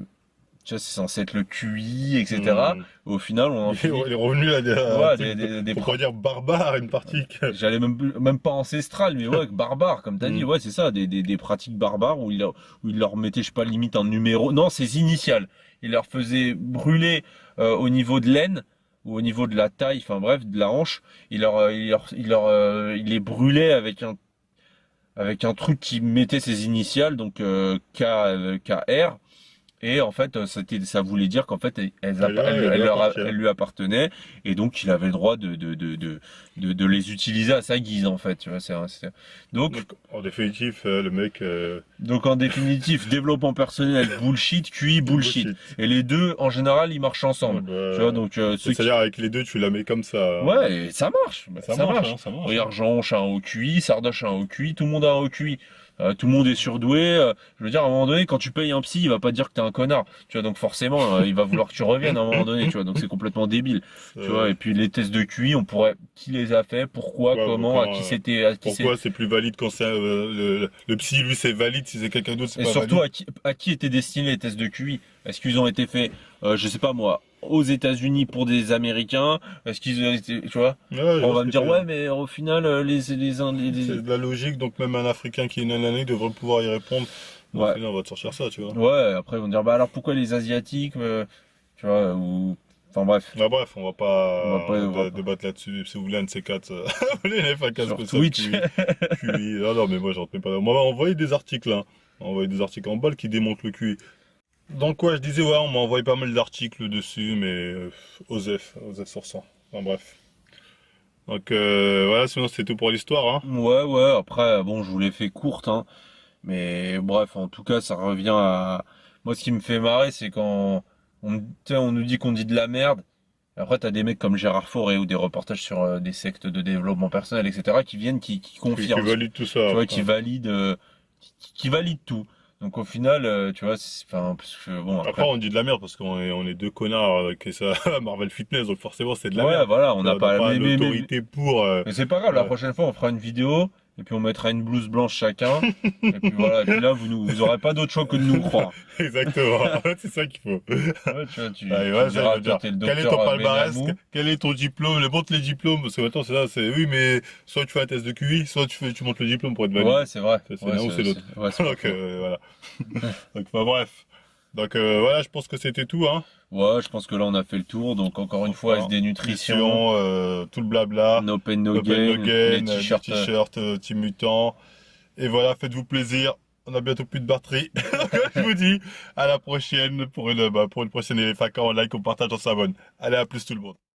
Tu vois, c'est censé être le QI, etc. Hmm. Au final, on en finit. Il est revenu à un Ouais, truc, des pour pas dire barbare, une partie. J'allais même pas ancestral, mais ouais, barbare, comme t'as dit, Hmm. ouais, c'est ça, des pratiques barbares où il leur mettait, je sais pas, limite un numéro. Non, ses initiales. Il leur faisait brûler au niveau de l'aine ou au niveau de la taille, enfin bref, de la hanche. Il les brûlait avec un truc qui mettait ses initiales, donc KR. Et en fait, ça voulait dire qu'en fait, Elle lui appartient. elle lui appartenait, et donc il avait le droit de les utiliser à sa guise, en fait. Tu vois, donc, Donc, en définitif, le mec, donc en définitif, développement personnel, bullshit, QI, bullshit. bullshit. Et les deux, en général, ils marchent Ouais, ensemble. Tu vois, bah, donc c'est-à-dire, avec les deux, tu la mets comme ça. ouais, et ça marche, bah, Ça ça marche, marche. hein, ça marche. Regarde, Jean a un haut QI, Sardoche a un haut QI, tout le monde a un haut QI. Tout le monde est surdoué. Je veux dire, à un moment donné, quand tu payes un psy, il va pas te dire que t'es un connard. Tu vois, donc forcément, il va vouloir que tu reviennes à un moment donné. Tu vois, donc c'est complètement débile. Tu vois, et puis les tests de QI, qui les a fait, pourquoi, Ouais, comment, quand, pourquoi c'est plus valide quand c'est le psy, lui, c'est valide, si c'est quelqu'un d'autre, c'est et pas surtout valide. à qui étaient destinés les tests de QI? Est-ce qu'ils ont été faits, je sais pas moi, aux États-Unis pour des Américains? Est-ce qu'ils ont été, tu vois? Ouais, je On vois va ce me que tu dire veux ouais, dire. mais au final, C'est de la logique, donc même un Africain qui est une année devrait pouvoir y répondre. Bon, au ouais. final, on va te sortir ça, tu vois. Ouais, après ils vont dire bah alors pourquoi les Asiatiques tu vois ou enfin bref, Ah, bref, on va on va pas, pas, on va pas. débattre là-dessus. Si vous voulez un de ces quatre, les FAQ Sur spécial Twitch. QI. QI. Ah non, mais moi, j'en remets pas. On m'a envoyé des articles, hein. On m'a envoyé des articles en balle qui démontrent le QI. Donc, ouais, je disais, ouais, on m'a envoyé pas mal d'articles dessus, mais Osef sur 100. Enfin, bref. Donc, voilà, sinon, c'est tout pour l'histoire, hein. Ouais, après bon, je vous l'ai fait courte hein, mais bref, en tout cas, ça revient à moi ce qui me fait marrer, c'est quand tu sais, on nous dit qu'on dit de la merde. Après, t'as des mecs comme Gérard Fauré ou des reportages sur des sectes de développement personnel, etc., qui viennent, qui Qui confirment, valide tout ça tu vois, après. qui valident tout. Donc au final, tu vois, enfin, parce que bon, Après, après, on dit de la merde parce on est deux connards qui ça Marvel Fitness, donc forcément, c'est de la ouais, merde. voilà, on On n'a n'a pas, pas l'autorité pour. mais c'est pas grave, la Ouais. prochaine fois, on fera une vidéo, et puis on mettra une blouse blanche chacun, et puis voilà, et puis là, vous aurez pas d'autre choix que de nous croire. Exactement. C'est ça qu'il faut. Ouais, tu vois, Allez, tu me ouais, ça, il diras, va toi, dire, t'es le quel est ton docteur palmarès? Benamou. Quel est ton diplôme? Montre les diplômes, parce que maintenant, c'est ça, c'est, oui, mais soit tu fais un test de QI, soit tu montes le diplôme pour être valide. Ouais, c'est vrai. C'est Ouais, l'un ou c'est l'autre. ouais, c'est pas Donc, faux. voilà. Donc, enfin, bref. Donc, voilà, je pense que c'était tout, hein. Ouais, je pense que là, on a fait le tour, donc encore une fois, Enfin, SD Nutrition, nutrition, tout le blabla, No Pain, No no pain, no Gain, les gain, des t-shirts. t-shirts, Team Mutant. Et voilà, faites-vous plaisir. On a bientôt plus de batterie. Je vous dis à la prochaine pour une prochaine FAQ. On like, on partage, on s'abonne. Allez, à plus tout le monde.